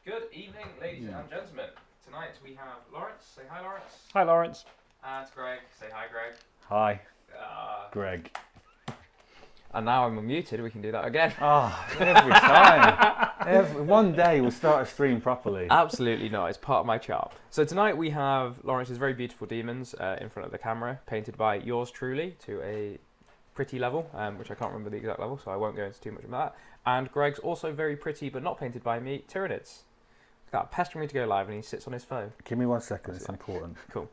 Good evening, ladies and gentlemen. Tonight we have Laurence. Say hi, Laurence. Hi, Laurence. And Greg. Say hi, Greg. Hi, Greg. And now I'm unmuted. We can do that again. Every time. One day we'll start a stream properly. Absolutely not. It's part of my charm. So tonight we have Laurence's very beautiful demons in front of the camera, painted by yours truly to a pretty level, which I can't remember the exact level, so I won't go into too much about that. And Greg's also very pretty, but not painted by me, Tyranids. Got pestering me to go live, and he sits on his phone. Give me 1 second. It's important. Cool.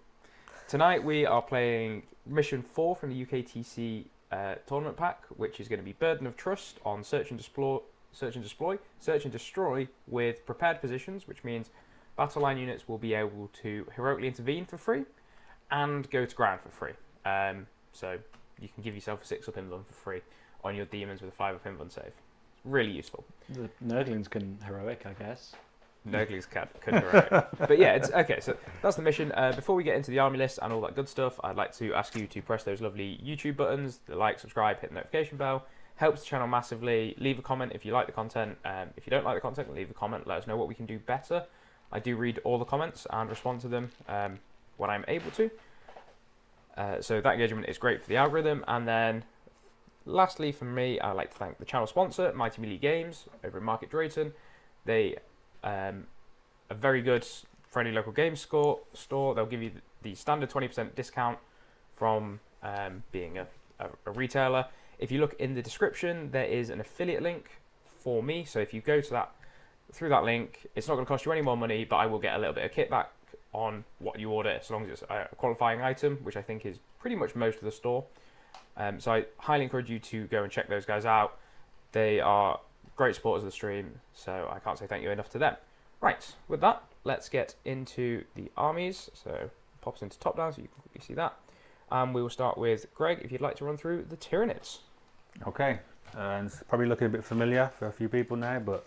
Tonight we are playing Mission 4 from the UKTC tournament pack, which is going to be Burden of Trust on Search and Destroy with prepared positions, which means battle line units will be able to heroically intervene for free and go to ground for free. So you can give yourself a 6-up invuln for free on your demons with a 5-up invuln save. It's really useful. The Nurglings can heroic, I guess. Nurglings could heroic. But yeah, it's okay, so that's the mission. Before we get into the army list and all that good stuff, I'd like to ask you to press those lovely YouTube buttons, the like, subscribe, hit the notification bell. Helps the channel massively. Leave a comment if you like the content. If you don't like the content, leave a comment. Let us know what we can do better. I do read all the comments and respond to them when I'm able to. So that engagement is great for the algorithm. And then lastly, for me, I'd like to thank the channel sponsor, Mighty Melee Games, over in Market Drayton. They a very good friendly local games store. They'll give you the standard 20% discount from being a retailer. If you look in the description, there is an affiliate link for me. So if you go to through that link, it's not going to cost you any more money, but I will get a little bit of kickback on what you order, as long as it's a qualifying item, which I think is pretty much most of the store. So I highly encourage you to go and check those guys out. They are great supporters of the stream, so I can't say thank you enough to them. Right, with that, let's get into the armies. So pops into top down so you can quickly see that. We will start with Greg, if you'd like to run through the Tyranids. Okay, and it's probably looking a bit familiar for a few people now, but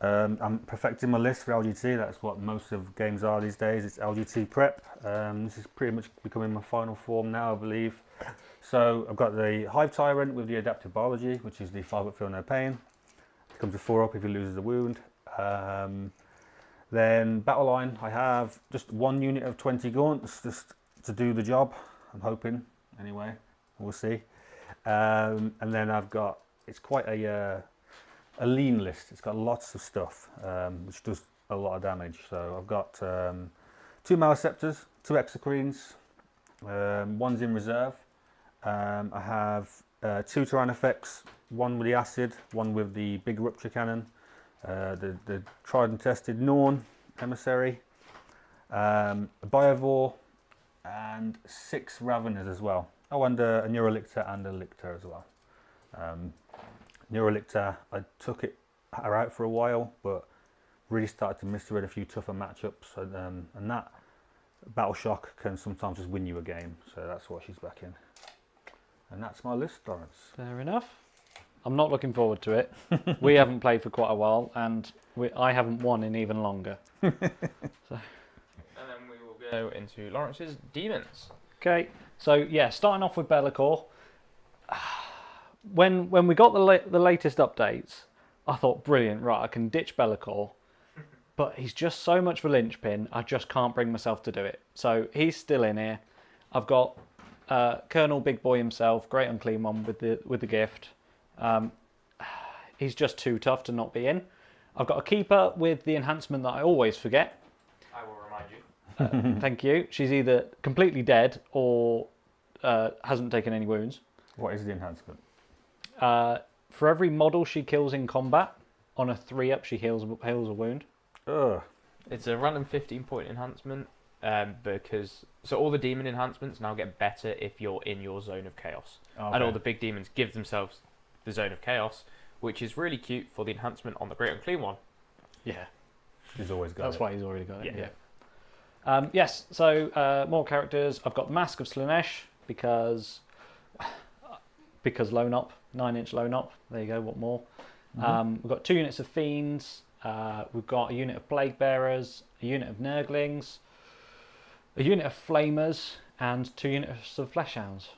I'm perfecting my list for LGT. That's what most of games are these days. It's LGT prep. This is pretty much becoming my final form now, I believe. So I've got the Hive Tyrant with the Adaptive Biology, which is the 5-up feel no pain. It comes to 4-up if he loses a wound. Then battle line, I have just one unit of 20 gaunts just to do the job. I'm hoping, anyway. We'll see. And then I've got, it's quite a lean list. It's got lots of stuff, which does a lot of damage. So I've got 2 Maleceptors, 2 Exocrines, one's in reserve. I have 2 Tyrannofex, one with the acid, one with the big rupture cannon, the tried and tested Norn emissary, a Biovore, and 6 Raveners as well. Oh, and a Neurolictor and a Lictor as well. Neurolictor, I took her out for a while, but really started to miss her in a few tougher matchups, and that Battle Shock can sometimes just win you a game, so that's why she's back in. And that's my list, Laurence. Fair enough. I'm not looking forward to it. We haven't played for quite a while, and I haven't won in even longer. And then we will go into Laurence's demons. Okay, so yeah, starting off with Be'lakor. When we got the latest updates, I thought, brilliant, right, I can ditch Be'lakor, but he's just so much of a linchpin, I just can't bring myself to do it. So he's still in here. I've got Colonel Big Boy himself, great unclean one with the gift. He's just too tough to not be in. I've got a keeper with the enhancement that I always forget. I will remind you. Thank you. She's either completely dead or hasn't taken any wounds. What is the enhancement? For every model she kills in combat, on a 3-up she heals a wound. Ugh. It's a random 15-point enhancement, because all the demon enhancements now get better if you're in your zone of chaos. Okay. And all the big demons give themselves the zone of chaos, which is really cute for the enhancement on the Great Unclean one. Yeah. He's always got That's it. why he's already got it. Yeah. Yes, so more characters. I've got Mask of Slaanesh because lone up, 9-inch lone up. There you go, what more? We've got 2 units of Fiends. We've got a unit of Plague Bearers, a unit of Nurglings, a unit of Flamers, and 2 units of Fleshhounds.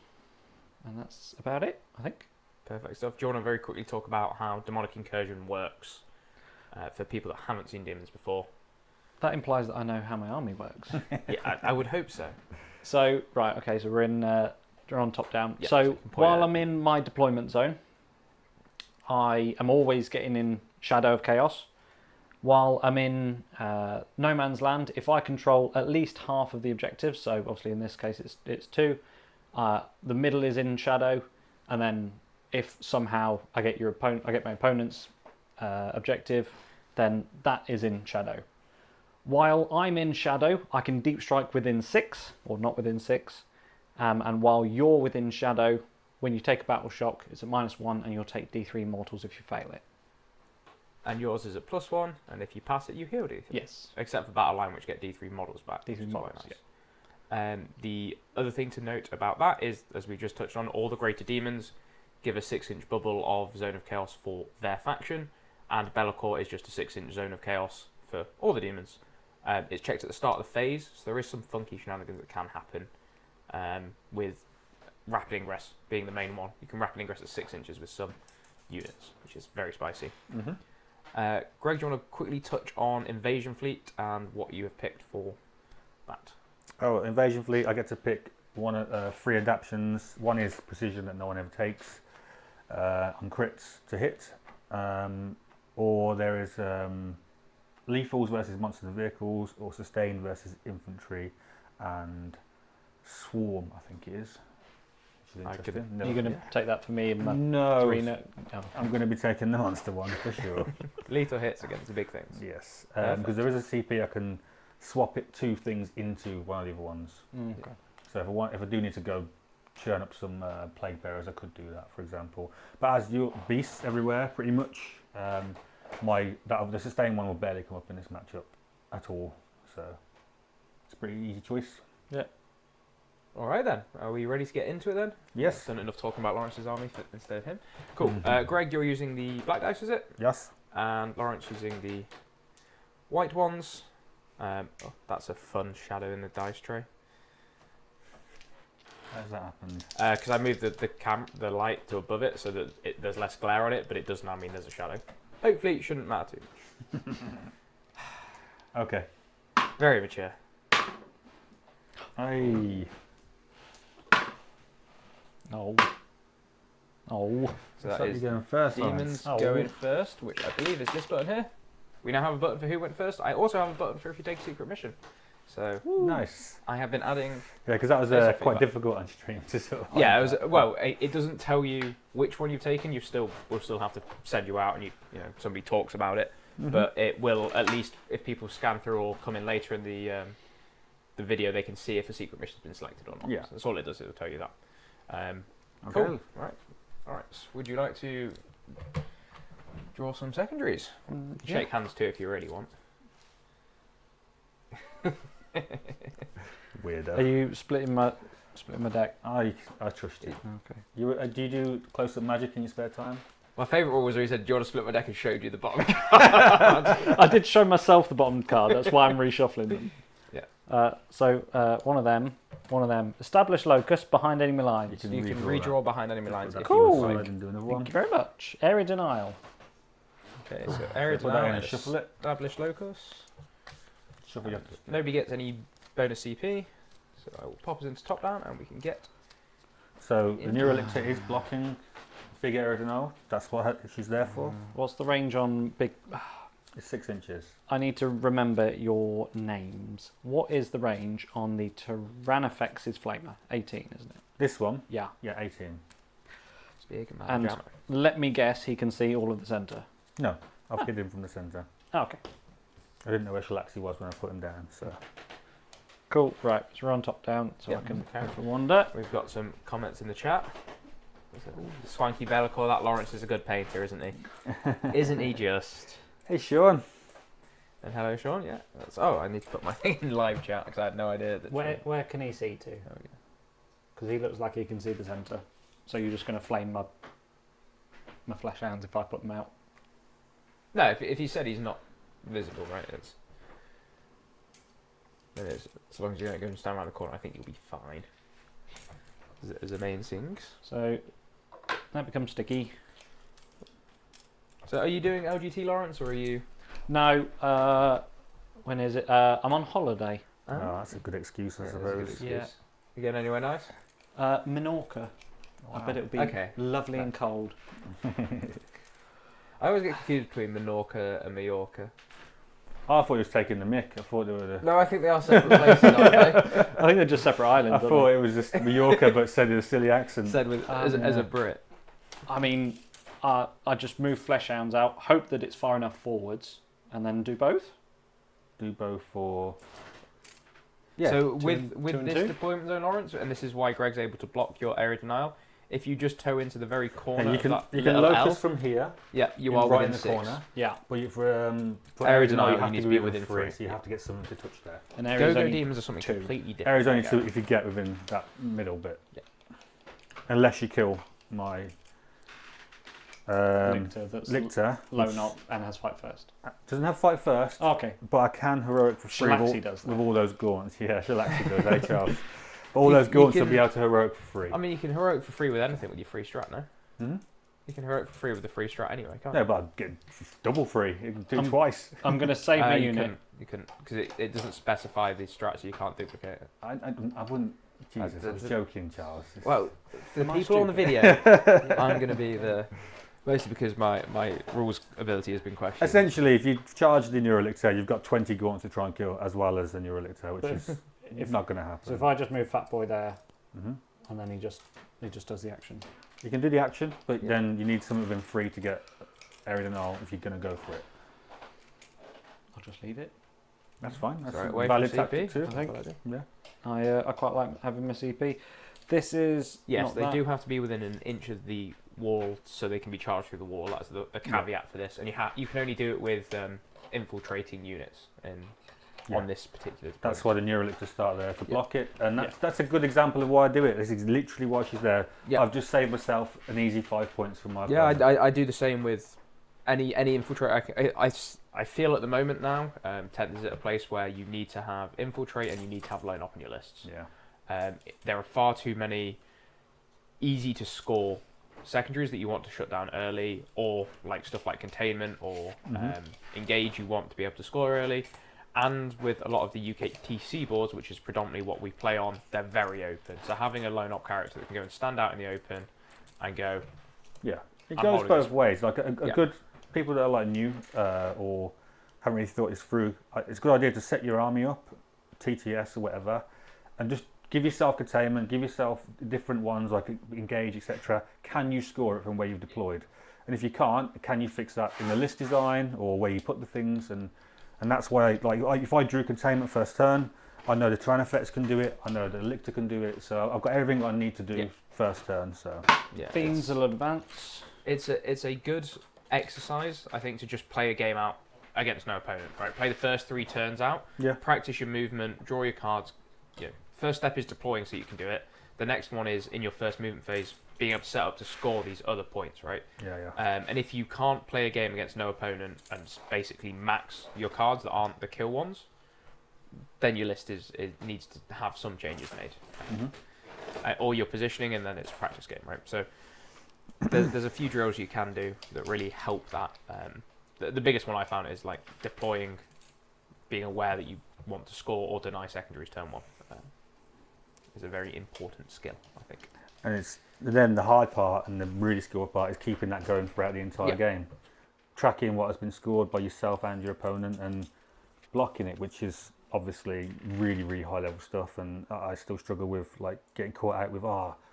And that's about it, I think. Perfect stuff. Do you want to very quickly talk about how Demonic Incursion works? for people that haven't seen Demons before. That implies that I know how my army works. Yeah, I would hope so. So, right, okay, so we're on top down. Yeah, so so you can point while it. I'm in my deployment zone, I am always getting in Shadow of Chaos. While I'm in No Man's Land, if I control at least half of the objectives, so obviously in this case it's 2, the middle is in Shadow, and then if somehow I get my opponent's objective, then that is in Shadow. While I'm in Shadow, I can deep strike within 6, or not within 6, and while you're within Shadow, when you take a battle shock, it's at -1, and you'll take D3 mortals if you fail it. And yours is at +1, and if you pass it, you heal D3. Yes. Except for Battle Line, which get D3 models back. D3 which is models, quite nice. The other thing to note about that is, as we just touched on, all the greater demons give a 6-inch bubble of Zone of Chaos for their faction, and Be'lakor is just a 6-inch Zone of Chaos for all the demons. It's checked at the start of the phase, so there is some funky shenanigans that can happen with Rapid Ingress being the main one. You can Rapid Ingress at 6 inches with some units, which is very spicy. Greg, do you want to quickly touch on Invasion Fleet and what you have picked for that? Oh, Invasion Fleet, I get to pick 3 adaptions. One is Precision that no one ever takes, on crits to hit, or there is Lethals versus Monsters and Vehicles, or Sustained versus Infantry, and Swarm, I think it is. Which is interesting. Are you going to take that for me in my No, 3 no? Oh. I'm going to be taking the Monster one for sure. Lethal hits against the big things. Yes, because there is a CP I can swap 2 things into one of the other ones. Okay. So if I do need to go churn up some Plague Bearers, I could do that, for example. But as you beasts everywhere, pretty much. The Sustained one will barely come up in this matchup at all. So it's a pretty easy choice. Yeah. All right then. Are we ready to get into it then? Yes. Done enough talking about Laurence's army instead of him. Cool. Greg, you're using the black dice, is it? Yes. And Laurence using the white ones. That's a fun shadow in the dice tray. How does that happen? Because I moved the light to above it so that there's less glare on it, but it does now mean there's a shadow. Hopefully it shouldn't matter too much. Okay. Very mature. Aye. Oh. Oh. So that So is you're going first, Demons Laurence. going first, which I believe is this button here. We now have a button for who went first. I also have a button for if you take a secret mission. So Nice. I have been adding. Yeah, because that was There's a quite feedback. difficult on stream to sort of. Yeah, it hide was. that. Well, it doesn't tell you which one you've taken. We'll still have to send you out, and you know somebody talks about it. Mhm. But it will, at least if people scan through or come in later in the video, they can see if a secret mission's been selected or not. Yeah. So that's all it does. It'll tell you that. Okay. Cool. Right. All right. So would you like to draw some secondaries? Yeah. Shake hands too if you really want. Weirdo. Are you splitting my deck? I trust you. Okay. Do you do close-up magic in your spare time? My favourite one was where he said, "Do you want to split my deck?" and showed you the bottom. I did show myself the bottom card. That's why I'm reshuffling them. Yeah. So one of them. Establish locus behind enemy lines. You can redraw behind enemy lines if Cool. you would Go like. ahead and do another Thank one. you very much. Area denial. Okay, so area Put that in denial and shuffle it. Establish locus. Shuffle your. Nobody gets any bonus CP, so I will pop us into top down and we can get. So the neural elixir is blocking big area denial. That's what she's there for. What's the range on big? It's 6 inches. I need to remember your names. What is the range on the Tyranifex's Flamer? 18, isn't it? This one, Yeah. yeah, 18. Speak And Jammer. let me guess, he can see all of the centre. No, I've hid him from the centre. Oh, okay. I didn't know where Shalaxi was when I put him down. So Cool. Right, so we're on top down, so Yep, I can okay. go for wander. We've got some comments in the chat. Swanky Be'lakor, that Laurence is a good painter, isn't he? Isn't he just? hey, Sean. And hello, Sean. Yeah. I need to put my thing in live chat because I had no idea that. Where can he see to? There we go. Because he looks like he can see the centre. So you're just going to flame my flesh hounds if I put them out. No, if he said he's not visible, right? Then it's as long as you don't go and stand around the corner, I think you'll be fine. As the main things. So that becomes sticky. So are you doing LGT, Laurence, or are you? No. When is it? I'm on holiday. Oh, that's a good excuse, I Yeah, that's a good suppose. excuse. Yeah. You going anywhere nice? Minorca. I bet it would be Okay. lovely and cold. I always get confused between Menorca and Mallorca. I thought he was taking the mick. I thought they were the... No, I think they are separate places, aren't they? I think they're just separate I islands. thought it was just Mallorca, but said in a silly accent. Said with as a Brit. I mean, I just move flesh hounds out, hope that it's far enough forwards, and then do both. Do both for... Yeah. So two with and this two. deployment zone, Laurence, and this is why Greg's able to block your area denial. If you just toe into the very corner, you can of that you can little locus L, from here. yeah, you in are right within in the 6. corner. Yeah. But for Area area denial, you have you need to to be be within within 3, three. so you have to get something to touch there. An area's Go-Go only Demons are something 2. completely different. Area's only Okay. 2 if you get within that middle bit. Yeah. Unless you kill my Lictor that's Lictor. low which not and has fight first. doesn't have fight first, Oh, okay. but I can heroic for free Shalaxi does that. with all those gaunts. Yeah, Shalaxi does, eh, Charles? But all those gaunts will can- be able to heroic for free. I mean, you can heroic for free with anything with your free strat, no? Hmm? You can heroic for free with the free strat anyway, can't No, you? but I'd get double free. You can do I'm- twice. I'm going to save my you unit. You couldn't, because it doesn't specify the strat, so you can't duplicate it. I wouldn't. Jesus, I was joking, Charles. Well, for the Am I people on the stupid? video, I'm going to be the... Mostly because my rules ability has been questioned. Essentially, if you charge the Neurolictor, you've got 20 gaunts to try and kill, as well as the Neurolictor, which But is if- not going to happen. So if I just move Fat Boy there, Mhm. and then he just does the action. You can do the action, but Yeah. then you need something within 3 to get area denial if you're going to go for it. I'll just leave it. That's fine. That's Right, a away valid from tactic CP, too. I think. That's what I do. Yeah. I quite like having my CP. This is Yes, not they that. do have to be within an inch of the wall, so they can be charged through the wall. That's a caveat for this, and you can only do it with infiltrating units on this particular. That's why the Neurolictor start there to Yeah. block it, and that's a good example of why I do it. This is literally why she's there. Yeah. I've just saved myself an easy 5 points from my. Yeah, opponent. I do the same with any infiltrate. I feel at the moment now, Tent is at a place where you need to have infiltrate and you need to have line up on your lists. Yeah. There are far too many easy to score secondaries that you want to shut down early, or like stuff like containment or engage you want to be able to score early. And with a lot of the UKTC boards, which is predominantly what we play on, they're very open. So having a lone op character that can go and stand out in the open and go, Yeah, it I'm goes holding both this. ways. Like a Yeah. good people that are like new or haven't really thought this through. It's a good idea to set your army up, TTS or whatever, and just give yourself containment, give yourself different ones like engage, etc. Can you score it from where you've deployed? And if you can't, can you fix that in the list design or where you put the things? And that's why, if I drew containment first turn, I know the Tyranids can do it. I know the Lictor can do it. So I've got everything I need to do first turn. So yeah, Fiends will advance. it's a good exercise, I think, to just play a game out against no opponent. Right, play the first 3 turns out. Yeah. Practice your movement, draw your cards. First step is deploying so you can do it. The next one is in your first movement phase, being able to set up to score these other points, right? yeah. And if you can't play a game against no opponent and basically max your cards that aren't the kill ones, then your list needs to have some changes made. Or your positioning, and then it's a practice game, right? So there's a few drills you can do that really help that. The biggest one I found is like deploying, being aware that you want to score or deny secondaries turn 1. Is a very important skill, I think. And it's then the hard part and the really skilled part is keeping that going throughout the entire Yeah. game, tracking what has been scored by yourself and your opponent, and blocking it, which is obviously really, really high level stuff. And I still struggle with like getting caught out with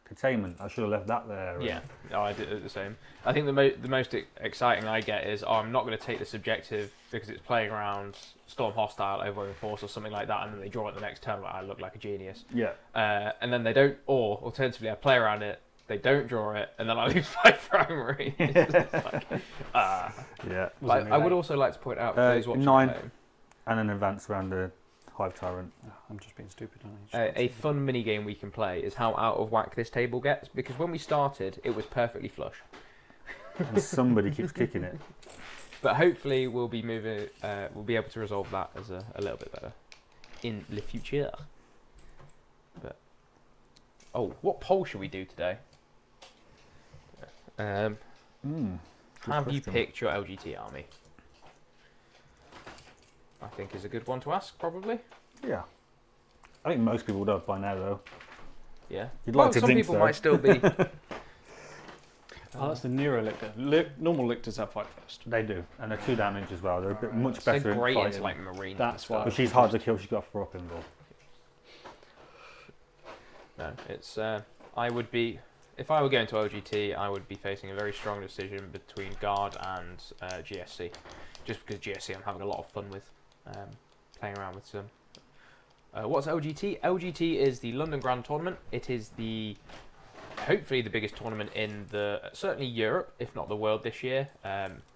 containment. I should have left that there. Yeah, I do the same. I think the most exciting I get is I'm not going to take this objective because it's playing around Storm Hostile, Overwhelming Force or something like that, and then they draw it the next turn. I look like a genius. Yeah. And then they don't, or alternatively, I play around it, they don't draw it, and then I lose 5 primary. Yeah. Like, I would also like to point out for those watching 9 at home, and an advance around the Hive Tyrant. I'm just being stupid on it. a fun mini game we can play is how out of whack this table gets, because when we started, it was perfectly flush. And somebody keeps kicking it. But hopefully we'll be moving. We'll be able to resolve that as a little bit better in the future. But what poll should we do today? Have you question. picked your LGT army? I think is a good one to ask, probably. Yeah. I think most people would have by now, though. Yeah. You'd like to some think people so. might still be. Oh, that's the Neurolictor. Normal lictors have fight first. They do, and they're 2 damage as well. They're a bit much They're better in great fighting. into like marine. That's why. But she's hard to kill. She's got a 4-up invul. No, it's. I would be. If I were going to OGT, I would be facing a very strong decision between Guard and GSC. Just because GSC I'm having a lot of fun with. Playing around with some. What's OGT? OGT is the London Grand Tournament. It is hopefully the biggest tournament in certainly Europe, if not the world this year.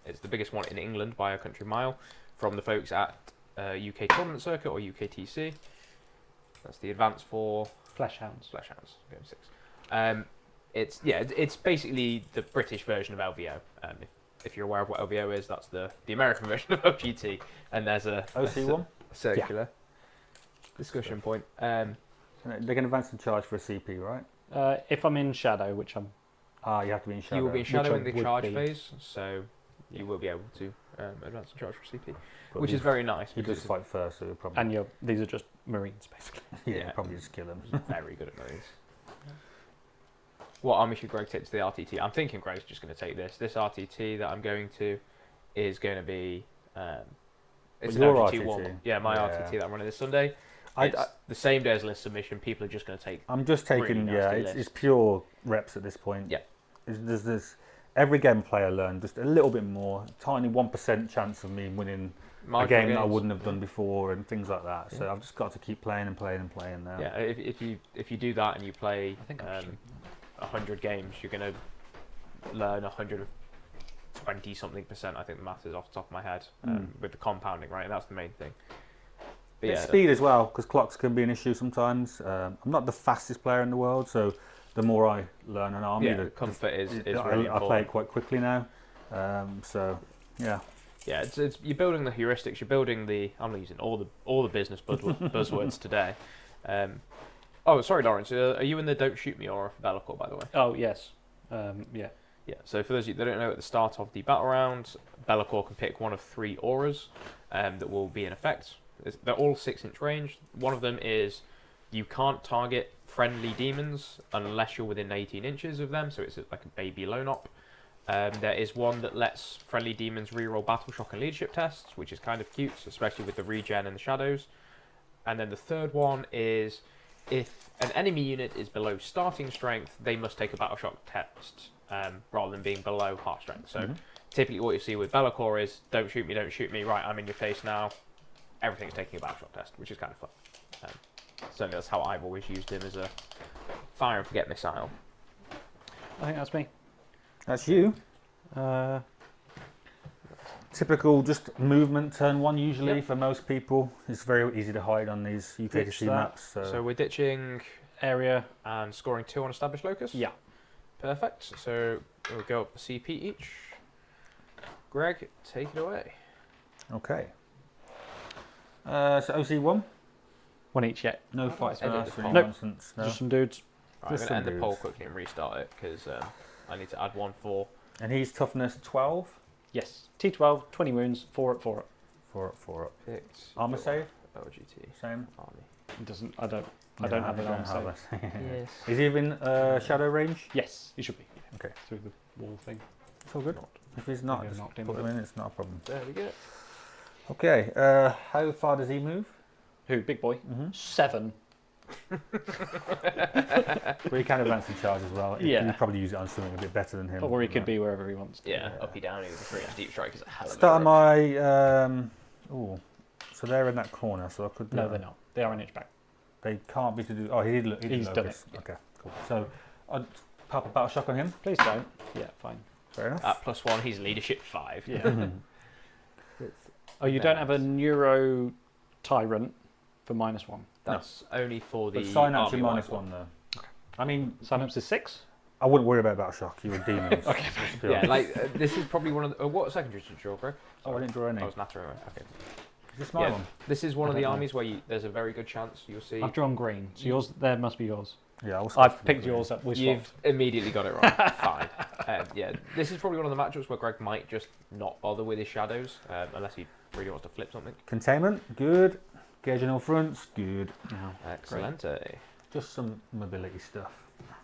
It's the biggest one in England by a country mile from the folks at UK Tournament Circuit or UKTC. That's the advance for Fleshhounds. Fleshhounds, game 6. It's basically the British version of LVO. If you're aware of what LVO is, that's the American version of OGT. And there's a OC1? circular discussion point. They can advance and charge for a CP, right? If I'm in Shadow, which I'm... You have to be in Shadow. You will be in Shadow in Which I the would charge be. phase, so you will be able to advance and charge for CP, But which is very nice. He because does fight first, so he'll probably... And these are just Marines, basically. yeah, yeah. probably just kill him. he's very good at those. What army should Greg take to the RTT? I'm thinking Greg's just going to take this. This RTT that I'm going to is going to be... it's an your OGT RTT? warm-up. Yeah, my Yeah. RTT that I'm running this Sunday. I- It's the same day as list submission. People are just going to take... I'm just taking, Really nasty it's list. pure reps at this point. Yeah. There's this... Every game player learn just a little bit more, tiny 1% chance of me winning a marginal game that I gains. wouldn't have done before and things like that. So I've just got to keep playing and playing and playing now. Yeah, if you do that and you play I think I've 100 games, you're going to learn 120 something percent. I think the math is off the top of my head with the compounding, right? And that's the main thing. But It's speed as well, because clocks can be an issue sometimes. I'm not the fastest player in the world, so the more I learn an army, the comfort is really I play it important. quite quickly now. So yeah, Yeah, it's you're building the heuristics. You're building the. I'm using all the business buzzwords today. Oh, sorry, Laurence. Are you in the Don't Shoot Me or Bellacore, by the way? Oh, yes. Yeah. Yeah, so for those of you that don't know, at the start of the battle round, Bellacore can pick one of 3 auras that will be in effect. They're all 6-inch range. One of them is you can't target friendly demons unless you're within 18 inches of them, so it's like a baby lone op. There is one that lets friendly demons reroll battle shock and leadership tests, which is kind of cute, especially with the regen and the shadows. And then the third one is if an enemy unit is below starting strength, they must take a battle shock test rather than being below half strength. So typically what you see with Bellacore is don't shoot me, right, I'm in your face now. Everything's taking a battle shock test, which is kind of fun. Certainly that's how I've always used him, as a fire and forget missile. I think that's me. that's you. Uh, Typical just movement turn 1 usually Yep. for most people. It's very easy to hide on these Ditch UKTC that. maps. So we're ditching area. and scoring 2 on established locus? Yeah. Perfect. So we'll go up a CP each. Greg, take it away. okay. So OC1, One each yet. no How do fights I edit first, the any poll? Nope. nonsense. No. Just some dudes. Right, I'm Just going to some end the poll dudes. quickly and restart it because I need to add one for. And he's toughness 12. Yes. T12, 20 wounds, 4 up, 4 up. 4 up. Picked Armor save, OGT same. army. It doesn't. I don't have an arm save. Yes. Is he in shadow range? Yes, he should be. Yeah. Okay. Through the wall thing. It's all good. Not. If he's not, Maybe just knocked him put with him in. It's not a problem. There we go. Okay. How far does he move? Who? Big boy. 7. Well, he can advance and charge as well. Yeah. You'd probably use it on something a bit better than him. Or he could be wherever he wants to. Yeah, Yeah. uppy downy with the 3-inch deep strike is a hell of a Start grip. my. So they're in that corner, so I could. Do No, they're not. They are an inch back. They can't be to do. Oh, he did. He did He's done locus. it, yeah. Okay, cool. So I'd pop a battle shock on him. Please don't. Yeah, fine. Fair enough. At +1, he's leadership 5. Yeah. Oh, you don't have a neuro tyrant for -1. That's only for the. But synapse your army-wide -1 though. I mean, Synapse is 6. I wouldn't worry about battle shock. You were demons. Okay, let's be Yeah, honest. like this is probably one of the. What secondary did you draw, Greg? Oh, I didn't draw any. Oh, it's Natter anyway. Okay. Is this my Yeah. one? This is one I of the don't know. armies where there's a very good chance you'll see. I've drawn green, so yours there must be yours. Yeah, I was I've picked yours up. We You've swapped. immediately got it wrong. Fine. Yeah, this is probably one of the matchups where Greg might just not bother with his shadows unless he Really wants to flip something. Containment, good. Gauge on all fronts, good. Excellent. Just some mobility stuff.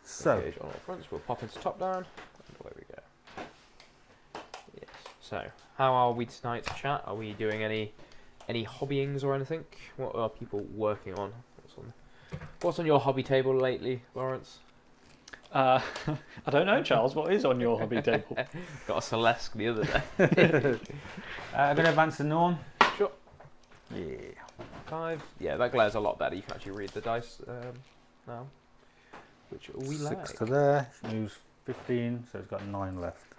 So, Gauge on all fronts. We'll pop into top down. And away we go. Yes. So, how are we tonight, chat? Are we doing any hobbyings or anything? What are people working on? What's on your hobby table lately, Laurence? I don't know, Charles. What is on your hobby table? Got a Celeste the other day. I'm going to advance the Norn. Sure. Yeah. 5. Yeah, that glares a lot better. You can actually read the dice now, which we 6 like. to there. She moves 15, so it's got 9 left.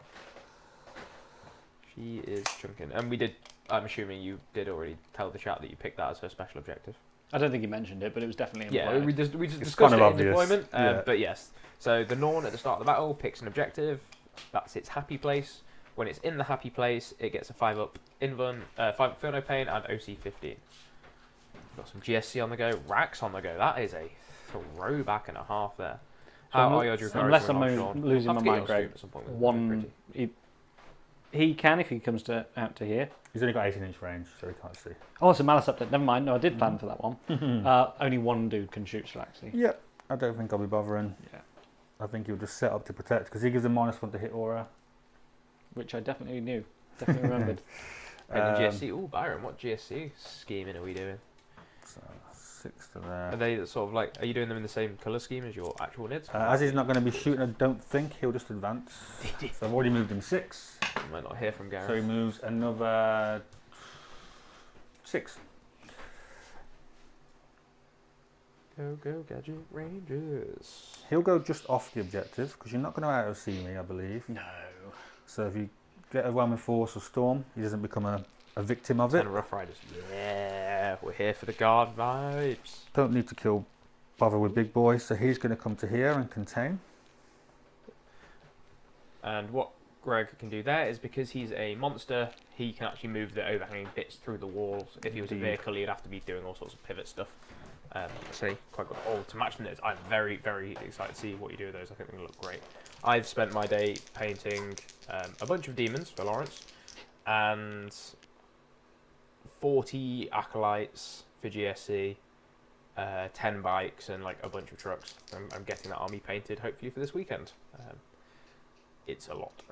She is chunking. And we did, I'm assuming you did already tell the chat that you picked that as her special objective. I don't think you mentioned it, but it was definitely Yeah, implied. we just discussed kind of it in obvious. deployment. Yeah. But yes, so the Norn at the start of the battle picks an objective. That's its happy place. When it's in the happy place, it gets a 5-up Invuln, 5 Inferno Pain, and OC 15. Got some GSC on the go, Rax on the go. That is a throwback and a half there. How are your Drukhari unless coming I'm on, Sean? losing I'll my have to get mind your grade, stream at some point with one. He can if he comes out to here. He's only got 18-inch range, so he can't see. Oh, it's a Malice update. Never mind. No, I did plan for that one. Only one dude can shoot Shalaxi. Yep. I don't think I'll be bothering. Yeah. I think he'll just set up to protect, because he gives a -1 to hit aura. Which I definitely knew. Definitely remembered. And the GSC. Ooh, Byron, what GSC scheming are we doing? So 6 to there. Are they sort of like, are you doing them in the same colour scheme as your actual nids? As he's not going to be shooting, I don't think he'll just advance. So I've already moved him 6. You might not hear from Gary. So he moves another 6. Go, Gadget Rangers. He'll go just off the objective, because you're not going to out-see me, I believe. No. So if you get a whelming force or storm, he doesn't become a victim of it. And Rough Riders. Yeah, we're here for the guard vibes. Don't need to bother with big boys, so he's going to come to here and contain. And what Greg can do there is, because he's a monster, he can actually move the overhanging bits through the walls. If he was a vehicle, he'd have to be doing all sorts of pivot stuff. So quite good. Oh, to match this, I'm very, very excited to see what you do with those. I think they look great. I've spent my day painting a bunch of demons for Laurence, and 40 acolytes for GSC, 10 bikes, and like a bunch of trucks. I'm getting that army painted hopefully for this weekend. It's a lot.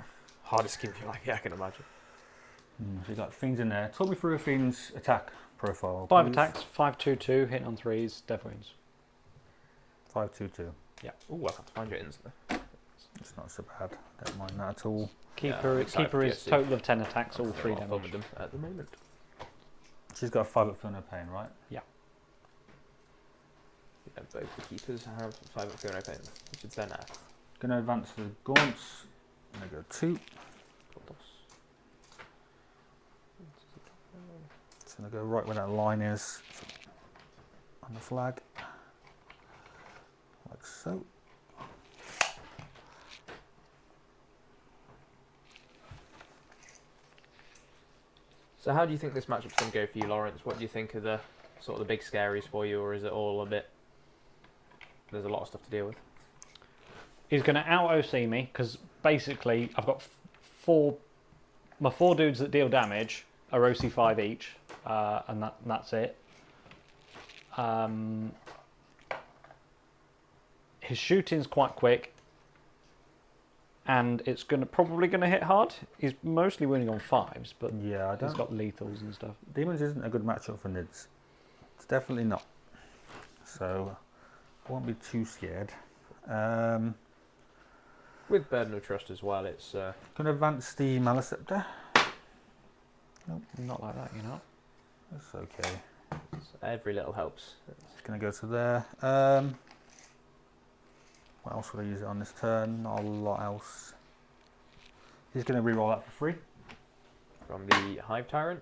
Hardest scheme if you like it, I can imagine. So you've got fiends in there. Talk me through a fiend's attack profile. 5 please. attacks, 5/2/2, hitting on 3s, death wounds. 5/2/2. Yeah. Oh, I have to find your instantly. It's not so bad. Don't mind that at all. Keeper, excited keeper for is GSC. total of 10 attacks, all 3 Not fun with damage. them at the moment. She's got a 5-up Inferno Pain, right? Yeah, both the keepers have 5 up Fiona Pain, which is their nav. Going to advance the gaunts. I'm going to go 2. So I'm going to go right where that line is on the flag. Like so. So how do you think this matchup's going to go for you, Laurence? What do you think are the sort of the big scaries for you, or is it all a bit... There's a lot of stuff to deal with? He's going to out-OC me, because basically I've got my 4 dudes that deal damage are OC5 each, and that's it. His shooting's quite quick, and it's probably going to hit hard. He's mostly winning on 5s, but Yeah, I he's don't. got lethals and stuff. Demons isn't a good matchup for Nids. It's definitely not. So I won't be too scared. With Burden of Trust as well, it's... Going to advance the Maliceptor. Nope, Not like that, you know. that's okay. every little helps. It's going to go to there. What else would I use it on this turn? Not a lot else. He's going to re-roll that for free. From the Hive Tyrant.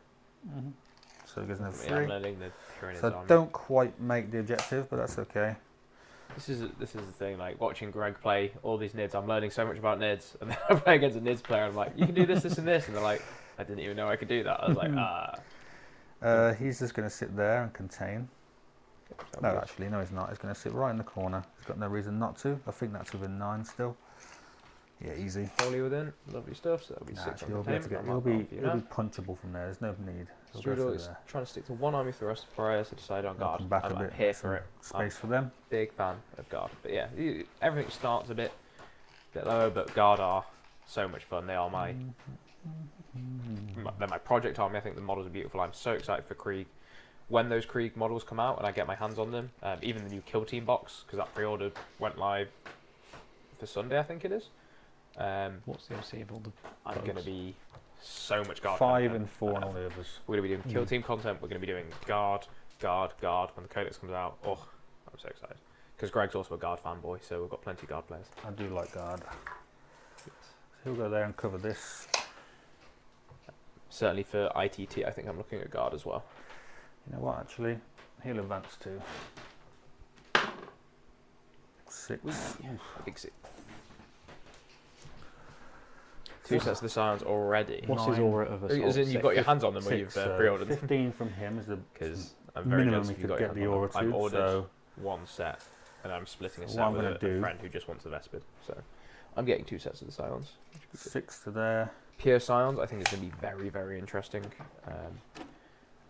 So he goes another Yeah, I'm 3. learning the Tyranids So I army. don't quite make the objective, but that's okay. This is the thing, like watching Greg play all these nids. I'm learning so much about nids, and then I play against a nids player. And I'm like, you can do this, this, and this, and they're like, I didn't even know I could do that. I was like, He's just going to sit there and contain. No, actually, no, he's not. He's going to sit right in the corner. He's got no reason not to. I think that's within 9 still. Yeah, easy. Foley within, lovely stuff. So that'll be 6 on He'll the be able to table. get. He'll be punchable from there. There's no need. He'll go Strudel through is there. trying to stick to one army for the rest of Pariah, so decided on guard. Come back a I'm bit. here for it. Space for them. Big fan of guard. But yeah, everything starts a bit lower, but guard are so much fun. They are they're my project army. I think the models are beautiful. I'm so excited for Krieg. When those Krieg models come out and I get my hands on them, even the new Kill Team box, because that pre-order went live for Sunday, I think it is. What's the OC of all the I'm going to be so much guard. 5 and 4 on all the others. We're going to be doing Kill Team content. We're going to be doing guard when the Codex comes out. Oh, I'm so excited. Because Greg's also a guard fanboy, so we've got plenty of guard players. I do like guard. So he'll go there and cover this. Certainly for ITT, I think I'm looking at guard as well. You know what, actually? He'll advance to 6. A big 6. 2 sets of the Scions already. What's his 9. aura of assault? As in you've got your hands on them or you've 6, pre-ordered them? 15 from him is the Because I'm very minimum jealous he if you could got your get hands the on aura them. I've to. ordered So 1 set, and I'm splitting a So set what I'm with gonna a do- friend who just wants the Vespid. So I'm getting 2 sets of the Scions. 6 to there. Pure Scions, I think it's going to be very, very interesting.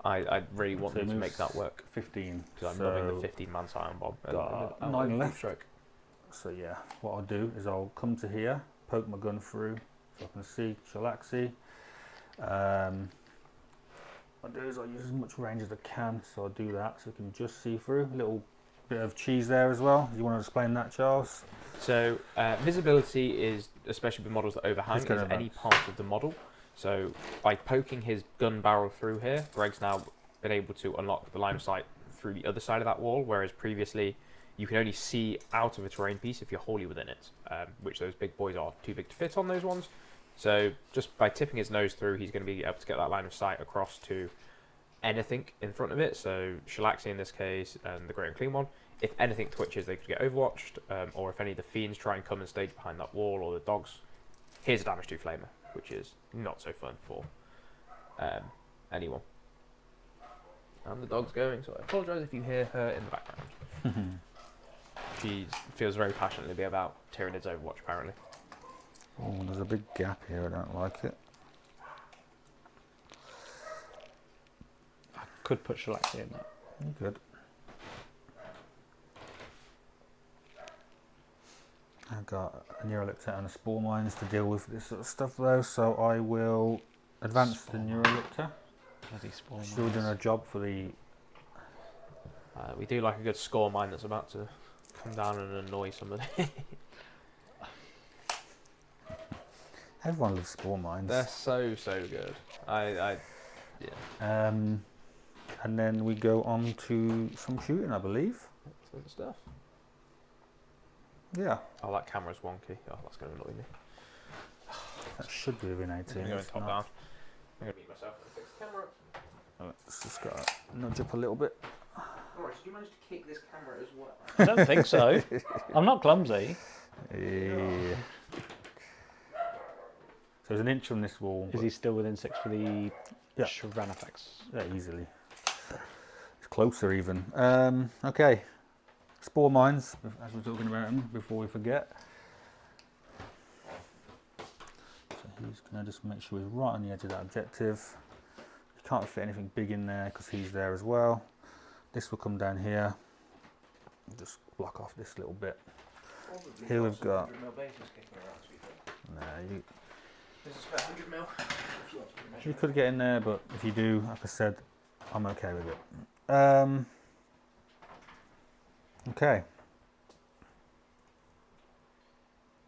I really want So them he to make moves that work. 15. Because I'm loving the 15-man Scion bomb. Got And 9 left. Stroke. So yeah, what I'll do is I'll come to here, poke my gun through, so I can see Shalaxi. What I'll do is I'll use as much range as I can, so I'll do that so I can just see through. A little bit of cheese there as well. Do you want to explain that, Charles? So visibility is, especially with models that overhang, Just is gonna any part of the model. So by poking his gun barrel through here, Greg's now been able to unlock the line of sight through the other side of that wall, whereas previously you can only see out of a terrain piece if you're wholly within it, which those big boys are too big to fit on those ones. So just by tipping his nose through, he's going to be able to get that line of sight across to anything in front of it. So Shalaxi in this case, and the Great and Clean one. If anything twitches, they could get overwatched, or if any of the fiends try and come and stage behind that wall, or the dogs, here's a damage 2 flamer, which is not so fun for anyone. And the dog's going, so I apologise if you hear her in the background. She feels very passionately about Tyranids Overwatch, apparently. Oh, there's a big gap here. I don't like it. Could put Shalaxi in that. Good. I've got a Neuroliptor and a Spore Mines to deal with this sort of stuff though, so I will advance the Neuroliptor. Bloody Spore She's still doing a job for the... We do like a good score mine that's about to come down and annoy somebody. Everyone loves Spore Mines. They're so good. Yeah. And then we go on to some shooting, I believe. Excellent stuff. Yeah. Oh, that camera's wonky. Oh, that's going to annoy me. That should be within 18. I'm going It's to top not. down. I'm going to beat myself and fix the camera. Let's just got to nudge up a little bit. Laurence, did you manage to kick this camera as well? I don't think so. I'm not clumsy. Yeah. So there's an inch from this wall. Is he still within 6 for the Yeah. Sharanafex? Yeah, easily. It's closer even. Okay. Spore Mines, as we're talking about them, before we forget. So he's going to just make sure he's right on the edge of that objective. You can't fit anything big in there because he's there as well. This will come down here. Just block off this little bit. Here we've got... Nah, This is about 100 mil. you could get in there, but if you do, like I said, I'm okay with it. Okay.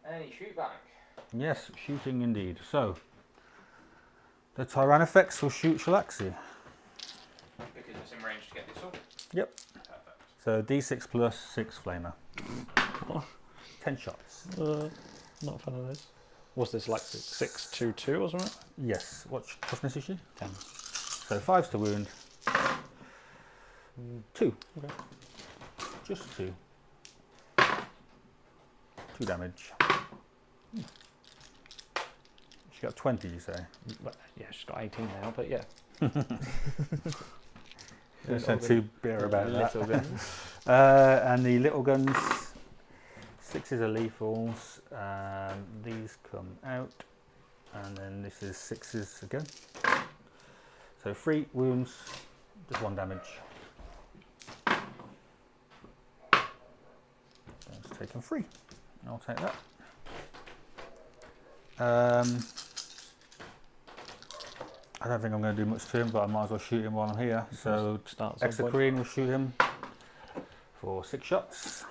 Any shoot back. Yes, shooting indeed. So, the Tyranifex will shoot Shalaxi. Because it's in range to get this up. Yep. Perfect. So D6 plus 6 flamer. What? 10 shots. Not a fan of this. What's this, like 622 or something? Yes. What toughness is she? 10. So 5's to wound. 2. Okay. Just 2. 2 damage. She got 20, you say? Well, yeah, she's got 18 now, but yeah. Don't sound too bitter about that. Little guns. And the little guns, 6s are lethals, these come out, and then this is 6s again. So 3 wounds, just 1 damage. It's taken 3. I'll take that. I don't think I'm going to do much to him, but I might as well shoot him while I'm here. So Exocrine will shoot him for 6 shots.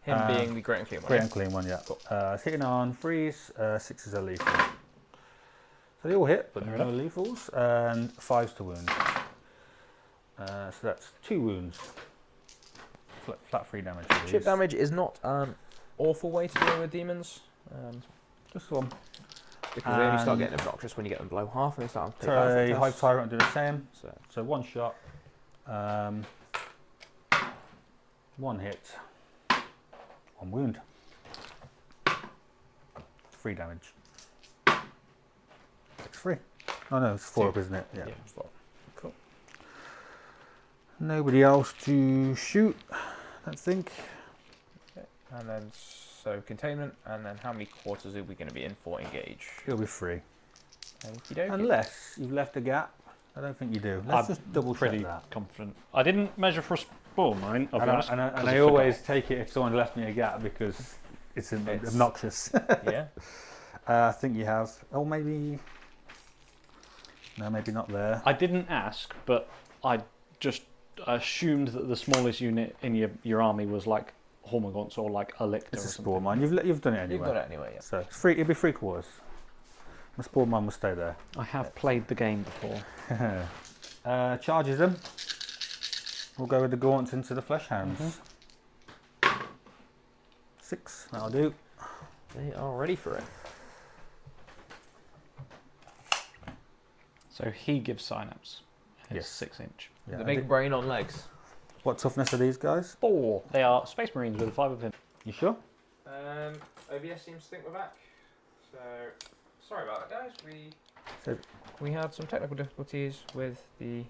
Him being the Great and Clean one. Great and Clean one, yeah. Cool. Hitting on 3s, 6s are lethal. So they all hit, but no lethals, and 5s to wound. So that's 2 wounds. Flat 3 damage. Chip damage is not an awful way to deal with demons. Just 1. Because they only start getting obnoxious when you get them below half, and they start to so Hive Tyrant will do the same. So 1 shot, 1 hit, 1 wound, 3 damage. It's 3. Oh no, it's 4 up, isn't it? Yeah. 4. Cool. Nobody else to shoot, I don't think. Okay. And then so containment, and then how many quarters are we going to be in for engage? It'll be 3. Unless you've left a gap. I don't think you do. Let's just double check that. Confident. I didn't measure for a spawn mine, I'll be honest. And I always take it if someone left me a gap because it's obnoxious. Yeah. I think you have. Oh, maybe. No, maybe not there. I didn't ask, but I just assumed that the smallest unit in your army was like Hormagaunts or like a Lictor. It's a spawn mine. You've done it anyway. You've done it anyway, yeah. So it's it'll be 3 quarters. My spawn mine will stay there. I have played the game before. Charges them. We'll go with the gaunts into the flesh hounds. 6, that'll do. They are ready for it. So he gives synapse. Yes. 6-inch. Yeah, the big brain on legs. What toughness are these guys? 4. They are Space Marines with a 5 of him. You sure? OBS seems to think we're back. So sorry about that, guys. We had some technical difficulties with the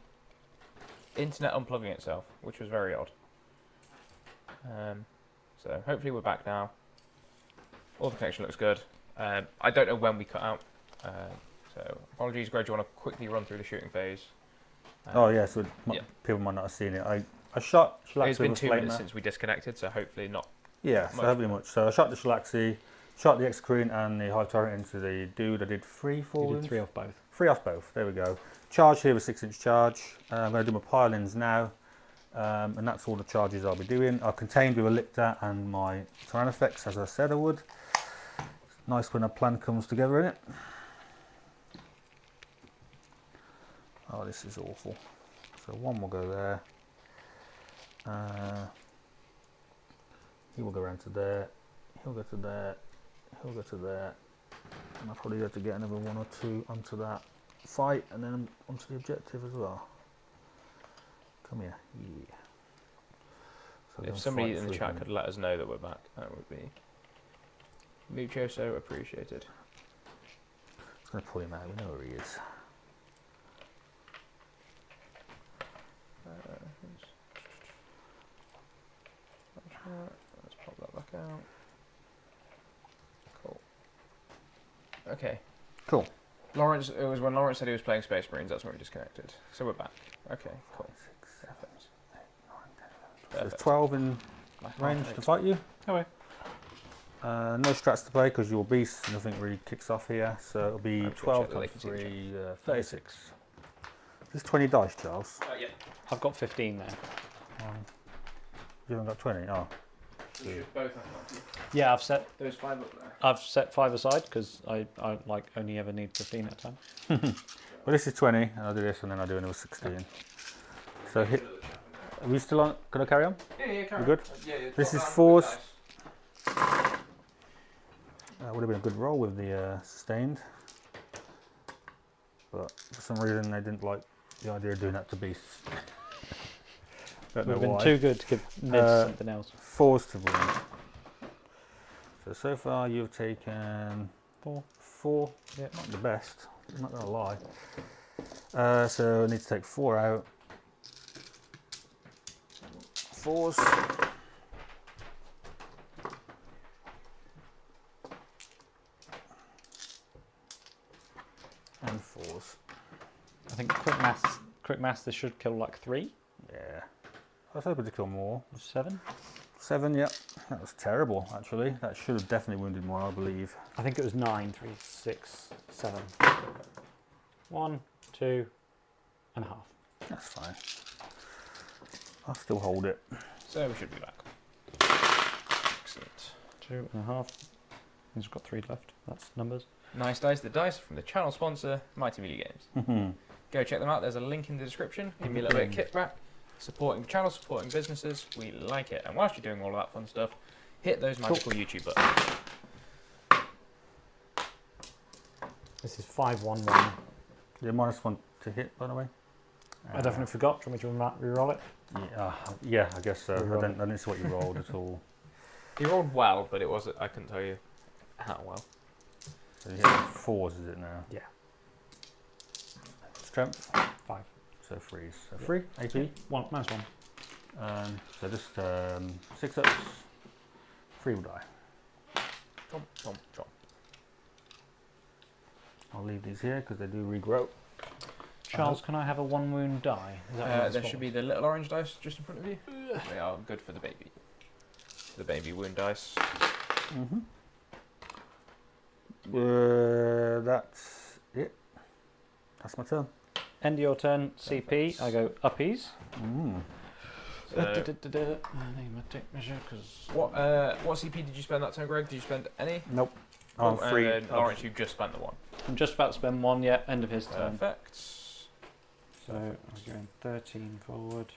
internet unplugging itself, which was very odd. So hopefully we're back now. All the connection looks good. I don't know when we cut out. So apologies, Greg. Do you want to quickly run through the shooting phase? Oh yeah, so people might not have seen it. I shot Shalaxi. It's been 2 minutes since we disconnected, so hopefully not. Yeah, so hopefully much. So I shot the Shalaxi, shot the Exocrine and the Hive Tyrant into the dude. I did 3, 4 wounds. 3 off both. 3 off both. There we go. Charge here with 6-inch charge. I'm going to do my pile-ins now, and that's all the charges I'll be doing. I've contained with a Lictor and my Tyrannofex, as I said I would. It's nice when a plan comes together in it. Oh, this is awful. So 1 will go there. He will go around to there. He'll go to there. He'll go to there. And I'll probably have to get another 1 or 2 onto that fight and then onto the objective as well. Come here. Yeah. So if somebody in the chat could let us know that we're back, that would be mucho so appreciated. Just going to pull him out. We know where he is. Let's pop that back out. Cool. Okay. Cool. Laurence, it was when Laurence said he was playing Space Marines, that's when we disconnected. So we're back. Okay, cool. 6, 7, 8, 9, 10, 11. So there's 12 in range to fight you. Okay. No strats to play because you're beast, nothing really kicks off here. So it'll be 12 times 3, 36. There's 20 dice, Charles. Yeah. I've got 15 there. You haven't got 20? Oh. We should both have Yeah, I've set those 5 up there. I've set 5 aside because I like only ever need 15 at a time. Well, this is 20, and I'll do this, and then I'll do another 16. So hit. Are we still on? Can I carry on? Yeah, carry on. We're good? Yeah, This is 4s. That would have been a good roll with the sustained. But for some reason they didn't like the idea of doing that to beasts. It would have been too good to give Ned something else. 4s to wound. So far you've taken 4. Yeah, not the best. I'm not going to lie. So I need to take 4 out. 4s. mass, this should kill like 3. Yeah. I was hoping to kill more. 7. 7, yep. That was terrible, actually. That should have definitely wounded more, I believe. I think it was 9, 3, 6, 7. 1, 2 and a half. That's fine. I'll still hold it. So we should be back. Excellent. 2 and a half. He's got 3 left. That's numbers. Nice dice. The dice from the channel sponsor, Mighty Melee Games. Go check them out. There's a link in the description. Give me a little bit of kickback. Supporting the channel, supporting businesses. We like it. And whilst you're doing all of that fun stuff, hit those magical YouTube buttons. This is 5-1-1. Yeah, -1 to hit, by the way. I definitely forgot. Do you want me to re-roll it? Yeah, I guess so. Reroll. I didn't see what you rolled at all. He rolled well, but it wasn't. I couldn't tell you how well. So you hit 4s, is it now? Yeah. Strength? 5. So 3s. So 3 AP. -1. So just 6 ups. 3 will die. Chomp, chomp, chomp. I'll leave these here because they do regrow. Charles, can I have a 1 wound die? Is that There should be the little orange dice just in front of you. They are good for the baby. The baby wound dice. That's it. That's my turn. End of your turn, CP. I go uppies. So, Name a tape measure because. what CP did you spend that turn, Greg? Did you spend any? Nope. Oh, I'm free. and then Laurence, you just spent the 1. I'm just about to spend 1 yet. End of his turn. Perfect. So I'm going 13 forward.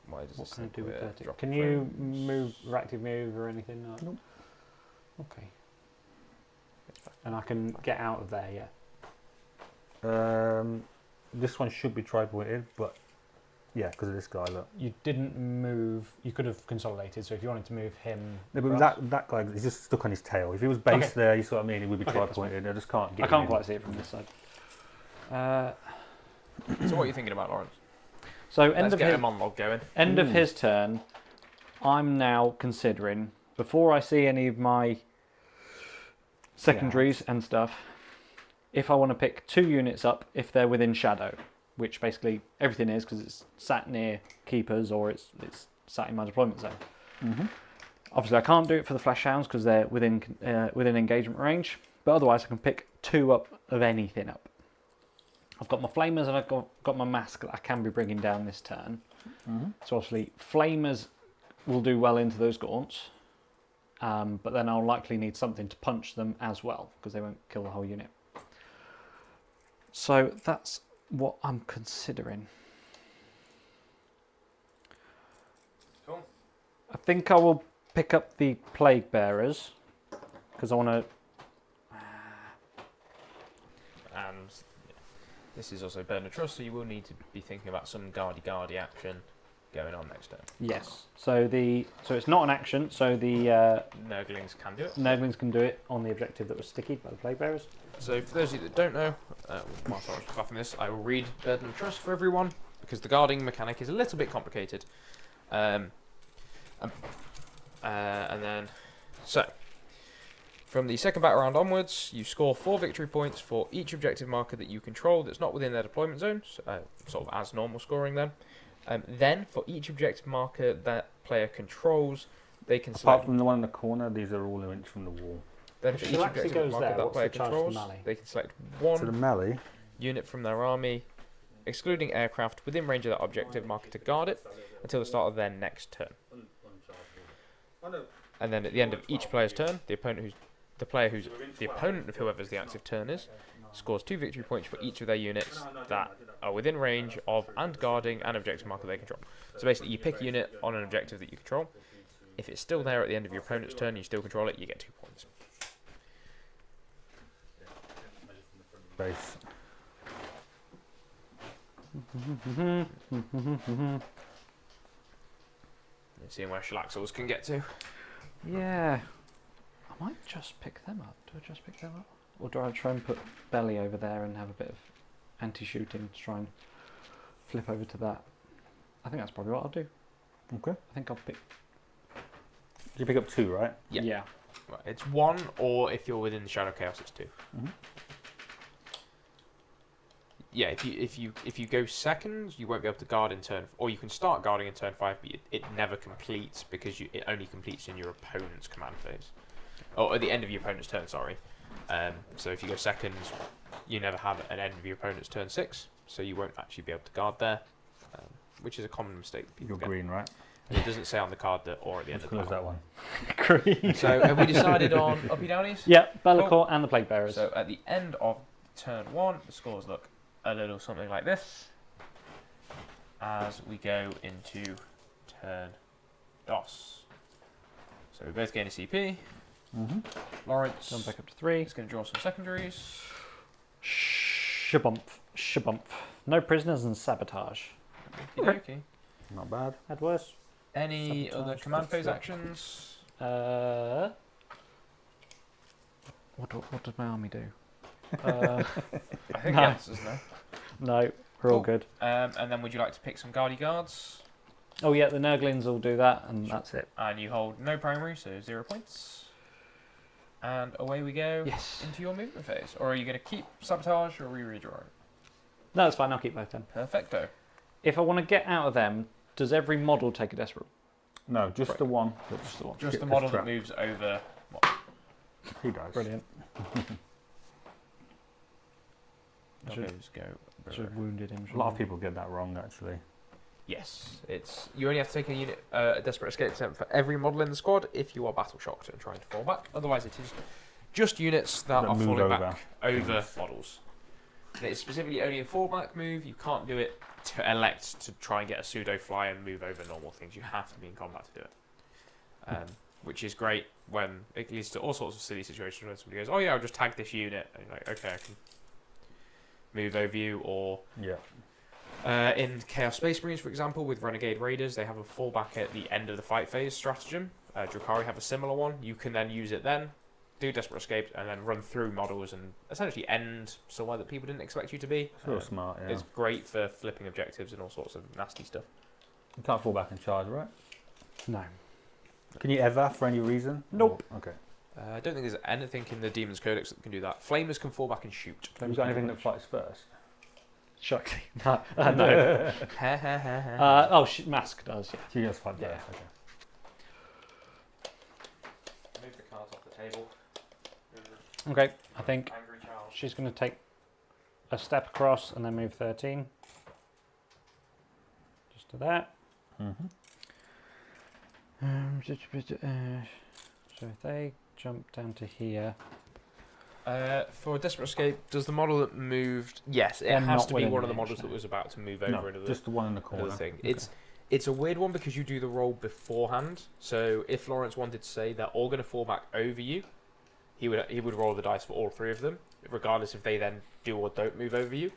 Why does What this can I think do with we're 13? dropping Can you frames? move, reactive move or anything? Nope. Okay. And I can get out of there, yeah. This one should be tri-pointed, but yeah, because of this guy, look. You didn't move. You could have consolidated. So if you wanted to move him, No, but that guy, he's just stuck on his tail. If he was based there, you see what I mean, he would be Okay, that's tri-pointed. I just can't get I can't him quite see it from this side. So what are you thinking about, Laurence? So Let's get a monologue going. end of his turn. I'm now considering, before I see any of my secondaries and stuff, if I want to pick 2 units up if they're within shadow, which basically everything is because it's sat near keepers or it's sat in my deployment zone. Obviously I can't do it for the flash hounds because they're within engagement range, but otherwise I can pick 2 up of anything up. I've got my flamers and I've got my mask that I can be bringing down this turn. So obviously flamers will do well into those gaunts, but then I'll likely need something to punch them as well because they won't kill the whole unit. So that's what I'm considering. Cool. I think I will pick up the plague bearers because I want to. And this is also burn of trust, so you will need to be thinking about some guardy action going on next turn. Yes. So it's not an action. So the Nurglings can do it. Nurglings can do it on the objective that was sticky by the plague bearers. So for those of you that don't know, whilst I was buffing this, I will read Burden of Trust for everyone because the guarding mechanic is a little bit complicated. And then, so from the second battle round onwards, you score 4 victory points for each objective marker that you control that's not within their deployment zone, so, sort of as normal scoring then. Then for each objective marker that player controls, they can select. Apart from the one in the corner, these are all an inch from the wall. Then If for she each actually objective goes marker there, that what's player the charge to controls, melee? they can select So the one melee, unit from their army, excluding aircraft, within range of that objective marker to guard it until the start of their next turn. And then at the end of each player's turn, the opponent of whoever's the active turn is, scores 2 victory points for each of their units that are within range of and guarding an objective marker they control. So basically, you pick a unit on an objective that you control. If it's still there at the end of your opponent's turn, you still control it, you get 2 points. base. Seeing where Schlaxels can get to. Yeah. I might just pick them up. Do I just pick them up? Or do I try and put Belly over there and have a bit of anti-shooting to try and flip over to that? I think that's probably what I'll do. Okay. I think I'll pick... You pick up 2, right? Yeah. Right, it's 1, or if you're within the Shadow Chaos, it's 2. yeah, if you go second, you won't be able to guard in turn, or you can start guarding in turn 5, but it never completes because it only completes in your opponent's command phase, or at the end of your opponent's turn. Sorry. So if you go second, you never have an end of your opponent's turn 6, so you won't actually be able to guard there, which is a common mistake that people You're get. green, right? And it doesn't say on the card that or at the end of the Which battle. that one? Green. So have we decided on uppy downies? Yeah, Be'lakor and the Plague Bearers. So at the end of turn 1, the scores look a little something like this. As we go into turn DOS. So we both gain a CP. Laurence Jump back up to 3. is going to draw some secondaries. Shabump. Shabump. No prisoners and sabotage. Okay. Not bad. Had worse. Any Sabotage, other command phase that's actions? What does my army do? I think No. the answer's no. No, we're all Cool. good. And then would you like to pick some Guardy Guards? Oh yeah, the Nurglings will do that, and that's it. And you hold no primary, so 0 points. And away we go Yes. into your movement phase. Or are you going to keep sabotage or redraw it? No, that's fine. I'll keep both them. Perfecto. If I want to get out of them, does every model take a desperate? No, just Right. the one. Just the one. Just Get the this model that trap. moves over. He does. Brilliant. Doggos go. Should have wounded him. A lot of people get that wrong, actually. Yes, it's you only have to take a unit, a desperate escape attempt for every model in the squad if you are battle shocked and trying to fall back. Otherwise, it is just units that That are move falling over. back over models. And it's specifically only a fallback move. You can't do it to elect to try and get a pseudo fly and move over normal things. You have to be in combat to do it, which is great when it leads to all sorts of silly situations where somebody goes, "Oh yeah, I'll just tag this unit," and you're like, "Okay, I can move over you," or Yeah. in Chaos Space Marines, for example, with Renegade Raiders, they have a fallback at the end of the fight phase stratagem. Drukhari have a similar one. You can then use it then, do Desperate Escape, and then run through models and essentially end somewhere that people didn't expect you to be. So smart, yeah. It's great for flipping objectives and all sorts of nasty stuff. You can't fall back and charge, right? No. Can you ever, for any reason? Nope. Or- okay. I don't think there's anything in the Demon's Codex that can do that. Flamers can fall back and shoot. Have you got anything that fights first? Shocking. No. No. Mask does, yeah. She does fight Yeah. first, okay. Move the cards off the table. Okay, I think Angry Charles. she's going to take a step across and then move 13. Just to that. So if they jump down to here, For Desperate Escape, does the model that moved... Yes, it They're has not to be within one of the range, models no. that was about to move over No, into the... just the one in the corner. Other thing. Okay. It's a weird one because you do the roll beforehand. So if Laurence wanted to say they're all going to fall back over you, he would roll the dice for all 3 of them, regardless if they then do or don't move over you.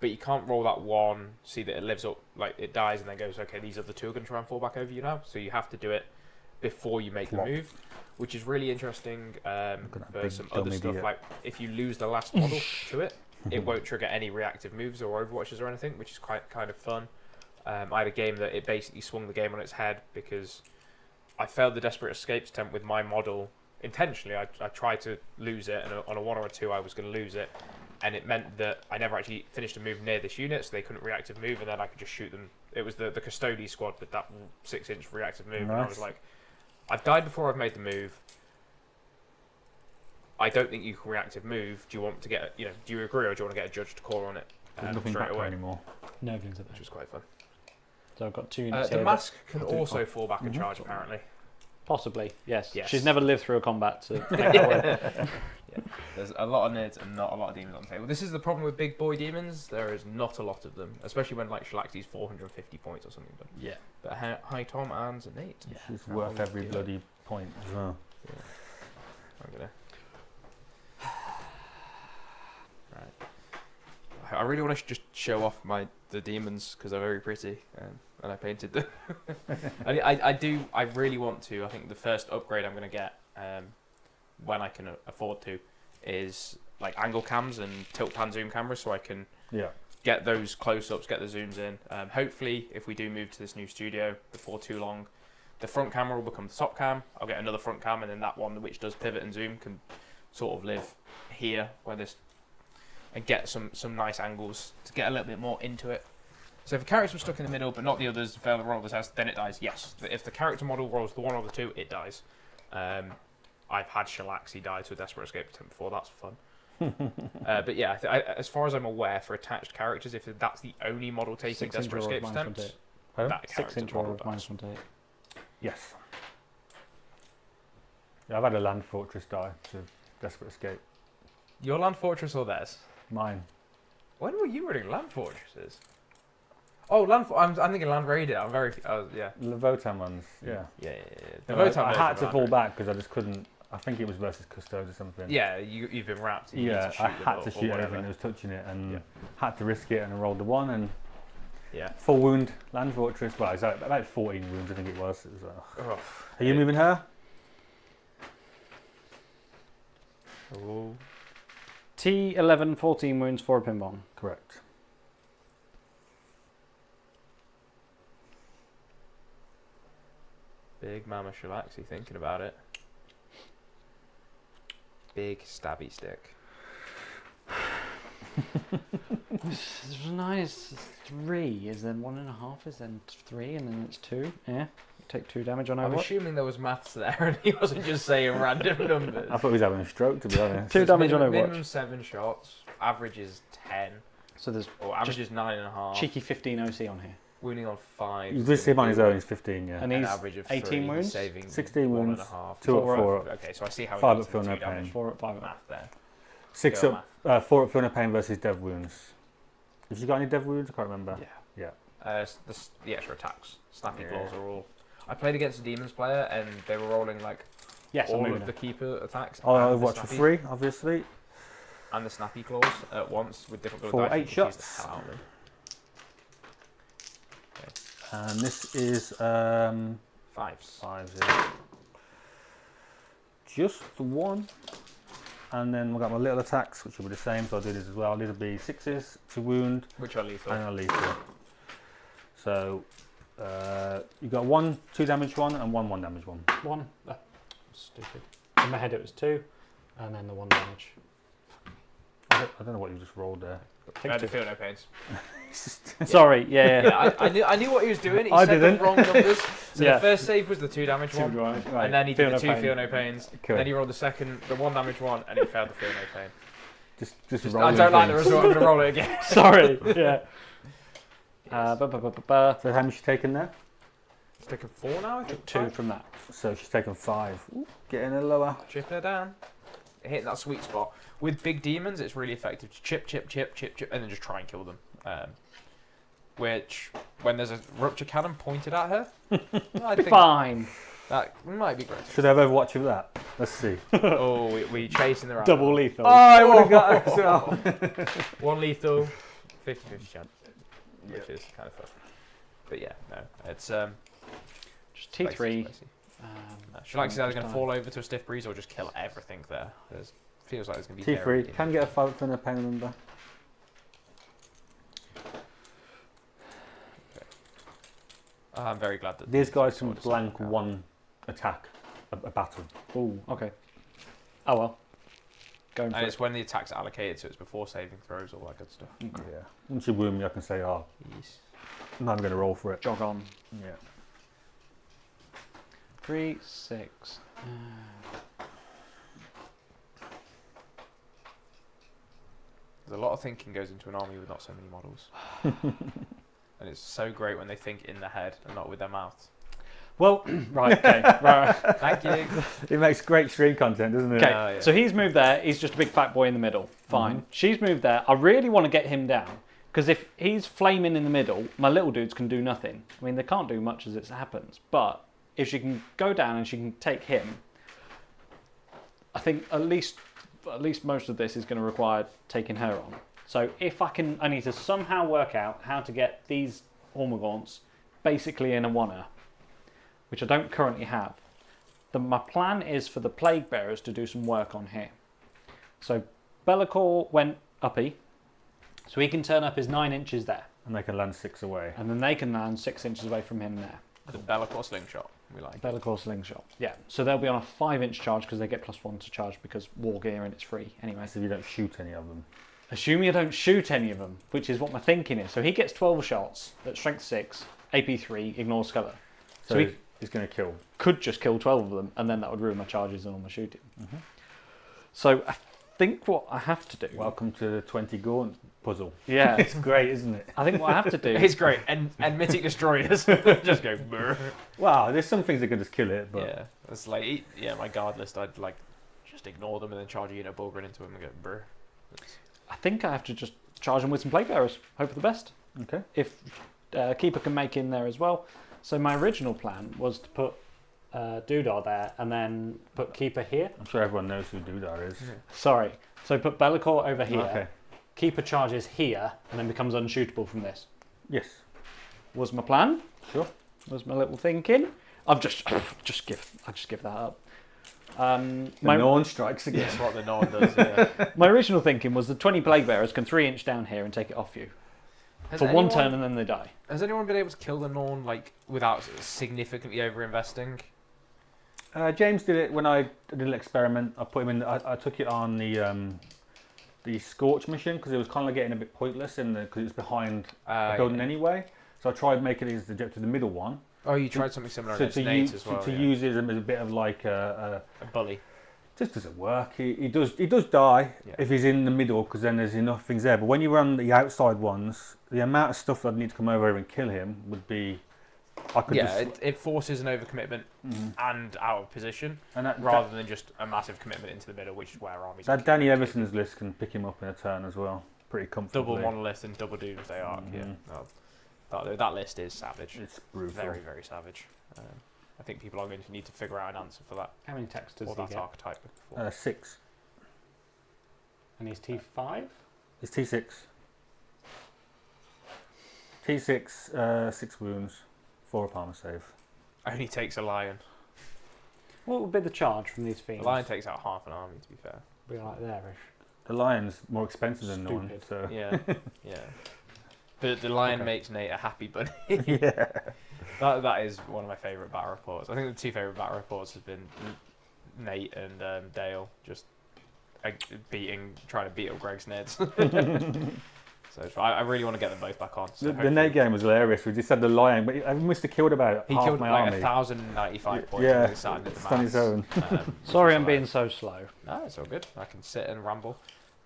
But you can't roll that one, see that it lives up, like it dies, and then goes, okay, these other 2 are going to try and fall back over you now. So you have to do it before you make Plop. the move, which is really interesting Look at that for big some dumb other stuff. idiot. Like if you lose the last model to it, it won't trigger any reactive moves or overwatches or anything, which is quite kind of fun. I had a game that it basically swung the game on its head because I failed the Desperate Escape attempt with my model intentionally. I tried to lose it, and on a 1 or a 2 I was going to lose it, and it meant that I never actually finished a move near this unit, so they couldn't reactive move, and then I could just shoot them. It was the Custody squad with that 6-inch reactive move, and I was Nice. like, I've died before I've made the move. I don't think you can reactive move. Do you want to get, do you agree, or do you want to get a judge to call on it There's nothing straight back away? anymore. Nurglings are there. Which was quite fun. So I've got 2 units The here. mask can I'll do- also I'll- fall back and charge, apparently. Possibly, yes. Yes. She's never lived through a combat to make that work. There's a lot of nerds and not a lot of demons on the table. This is the problem with big boy demons. There is not a lot of them, especially when like Shalakti's 450 points or something. Yeah. But hi Tom and Nate. Yeah. It's worth every bloody point as well. I'm gonna. Right. I really want to just show off the demons because they're very pretty, and I painted them. I really want to. I think the first upgrade I'm going to get, when I can afford to, is like angle cams and tilt pan zoom cameras, so I can Yeah. get those close-ups, get the zooms in. Hopefully, if we do move to this new studio before too long, the front camera will become the top cam. I'll get another front cam, and then that one, which does pivot and zoom, can sort of live here, where this and get some nice angles to get a little bit more into it. So if a character was stuck in the middle, but not the others, fail the roll of the test, then it dies. Yes. If the character model rolls the 1 or the 2, it dies. I've had Shalaxi die to a desperate escape attempt before. That's fun. But yeah, as far as I'm aware, for attached characters, if that's the only model taking desperate escape attempts, that 6-inch roll of -1 Yes. Yeah, I've had a land fortress die to desperate escape. Your land fortress or theirs? Mine. When were you running land fortresses? Oh, I'm thinking land raider. I'm very. Yeah. The Votan ones. Yeah. Yeah. The Votan I had to fall back because I just couldn't. I think it was versus Custodes or something. Yeah, you've been wrapped. Yeah, I had to shoot everything that was touching it and had to risk it, and I rolled the 1 and full wound land fortress. Well, it's about 14 wounds, I think it was. Are you moving her? Oh. T11, 14 wounds for a pin bomb. Correct. Big Mama Shalaxi thinking about it. Big stabby stick. It's 9 is 3, is then 1.5, is then 3, and then it's 2. Yeah, you take 2 damage on I'm Overwatch. assuming there was maths there and he wasn't just saying random numbers. I thought he was having a stroke, to be honest. 2 damage on Overwatch. Minimum 7 shots, average is 10. So there's average is 9.5. cheeky 15 OC on here. Wounding on 5. You did see him on his own, he's 15, yeah. And he's average of 18 3, wounds? saving 16 wounds, 1.5. 2 up, 4 up. Okay, so I see how 5 he up, feel no damage. pain. 4 up, 5 up. Math there. 6 Go up, 4 up, feel no pain versus dev wounds. Have you got any dev wounds? I can't remember. Yeah. The extra attacks. Snappy claws are all. I played against a Demons player and they were rolling like all of the keeper attacks. Oh, Overwatch for free, obviously. And the snappy claws at once with different For dice. 8 shots. The hell out of me. And this is 5s. 5s, yeah. Just the 1. And then we've got my little attacks, which will be the same, so I'll do this as well. These will be 6s to wound. Which are lethal. And are lethal. So you've got 1 2 damage 1 and 1 1 damage 1. 1. Stupid. In my head it was 2, and then the 1 damage. I don't know what you just rolled there. I feel no pains. Sorry, yeah. I knew what he was doing. He I said didn't. the wrong numbers. So the first save was the 2 damage 1, Right. and then he Feel did the no 2 feel no pains. Cool. Then he rolled the 1 damage 1, and he failed the feel no pain. Just I rolling don't like the things. result. I'm going to roll it again. Sorry, yeah. So how much you taken there? It's taken 4 now. I think. 2 from that. So she's taken 5. Ooh, getting her lower. Chipping her down. Hitting that sweet spot. With big demons, it's really effective to chip, and then just try and kill them. Which, when there's a rupture cannon pointed at her, I think Fine. that might be great. Should I have Overwatch with that? Let's see. Oh, we chasing the rabbit. Double lethal. Oh, I would have got her as well. 1 lethal, 50-50 chance, which is kind of fun. But yeah, no, it's Just T3. Shalaxi's either going to fall over to a stiff breeze or just kill everything there. Feels like there's going to be T3 can get a 5 for no pain, remember. I'm very glad that These guys can sort of blank stuff out. 1 attack a battle. Oh, okay. Oh well. Going for And it. it's when the attack's allocated, so it's before saving throws, all that good stuff. Yeah. Once you wound me, I can say, oh, Yes. I'm not going to roll for it. Jog on. Yeah. 3, 6. There's a lot of thinking goes into an army with not so many models. And it's so great when they think in their head and not with their mouths. Well, right, okay. Right. Thank you. It makes great stream content, doesn't it? Okay, Yeah. so he's moved there. He's just a big fat boy in the middle. Fine. She's moved there. I really want to get him down. Because if he's flaming in the middle, my little dudes can do nothing. I mean, they can't do much as it happens. But if she can go down and she can take him, I think at least most of this is going to require taking her on. So if I need to somehow work out how to get these Ormagaunts basically in a one-er, which I don't currently have. My plan is for the Plague Bearers to do some work on here. So Be'lakor went uppy, so he can turn up his 9 inches there. And they can land 6 away. And then they can land 6 inches away from him there. The Be'lakor slingshot. We like. Be'lakor slingshot. Yeah, so they'll be on a 5-inch charge because they get +1 to charge because war gear and it's free anyway. That's if you don't shoot any of them. Assuming I don't shoot any of them, which is what my thinking is. So he gets 12 shots at strength 6, AP 3, ignores cover. So he, he's going to kill. Could just kill 12 of them, and then that would ruin my charges and all my shooting. So I think what I have to do... Welcome to the 20 Gaunt puzzle. Yeah. It's great, isn't it? I think what I have to do... It's great. And mythic destroyers just go brr. Wow, there's some things that could just kill it, but... Yeah, it's like, my guard list, I'd like just ignore them and then charge a unit Bulgrin into them and go brr. I think I have to just charge them with some plague bearers. Hope for the best. Okay. If Keeper can make in there as well. So my original plan was to put Doodah there and then put Keeper here. I'm sure everyone knows who Doodah is. Sorry. So put Bellicor over here. Okay. Keeper charges here and then becomes unshootable from this. Yes. Was my plan. Sure. Was my little thinking. I just give that up. The Norn strikes again. That's what the Norn does, yeah. My original thinking was the 20 plague bearers can 3-inch down here and take it off you for one turn and then they die. Has anyone been able to kill the Norn like without significantly over-investing? James did it when I did a little experiment. I put him in. I took it on the Scorch mission because it was kind of getting a bit pointless because it was behind the building anyway. So I tried making it as the middle one. Oh, you tried something similar So against Nate as well. to use it as a bit of like a bully. Just doesn't work. He does die if he's in the middle because then there's enough things there. But when you run the outside ones, the amount of stuff that I'd need to come over here and kill him would be. It forces an overcommitment and out of position, and rather than just a massive commitment into the middle, which is where armies. That Danny Everson's list can pick him up in a turn as well, pretty comfortably. Double monolith and double Doomsday Arc. Yeah, that list is savage. It's brutal. Very, very savage. I think people are going to need to figure out an answer for that. How many texts does or he that get? archetype before. 6. And he's T5? It's T6. T6, 6 wounds, 4 up armor save. Only takes a lion. What would be the charge from these fiends? The lion takes out half an army, to be fair. Be like there-ish. The lion's more expensive than Norn, so Yeah, yeah. The lion makes Nate a happy bunny. yeah. That is one of my favourite battle reports. I think the 2 favourite battle reports have been Nate and Dale just trying to beat up Greg's Neds. So I really want to get them both back on. So the Nate game was hilarious. We just had the lion, but I must have killed about he half killed my like army. 1,095 points. Yeah, It's on his own. Sorry, I'm being so slow. No, it's all good. I can sit and ramble,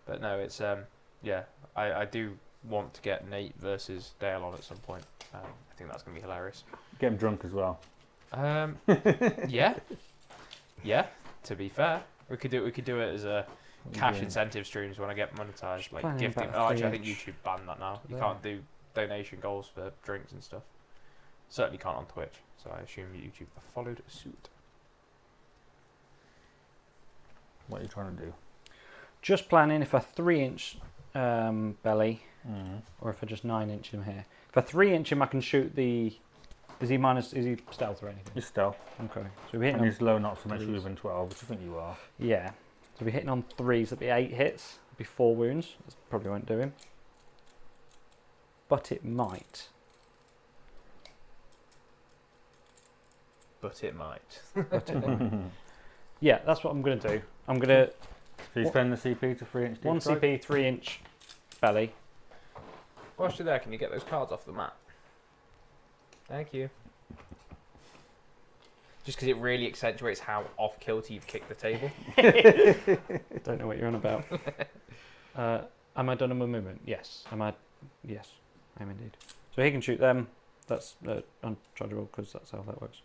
but no, it's I do want to get Nate versus Dale on at some point. I think that's going to be hilarious. Get him drunk as well. Yeah. To be fair, we could do it as a cash incentive streams when I get monetized, like Planning gifting. about Actually, I think 3H. YouTube banned that now. You can't do donation goals for drinks and stuff. Certainly can't on Twitch. So I assume YouTube followed suit. What are you trying to do? Just planning if a 3-inch belly, or if I just 9-inch him here. If I 3-inch him, I can shoot the. Is he stealth or anything? You're stealth. Okay. So we're hitting And on, he's low, not so much within 12, which I think you are. yeah. So we're hitting on 3s. That'd be 8 hits. That'd be 4 wounds. That probably won't do him. But it might. But it might. Yeah, that's what I'm going to do. I'm going to So you spend the CP to 3-inch 1 CP, 3-inch belly. Whilst you're there, can you get those cards off the mat? Thank you. Just because it really accentuates how off kilter you've kicked the table. Don't know what you're on about. Am I done on my movement? Yes. Yes, I am indeed. So he can shoot them. That's unchargeable because that's how that works.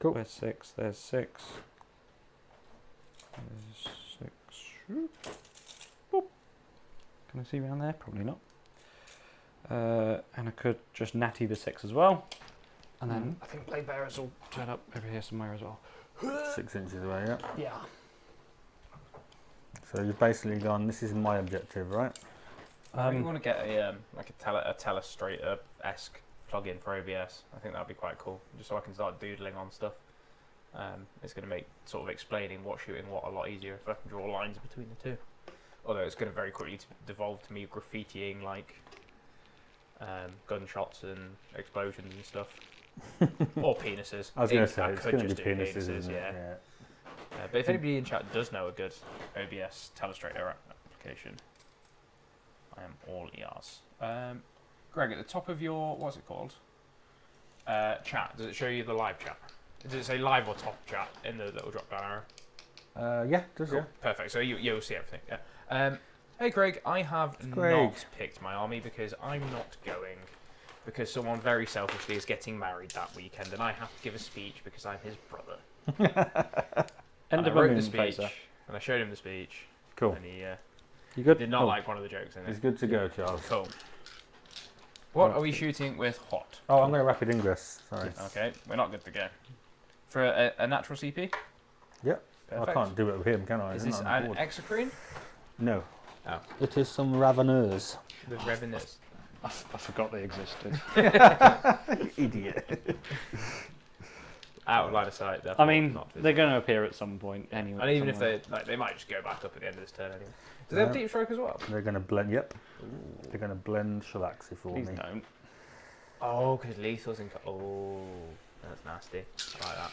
Cool. There's 6. There's 6. There's 6. Boop. Can I see around there? Probably not. And I could just natty the 6 as well. And then I think blade bearers will turn up over here somewhere as well. 6 inches away, yeah. Yeah. So you've basically gone, this is my objective, right? I think we want to get a telestrator-esque plugin for OBS. I think that'd be quite cool, just so I can start doodling on stuff. It's going to make sort of explaining what shooting what a lot easier if I can draw lines between the two. Although it's going to very quickly devolve to me graffitiing like gunshots and explosions and stuff. Or penises. I was going to say, I it's could going to just be do penises, isn't it? yeah. But if anybody in chat does know a good OBS telestrator application, I am all ears. Greg, at the top of your, what's it called? Chat, does it show you the live chat? Does it say live or top chat in the little drop down arrow? Yeah, does Cool. yeah. Perfect. So you'll see everything. Yeah. Hey Craig, I have Craig. not picked my army because I'm not going. Because someone very selfishly is getting married that weekend, and I have to give a speech because I'm his brother. End And I of a wrote the moon speech, phaser. and I showed him the speech, Cool. and he You good? did not Oh. like one of the jokes in It's it. good to go, Charles. Cool. What are we shooting with hot? Oh, I'm going to rapid ingress. Sorry. Okay, we're not good to go. For a natural CP? Yep. Perfect. I can't do it with him, can I? Is Isn't this it on an board? exocrine? No. Oh. It is some Raveneurs. The Revenants. I forgot they existed. Idiot. Out of line of sight. I therefore mean, not they're visible. going to appear at some point anyway. And even if somewhere. they might just go back up at the end of this turn anyway. Do they have No. deep stroke as well? They're going to blend. Yep. They're going to blend Shalaxi for Please me. don't. Oh, because lethal's in. Oh, that's nasty. I like that.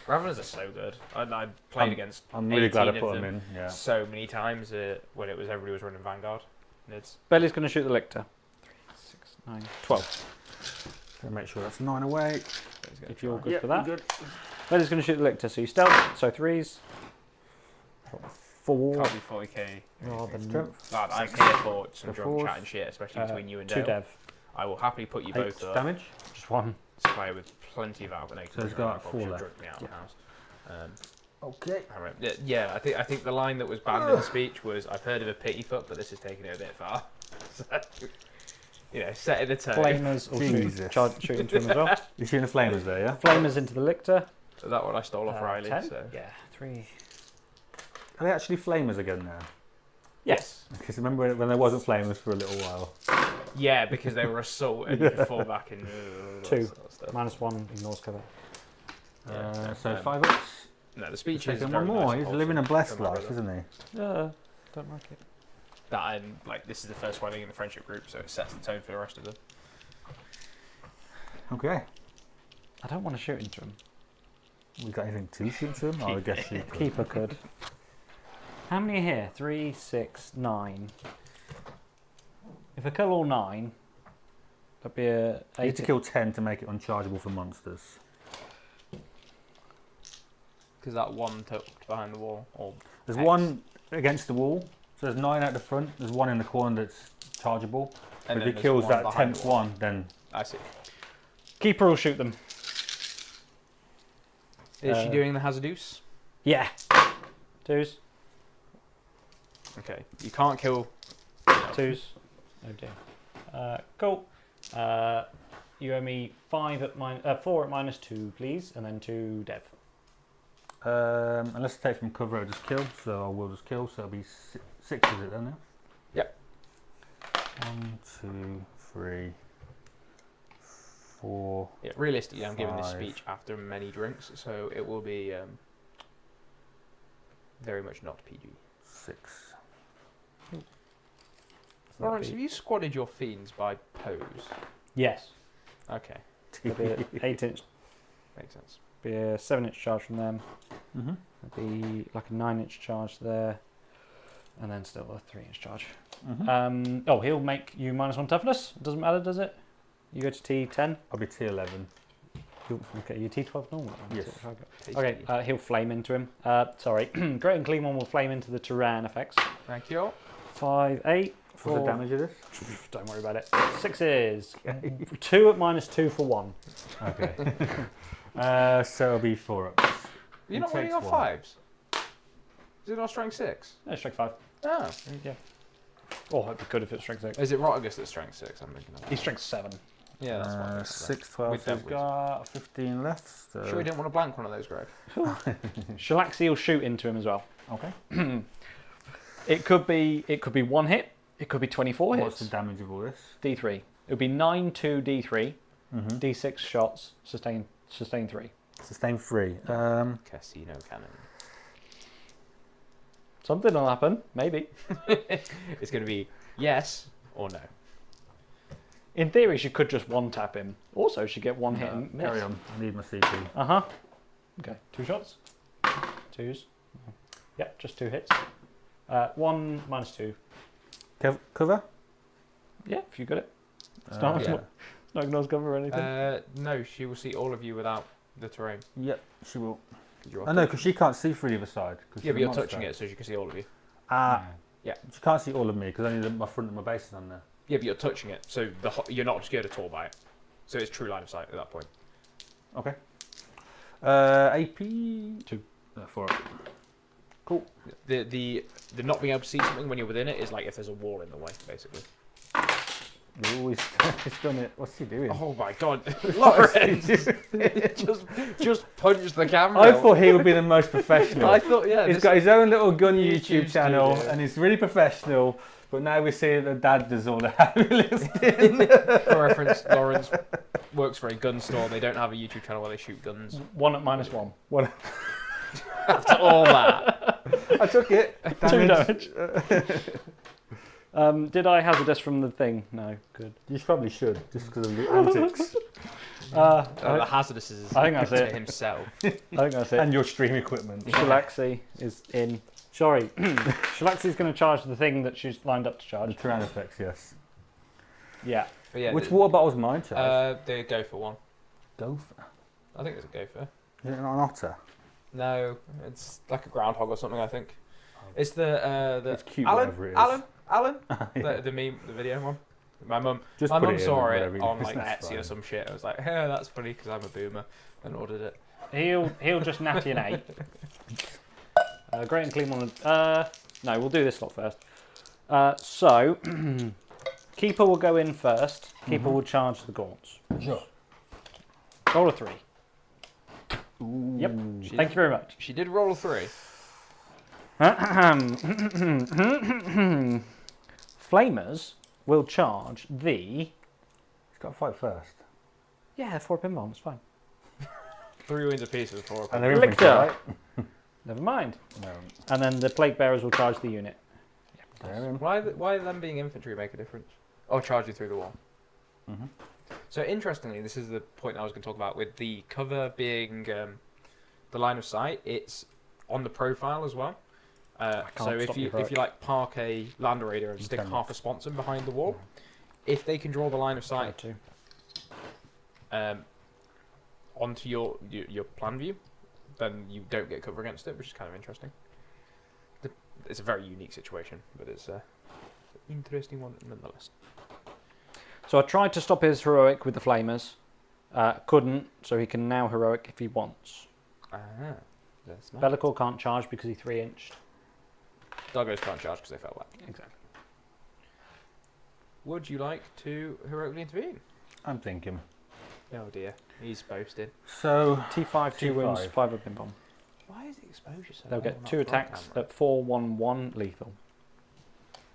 Raveners are so good. I played against. I'm really glad I 18 put of them in. Yeah. so many times when it was everybody was running Vanguard. Nids. Belly's going to shoot the lictor. 3, 6, 9, 12. Gonna make sure that's 9 away. If you're good Yep, for that. good. Belly's going to shoot the lictor. So you stealth. So 3s. 4. Can't be 40k. Rather than Strength. Lad, I'm here for some The drunk fours. chat and shit, especially between you and 2 Dale. dev. I will happily put you 8 both up. damage. Just 1. To play with plenty of alpha. So he's got 4 left. Drunk me out of the house. Okay. Yeah, I think the line that was banned in the speech was, "I've heard of a pity foot, but this is taking it a bit far." So, setting the tone. Flamers will Jesus. shoot into him as well. You're shooting the flamers there, yeah? Flamers into the lictor. So that one I stole off Riley. 10. So. Yeah, 3. Are they actually flamers again now? Yes. Because remember when there wasn't flamers for a little while? Yeah, because they were assault and you could fall back and all that 2. sort of stuff. -1 ignores cover. Yeah, So 5 ups. No, the speech is Taking very one more. nice, He's wholesome living a blessed from my life, brother. isn't he? Don't like it. That and this is the first wedding in the friendship group, so it sets the tone for the rest of them. Okay. I don't want to shoot into him. We got anything to shoot to him? I guess you could. Keeper could. How many are here? 3, 6, 9. If I kill all 9, that'd be a You need 8. to kill 10 to make it unchargeable for monsters. Because that one tucked behind the wall. Or There's X. 1 against the wall, so there's 9 at the front. There's 1 in the corner that's chargeable. and If then he there's kills one that behind the 10th wall. one, then I see. Keeper will shoot them. Is she doing the Hazardous? Yeah. 2s. Okay. You can't kill. 2s. Oh dear. Cool. You owe me 4 at -2, please, and then 2 dev. unless I take from cover, I'll just kill. So I will just kill. So it'll be 6, is it then? Now? Yep. 1, 2, 3, 4. Yeah, realistically, I'm giving this 5. speech after many drinks, so it will be very much not PG. 6. Laurence, have you squatted your fiends by pose? Yes. Okay, There'll be an 8-inch, makes sense. be a 7-inch charge from them. Mm-hmm. There'll be like a 9-inch charge there, and then still a 3-inch charge. Mm-hmm. He'll make you -1 toughness. Doesn't matter, does it? You go to T10. I'll be T11. Okay, you T12 normal. Yes. Okay, he'll flame into him. Sorry, Great and Clean One will flame into the Tyran effects. Thank you. 5, 8. What's the damage of this? Don't worry about it. 6s. 2 at -2 for 1. Okay. So it'll be 4 ups. You're It not running takes on one. 5s? Is it not strength 6? No, strength 5. Oh. Yeah. Oh, it'd be good if it's strength 6. Is it Rotagus that's strength 6? I'm thinking of. He's strength 7. Yeah, that's what I'm thinking of. 6, 12. With So he's Deadwood. got 15 left. So. Sure you didn't want to blank one of those, Greg? Shalaxi will shoot into him as well. Okay. It could be 1 hit. It could be 24 What's hits. the damage of all this? D3. It would be 9, 2, D3. Mm-hmm. D6 shots. Sustain 3. Sustain 3. Casino cannon. Something will happen. Maybe. It's going to be yes or no. In theory, she could just 1-tap him. Also, she get 1 hit and miss. Carry on. I need my CP. Uh-huh. Okay, 2 shots. 2s. Yep, just 2 hits. 1 -2. Cover? Yeah, if you got it. It's not, yeah. not ignores cover or anything. No, she will see all of you without the terrain. Yep, she will. You're I know, because she can't see through the other side. Yeah, but you're touching it so she can see all of you. Ah, Yeah. She can't see all of me because only my front and my base is on there. Yeah, but you're touching it, so you're not obscured at all by it. So it's true line of sight at that point. Okay. AP 2. 4. Cool. The not being able to see something when you're within it is like if there's a wall in the way, basically. You always he's done it. What's he doing? Oh my god, Laurence! just punched the camera. I thought he would be the most professional. I thought, yeah. He's got his own little gun YouTube YouTube channel studio. and he's really professional. But now we see that Dad does all the heavy lifting. For reference, Laurence works for a gun store. They don't have a YouTube channel where they shoot guns. 1 at -1. What? After all that, I took it. 2 damage. Did I hazardous from the thing? No, good. You probably should, just because of the antics. the hazardous is I think that's to it. himself. I think that's it. And your stream equipment. Shalaxi is in. Sorry, Shalaxi's going to charge the thing that she's lined up to The charge. Tyranids, yes. Yeah. But yeah, Which water bottle's mine, Charles? they go for one. Gopher. I think it's a gopher. Is it not an otter? No, it's like a groundhog or something. I think it's the It's cute, Alan, whatever it is. Alan, Yeah. the meme, the video one. My mum Just My put mum it in, saw whatever it it on is, like that's Etsy or fine. some shit. I was like, "Hey, that's funny because I'm a boomer," and ordered it. He'll just natty an 8. Great and clean one. No, we'll do this lot first. So, Keeper will go in first. Keeper will charge the gaunts. Sure. Roll a 3. Ooh. Yep. Thank you very much. She did roll a 3. Flamers will charge the. He's got to fight first. Yeah, 4 pinball. It's fine. 3 wins a piece of 4. And they're Lictor. infantry, right? Never mind. No. And then the plague bearers will charge the unit. They're in. Why them being infantry make a difference? Oh, charge you through the wall. Mhm. So interestingly, this is the point I was going to talk about with the cover being the line of sight. It's on the profile as well. So can't if stop you you, if you like park a Land Raider and stick can. half a sponsor behind the wall, if they can draw the line of Try sight to. onto your plan view, then you don't get cover against it, which is kind of interesting. It's a very unique situation, but it's an interesting one nonetheless. So I tried to stop his heroic with the flamers. Couldn't, so he can now heroic if he wants. That's smart. Bellicor can't charge because he 3-inched. Doggos can't charge because they fell back. Exactly. Would you like to heroically intervene? I'm thinking. Oh dear, he's boasted. So, T5, 2 wounds, T5. 5 of pin bomb. Why is the exposure so They'll low get on 2 that front attacks camera? at 4/1/1 lethal.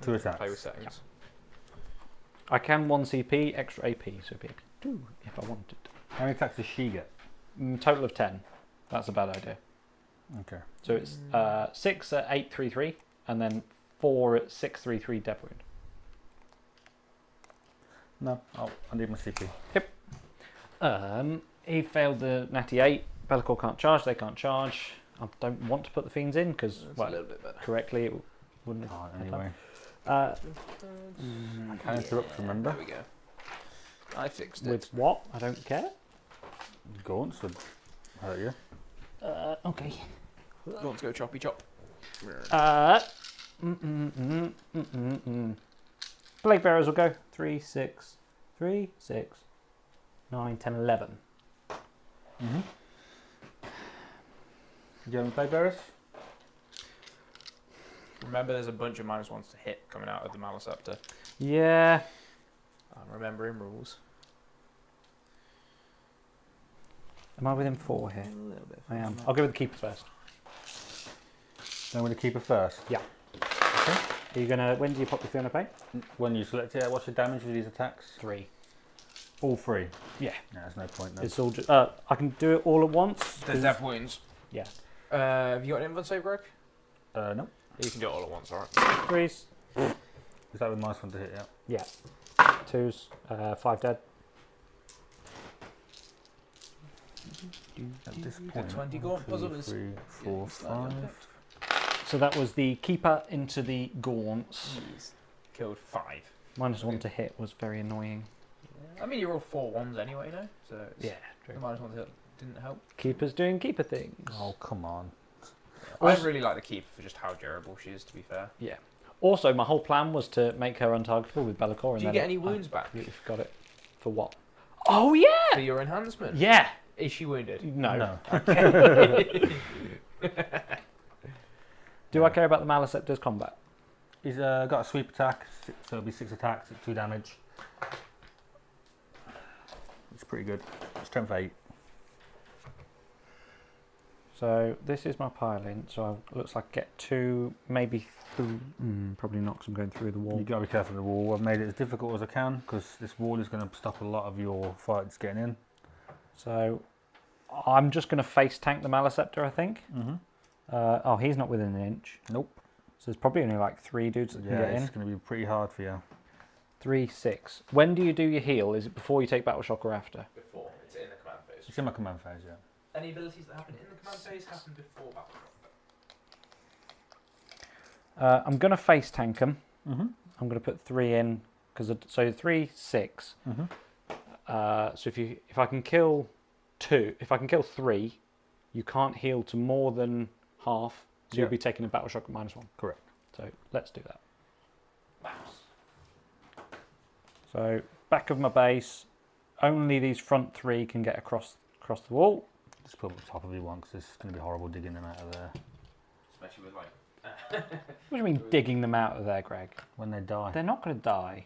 2 attacks. Play with settings. I can 1 CP, extra AP, so it'd be 2 if I wanted. How many attacks does she get? Total of 10. That's a bad idea. Okay. So it's 6 at 833, and then 4 at 633 death wound. No, I need my CP. He failed the natty 8. Bellicor can't charge, they can't charge. I don't want to put the fiends in because, That's a little bit better. correctly it wouldn't have. Can't had anyway. that. I can interrupt, remember? There we go. I fixed it. With what? I don't care. Gaunts would hurt you. Okay. You want to go choppy chop? Plague bearers will go 3, 6, 3, 6, 9, 10, 11. Mm-hmm. Do you have any plague bearers? Remember, there's a bunch of -1s to hit coming out of the Maliceptor. Yeah. I'm remembering rules. Am I within 4 here? A little bit. I am. I'll go with the keeper first. Then with the keeper first. Are you gonna? When do you pop your Fiona Paint? When you select it, what's the damage of these attacks? 3. All 3? Yeah. No, there's no point then. It's all. I can do it all at once. There's death wounds. Yeah. Have you got an invuln save, Greg? No. You can do it all at once, alright? 3s. Is that with -1 to hit, yeah? Yeah. 2s. 5 dead. At this The point, 20 1, gaunt 2, puzzle is 3, 4, slightly 5. unpicked. So that was the keeper into the gaunts. He's killed 5. -1 to hit was very annoying. I mean, you're all 4-1s anyway, no? So it's, Yeah, true. the -1 to hit didn't help. Keeper's doing keeper things. Oh, come on. I really like the keeper for just how durable she is, to be fair. Yeah. Also, my whole plan was to make her untargetable with Be'lakor. Do you get any wounds back? Completely forgot it. For what? Oh, yeah! For your enhancement? Yeah! Is she wounded? No. Okay. Do I care about the Maleceptor's combat? He's got a sweep attack, so it'll be 6 attacks at 2 damage. It's pretty good. Strength 8. So this is my piling. So it looks like I get 2, maybe 3. Probably not, because I'm going through the wall. You've got to be careful of the wall. I've made it as difficult as I can because this wall is going to stop a lot of your fights getting in. So I'm just going to face tank the Maleceptor, I think. Oh, he's not within an inch. Nope. So there's probably only like 3 dudes that can get in. It's going to be pretty hard for you. 3, 6. When do you do your heal? Is it before you take Battle Shock or after? Before. It's in the command phase. It's in my command phase, yeah. Any abilities that happen in the command phase happen before battle. I'm going to face tank them. Mm-hmm. I'm going to put 3 in. So 3, 6. Mm-hmm. So if I can kill 2, if I can kill 3, you can't heal to more than half. So you'll be taking a Battle Shock at -1. Correct. So let's do that. Mouse. So back of my base, only these front 3 can get across the wall. Just put them on top of you one because it's going to be horrible digging them out of there. Especially with like. What do you mean digging them out of there, Greg? When they die. They're not going to die.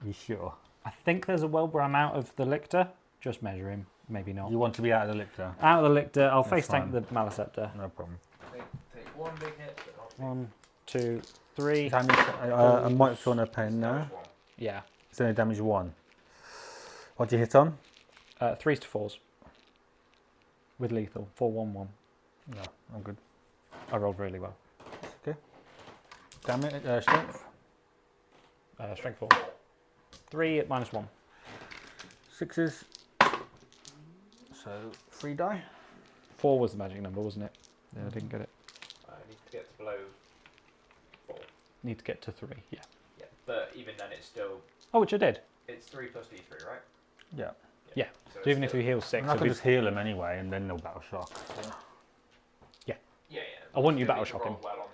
You sure? I think there's a world where I'm out of the Lictor. Just measure him. Maybe not. You want to be out of the Lictor? Out of the Lictor, I'll That's face tank fine. the Maleceptor. No problem. Take 1 big hit. 1, 2, 3. I might feel no pain now. Yeah. It's only damage 1. What do you hit on? 3s to 4s. With lethal. 4, 1, 1. No, I'm good. I rolled really well. Okay. Damage, strength. Strength 4. 3 at -1. 6s. So 3 die. 4 was the magic number, wasn't it? Yeah, I didn't get it. I need to get to below 4. Need to get to 3, yeah. Yeah, but even then it's still. Oh, which I did. It's 3 plus D3, right? Yeah. Yeah. So So even if you heal 6, I can just heal them anyway and then they'll battle shock. So. Yeah. I want you Still battle need to roll shocking. well on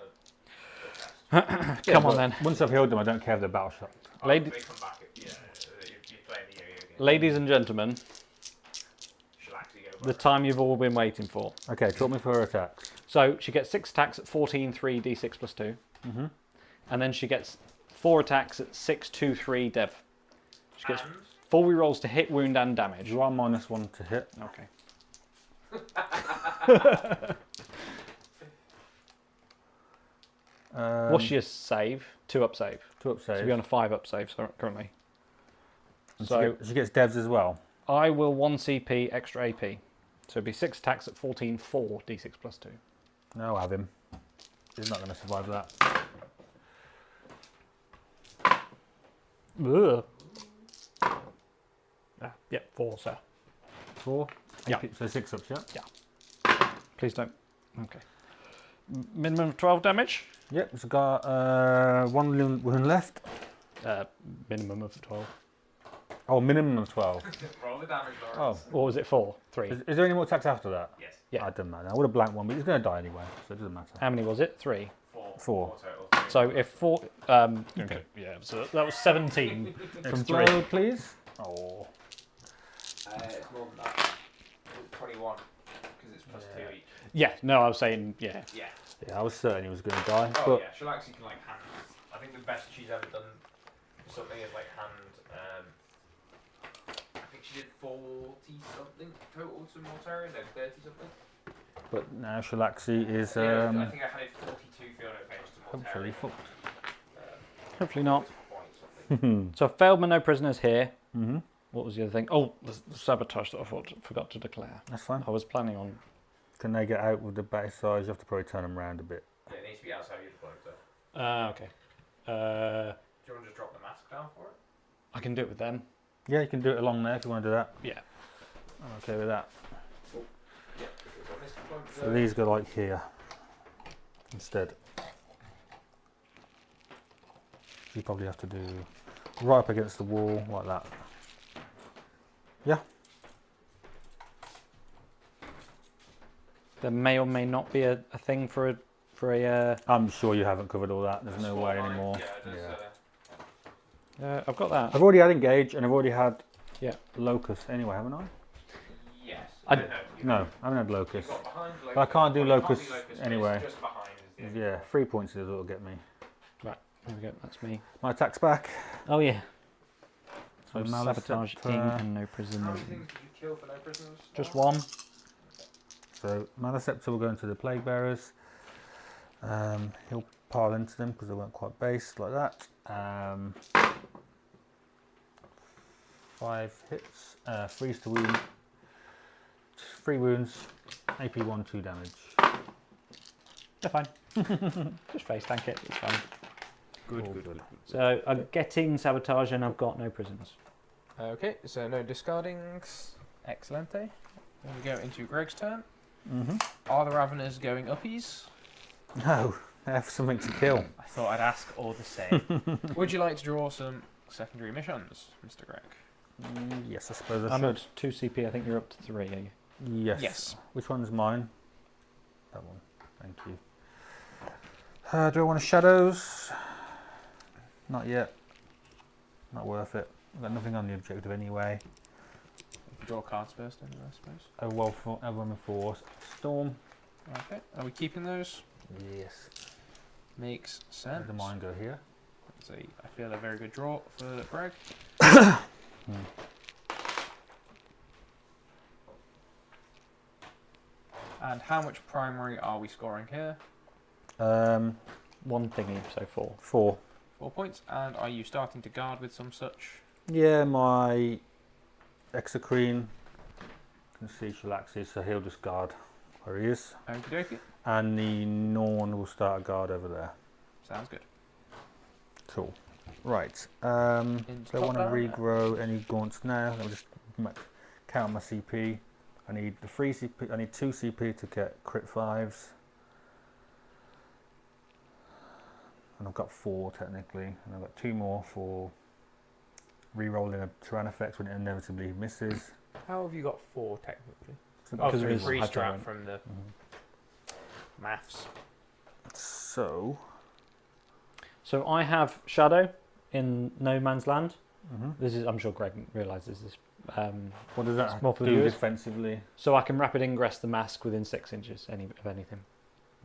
the test. Come on but then. Once I've healed them, I don't care if they're battle shocked. Lady- They come back. You're playing the yo-yo game. Ladies and gentlemen, She'll actually go the back. time you've all been waiting for. Okay, talk me through her attacks. So she gets 6 attacks at 14, 3, d6 plus 2. Mm-hmm. And then she gets 4 attacks at 6, 2, 3, dev. She gets And 4 rerolls to hit, wound, and damage. You are -1 to hit. Okay. What's your save? 2 up save. 2 up So save. we're on a 5 up save currently. And So she gets devs as well. I will 1 CP extra AP. So it'd be 6 attacks at 14, 4, d6 plus 2. No, I'll have him. He's not going to survive that. Ugh. Yep, 4, sir. 4? Yeah. So 6 ups, yeah? Please don't. Okay. Minimum of 12 damage. Yep, it's got 1 wound left. Minimum of 12. Oh, minimum of 12. roll the damage, Oh, Laurence. Or was it 4? 3. is there any more attacks after that? Yes. Yeah. I don't matter. I would have blanked one, but he's going to die anyway, so it doesn't matter. How many was it? 3. 4. 4. Total. So if 4. Okay. Yeah, so that was 17 from 3. Explode, please. Oh. It's more than that. It's 21 because it's plus 2 each. Yeah, no, I was saying, yeah. Yeah. Yeah, I was certain he was going to die. Oh but yeah, she'll actually can like hand. I think the best she's ever done for something is like hand. I think she did 40 something total to Mortarian, no 30 something. But now Shalaxi is Yeah, I think I had it 42 field advantage to hopefully Mortarian. fucked. Hopefully not. Point something. So failed but no prisoners here. Mm-hmm. What was the other thing? Oh, the sabotage that I forgot to declare. That's fine. I was planning on. Can they get out with the base size? You have to probably turn them around a bit. Yeah, it needs to be outside your deployment though. Okay. Do you want to just drop the mask down for it? I can do it with them. Yeah, you can do it along there if you want to do that. Yeah. I'm okay with that. Yeah, because on this deployment So these go like here instead. you probably have to do right up against the wall like that. Yeah. There may or may not be a thing for a. I'm sure you haven't covered all that. There's no way anymore. I've got that. I've already had engage and I've already had Yeah. locust anyway, haven't I? Yes. No, I haven't had locust. You've got behind But I can't do well, you locust but anyway. it's just behind is the Yeah, 3 points is what'll get me. Right. There we go. That's me. My attack's back. Oh yeah. So So Malice sabotage Scepter. ing and no How prisoners. many things did you kill for no prisoners? Just one. So Malice Scepter will go into the Plague Bearers. He'll pile into them because they weren't quite based like that. 5 hits, freeze to wound, 3 wounds, AP 1, 2 damage. They're fine. Just face tank it. It's fine. Good. So I'm getting sabotage and I've got no prisoners. Okay, so no discardings. Excellente. Then we go into Greg's turn. Are the Raveners going uppies? No, they have something to kill. I thought I'd ask all the same. Would you like to draw some secondary missions, Mr. Greg? Yes, I suppose I I'm should. at 2 CP. I think you're up to 3. Are you? Yes. Yes. Which one's mine? That one. Thank you. Do I want to shadows? Not yet. Not worth it. I've got nothing on the objective anyway. Draw cards first, anyway, I suppose. Oh well, for everyone force storm. Okay, are we keeping those? Yes. Makes Where sense. does mine go here? So I feel a very good draw for Greg. And how much primary are we scoring here? One thingy, so 4. 4. 4 points. And are you starting to guard with some such? Yeah, my Exocrine can see Shalaxi, so he'll just guard where he is. Okie dokie. And the Norn will start a guard over there. Sounds good. Cool. Right. Into So I want to top down. regrow any gaunts now. Let me just count my CP. I need the 3 CP. I need 2 CP to get crit 5s. And I've got 4 technically, and I've got 2 more for re-rolling a Tyranids when it inevitably misses. How have you got 4 technically? So Oh, Because so it is free high strap Tyrant. from the maths. So, So I have shadow in no man's land. This is. I'm sure Greg realises this. what does that It's more for the do viewers. defensively? So I can rapid ingress the mask within 6 inches of anything.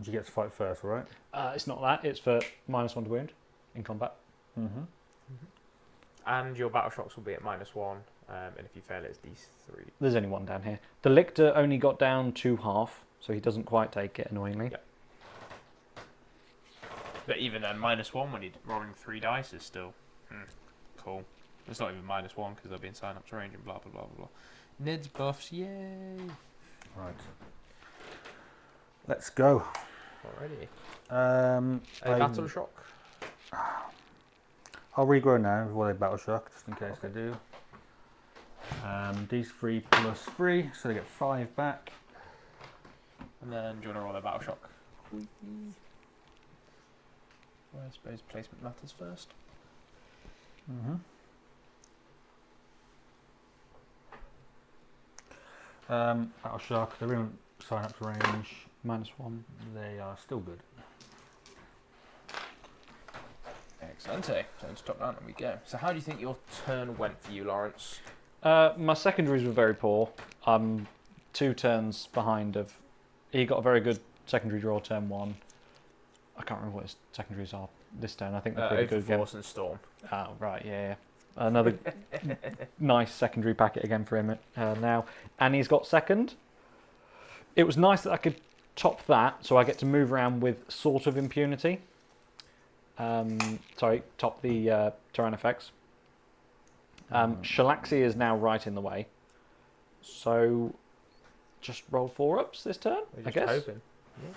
You get to fight first, right? It's not that. It's for -1 to wound in combat. And your battle shocks will be at -1, and if you fail, it's D3. There's only one down here. The lictor only got down to half, so he doesn't quite take it, annoyingly. Yeah. But even then, -1 when you're rolling 3 dice is still cool. It's not even -1 because they'll be in sign-ups range and blah blah blah blah blah. Nid's buffs, yay! Right. Let's go. Already. I- Battle shock. I'll regrow now before they battle shock, just in case they do. These 3 plus 3, so they get 5 back. And then do you want to roll their battle shock? Well, I suppose placement matters first. Battle shock, they're in sign-ups range. -1. They are still good. Excellent. Turn to top down and we go. So how do you think your turn went for you, Laurence? My secondaries were very poor. I'm 2 turns behind of. He got a very good secondary draw turn 1. I can't remember what his secondaries are this turn. I think they're pretty good again. Overforce and Storm. Oh, right, yeah. Another nice secondary packet again for him now. And he's got second. It was nice that I could top that, so I get to move around with sort of impunity. Top the Tyrannid. Shalaxi is now right in the way. So, just roll 4 ups this turn, I guess. Hoping. Yeah.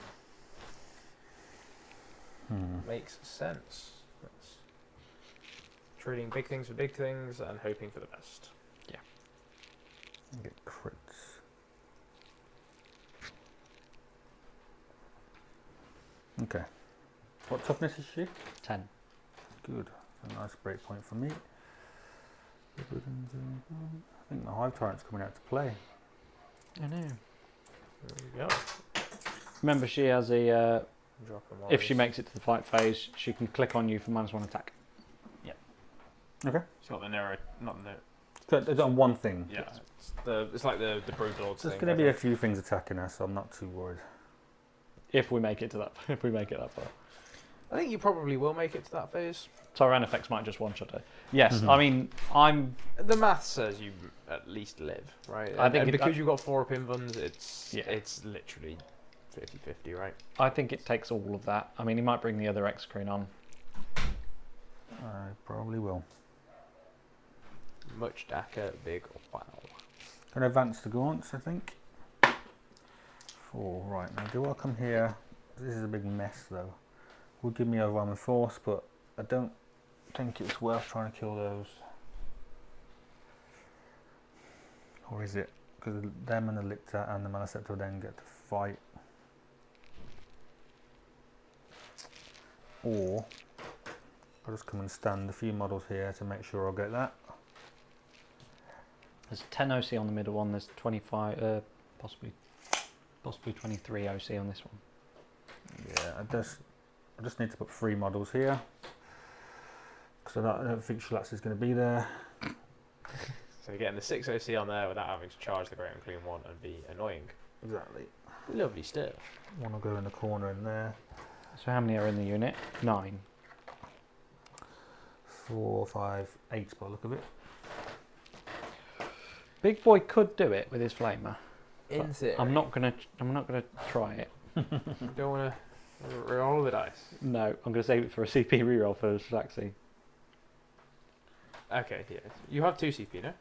Makes sense. That's trading big things for big things and hoping for the best. Yeah. Get crits. Okay. What toughness is she? 10. Good. A nice break point for me. I think the Hive Tyrant's coming out to play. I know. There we go. Remember, she has a. Drop them If she makes it to the fight phase, she can click on you for -1 attack. Okay. She's got the narrow, not the. So it's on one thing. Yeah, it's like the Broodlords There's thing. going to be a few things attacking us, so I'm not too worried. If we make it to that, if we make it that far, I think you probably will make it to that phase. Tyrannifex might just one-shot her. Yes, Mhm. I mean I'm. The math says you at least live, right? I think and it- because you've got 4 Pinvuns, it's Yeah. it's literally 50-50, right? I think it takes all of that. I mean, he might bring the other X-Screen on. I probably will. Much darker, big, wow. Going to advance the gaunts, I think. 4, right. Now, do I come here? This is a big mess, though. Would give me overwhelming force, but I don't think it's worth trying to kill those. Or is it? Because them and the Lictor and the Maliceptor then get to fight. Or I'll just come and stand a few models here to make sure I'll get that. There's 10 OC on the middle one. There's 25, possibly 23 OC on this one. Yeah, I just need to put 3 models here because I don't think Shlats is going to be there. So you're getting the 6 OC on there without having to charge the Great Unclean One and be annoying. Exactly. Lovely stuff. One will go in the corner in there. So how many are in the unit? 9. 4, 5, 8 by the look of it. Big boy could do it with his flamer. In theory. I'm not gonna try it. You don't want to roll the dice. No, I'm gonna save it for a CP reroll for Slaxy. Okay, yeah. You have 2 CP, no?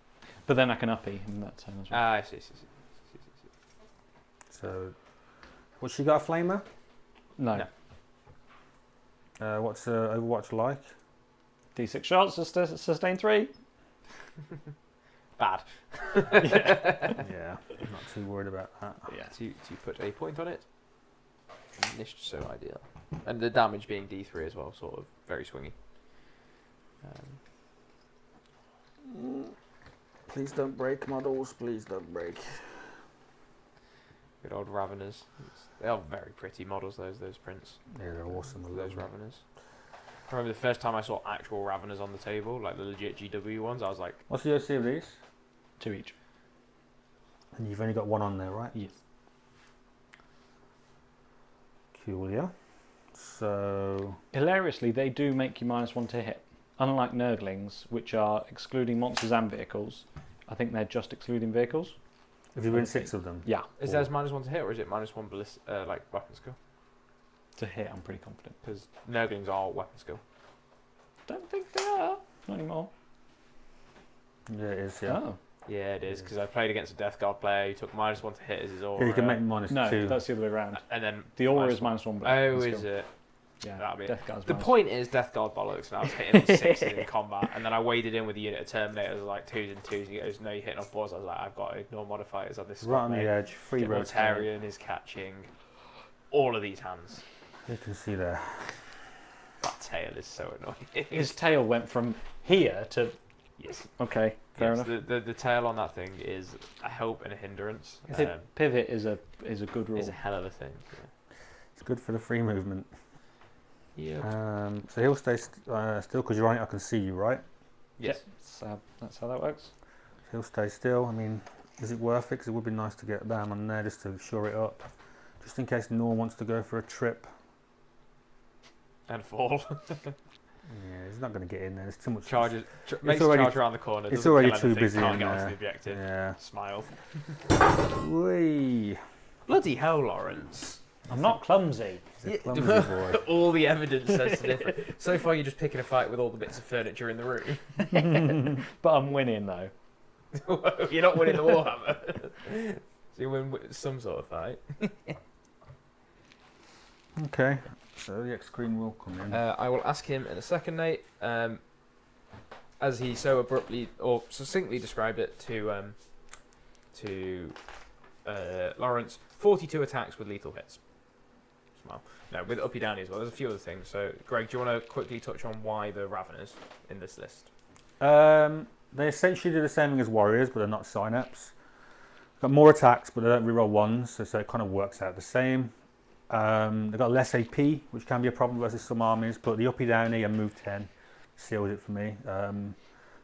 But then I can uppy in that turn as well. Ah, I see. So, what's she got a flamer? No. No. What's Overwatch like? D6 shots, sustain 3. Bad. Yeah, I'm not too worried about that. Yeah. To put a point on it. Nicht so ideal. And the damage being D3 as well, sort of very swingy. Please don't break models, please don't break. Good old Raveners. They are very pretty models, those prints. Yeah, they're awesome. I Those love them. Raveners. I remember the first time I saw actual Raveners on the table, like the legit GW ones, I was like, What's the OC of these? 2 each. And you've only got 1 on there, right? Yes. Cool, yeah. So, Hilariously, they do make you -1 to hit. Unlike Nurglings, which are excluding monsters and vehicles, I think they're just excluding vehicles. if you win 6 of them, Yeah. is theirs -1 to hit, or is it -1 like weapon skill? To hit, I'm pretty confident. Because Nurglings are weapon skill. Don't think they are. Not anymore. yeah, it is. Yeah. Oh. Yeah, it is, because I played against a Death Guard player who took -1 to hit as his aura. Yeah, you can make -2. No, that's the other way around. And then The aura is -1. -1. But Oh, the is skill- it? Yeah. That'll be it. Death Guard's The minus- point is Death Guard bollocks, and I was hitting on 6s in combat, and then I waded in with a unit of Terminators like 2s and 2s, and he goes, no, you're hitting on 4s. I was like, I've got to ignore modifiers on this Right squad, on the mate. edge, free rotate. Rotarian is catching all of these hands. You can see there. That tail is so annoying. His tail went from here to. Yes. Okay, fair Yes, enough. the tail on that thing is a help and a hindrance. Is it pivot is a good rule. It's a hell of a thing. It's good for the free movement. Yeah. So he'll stay still because you're on it. I can see you, right? Yes. So that's how that works. So he'll stay still. I mean, is it worth it? Because it would be nice to get Bam on there just to shore it up, just in case Nor wants to go for a trip. And fall. Yeah, he's not going to get in there. There's too much. Charges. Makes already- a charge around the corner. it's doesn't already kill too anything, busy Can't in get onto there. the objective. Yeah. Smile. Whee! Bloody hell, Laurence. I'm not clumsy. He's a clumsy boy. All the evidence says different. So far, you're just picking a fight with all the bits of furniture in the room. But I'm winning though. You're not winning the Warhammer. So you win with some sort of fight. Okay, so the X-Screen will come in. I will ask him in a second, Nate. As he so abruptly or succinctly described it to Laurence, 42 attacks with lethal hits. Smile. No, with Uppy Downy as well. There's a few other things. So, Greg, do you want to quickly touch on why the Raveners in this list? They essentially do the same thing as warriors, but they're not synapse. Got more attacks, but they don't reroll ones, so it kind of works out the same. They've got less AP, which can be a problem versus some armies, but the Uppy Downy and move 10 seals it for me.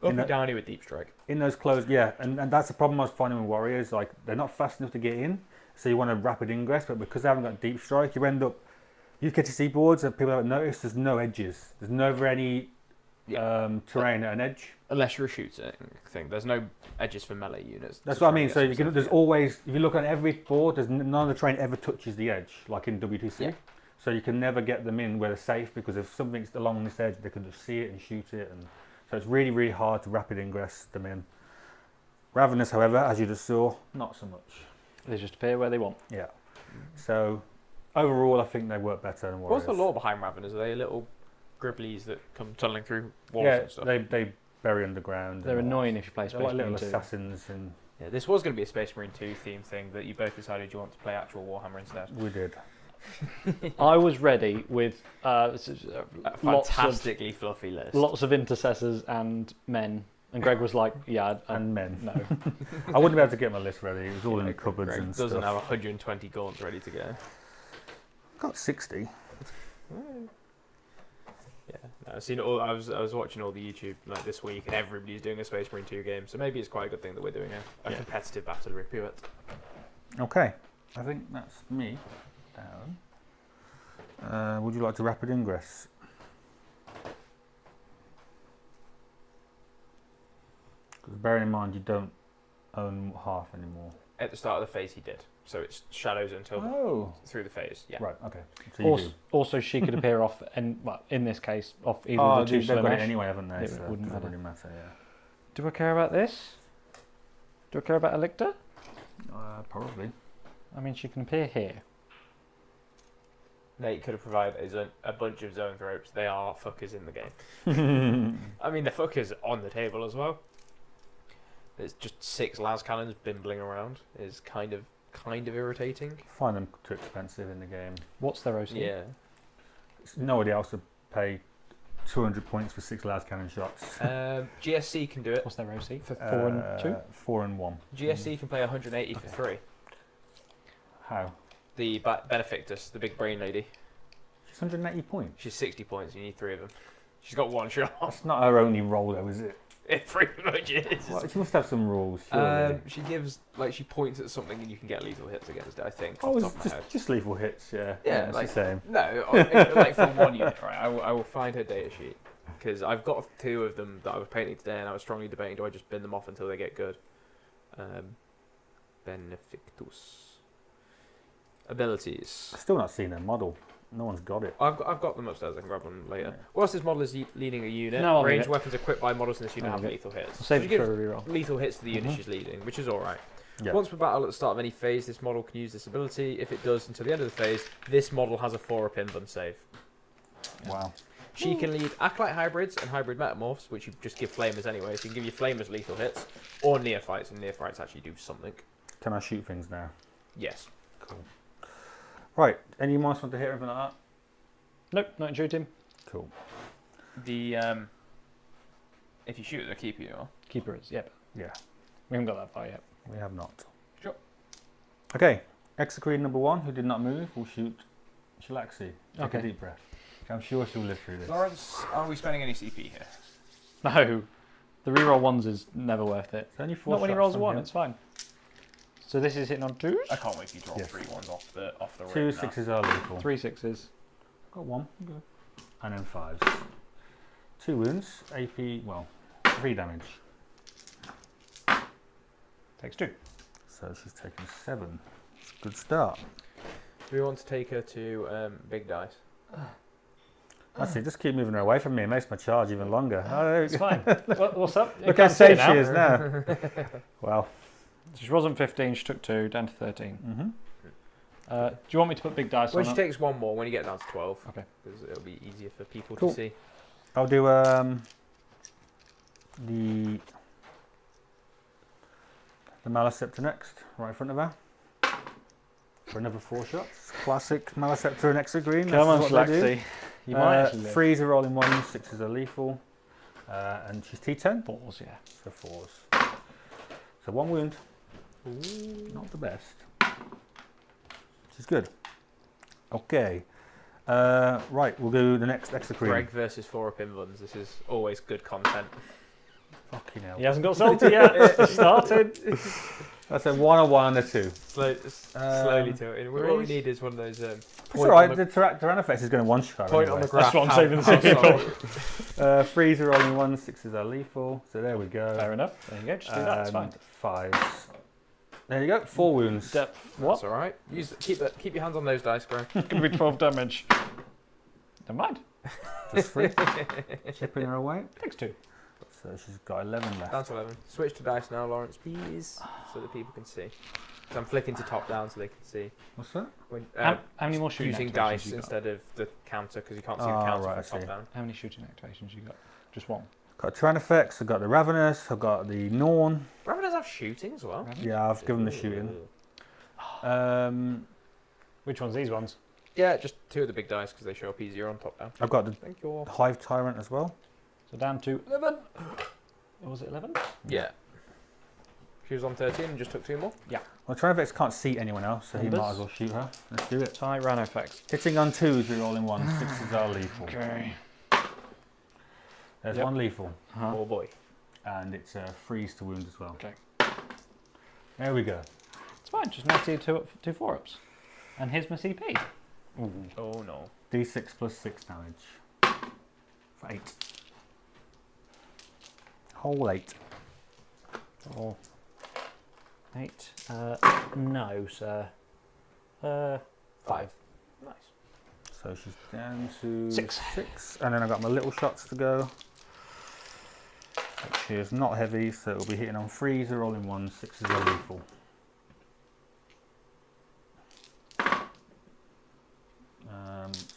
Uppy Downy with Deep Strike. In those closed, yeah, and that's the problem I was finding with warriors. Like, they're not fast enough to get in, so you want a rapid ingress, but because they haven't got Deep Strike, you end up, you get to see boards that people haven't noticed, there's no edges. There's never any terrain at an edge. Unless you're a shooting thing. There's no edges for melee units. That's what I mean. So you can, there's always, if you look at every board, there's none of the terrain ever touches the edge, like in WTC. Yeah. So you can never get them in where they're safe, because if something's along this edge, they can just see it and shoot it. And so it's really, really hard to rapid ingress them in. Ravenous, however, as you just saw, not so much. They just appear where they want. Yeah. So overall, I think they work better than warriors. What's the lore behind Raveners? Are they little gribblies that come tunneling through walls Yeah, and stuff? they bury underground. They're and annoying if you play they're Space like little Marine 2. assassins, and Yeah, this was going to be a Space Marine 2 theme thing that you both decided you want to play actual Warhammer instead. we did. I was ready with A fantastically fluffy list. lots of intercessors and men. And Greg was like, yeah, And men. no. I wouldn't be able to get my list ready. It was all in the cupboards Greg and doesn't stuff. have 120 gaunts ready to go. Got 60. Yeah, no, I've seen all. I was watching all the YouTube like this week, and everybody's doing a Space Marine 2 game. So maybe it's quite a good thing that we're doing a competitive battle review it. Okay, I think that's me. Down. Would you like to rapid ingress? Because bearing in mind you don't own half anymore. At the start of the phase, he did. So it's shadows until through the phase. Yeah. Right. Okay. So you do. Also, she could appear off, and well, in this case, off either Oh, of the two they've got it Slanesh. anyway, haven't they? It So wouldn't doesn't matter. really matter. Yeah. Do I care about this? Do I care about Elictor? Probably. I mean, she can appear here. Nate could have provided a bunch of zone ropes. They are fuckers in the game. I mean, the fuckers on the table as well. There's just 6 las cannons bimbling around. Is kind of irritating. Find them too expensive in the game. What's their OC? Yeah. Nobody else would pay 200 points for 6 las cannon shots. GSC can do it What's their OC? for 4 and 2? 4 and 1. GSC can play 180 for 3. How? The Benefactus, the big brain lady. She's 180 points. She's 60 points. You need 3 of them. She's got 1 shot. That's not her only role, though, is it? It pretty much is. Well, she must have some rules, surely. She gives she points at something and you can get lethal hits against it. I think. Oh, off the it's top of my head. just lethal hits, yeah. Yeah, it's like- the same. No, like for 1 unit, right? I will find her data sheet because I've got 2 of them that I was painting today, and I was strongly debating: do I just bin them off until they get good? Benefactus abilities. I've still not seen her model. No one's got it. I've got them upstairs. I can grab one later. Yeah. Whilst this model is leading a unit, No, I'll leave ranged it. weapons equipped by models in this unit I'll have leave it. lethal hits. Save So it she for gives a reroll. lethal hits to the unit Mhm. she's leading, which is alright. Yeah. Once per battle at the start of any phase, this model can use this ability. If it does until the end of the phase, this model has a 4-up invuln save. Wow. She can lead Acolyte hybrids and hybrid metamorphs, which you just give flamers anyway. So you can give your flamers lethal hits, or neophytes, and neophytes actually do something. Can I shoot things now? Yes. Cool. Right. Any mice want to hit anything like that? Nope, not shooting. Cool. The if you shoot, they'll keep you. Keeper is, yep. Yeah. We haven't got that far yet. We have not. Sure. Okay. Execrete number 1, who did not move, will shoot Shalaxi. Take Okay. a deep breath. I'm sure she'll live through this. Laurence, are we spending any CP here? No, the reroll 1s is never worth it. It's only 4 Not when he shots rolls a on 1, him. it's fine. So this is hitting on 2s? I can't wait for you to roll Yes. 3 ones off the 2 rip now. 6s are lethal. 3 6s. Got 1. Good. And then 5s. 2 wounds. AP, well, 3 damage. Takes 2. So she's taken 7. Good start. Do we want to take her to big dice? That's it. Just keep moving her away from me. It makes my charge even longer. Oh, It's fine. What's up? You look how can't see it safe she is now. Well. She was on 15, she took 2, down to 13. Mm-hmm. Do you want me to put big dice When on she it? takes 1 more, when you get down to 12, Okay. because it'll be easier for people Cool. to see. I'll do the Maliceptor next, right in front of her. for another 4 shots. Classic Maleceptor and Extra Green. Come on, That's what they do. Schlaxy. You might actually live. 3s are rolling 1s, 6s are lethal. And she's T10. 4s, yeah. So 4s. So 1 wound. Ooh. Not the best. Which is good. Okay. Right, we'll do the next Extra Green. Greg versus 4-up invuns. This is always good content. Fucking hell. He hasn't got salty yet. It's started. That's a 1 or 1 and a 2. Slowly tilting. All we need is one of those. It's alright, the Tyrannofex is going to one-shot. Point anyway. on the graph. That's what I'm saving the city for. 3s are rolling 1s, 6s are lethal. So there we go. Fair enough. There you go. Just do that. It's fine. 5s. There you go. 4 wounds. What? That's alright. Keep your hands on those dice, Greg. It's going to be 12 damage. Never mind. Just 3. Chipping her away. Takes 2. So she's got 11 left. Down to 11. Switch to dice now, Laurence, please, so that people can see. So I'm flicking to top down so they can see. What's that? When, How many more shooting using activations dice you got? instead of the counter because you can't see the counter right, from top down. How many shooting activations you got? Just 1. Got Tyrannofex, I've got the Ravenous, I've got the Norn. Ravenous have shooting as well. Yeah, I've given the shooting. Which ones? These ones? Yeah, just 2 of the big dice because they show up easier on top down. I've got the Thank you all. Hive Tyrant as well. So down to 11. Or was it 11? Yeah. She was on 13 and just took 2 more. Well, Tyrannofex can't see anyone else, so he Numbers? might as well shoot her. Let's do it. Tyrannofex. Hitting on 2s, we roll in 1. 6s are lethal. Okay. There's Yep. 1 lethal. Oh boy. And it's a freeze to wound as well. Okay. There we go. It's fine. Just now 2 4-ups. And here's my CP. Ooh. Oh no. D6 plus 6 damage. For 8. Whole 8. Oh. 8. No, sir. 5. Nice. So she's down to 6. 6. And then I've got my little shots to go. Which is not heavy, so it'll be hitting on 3s are rolling 1, 6s are lethal.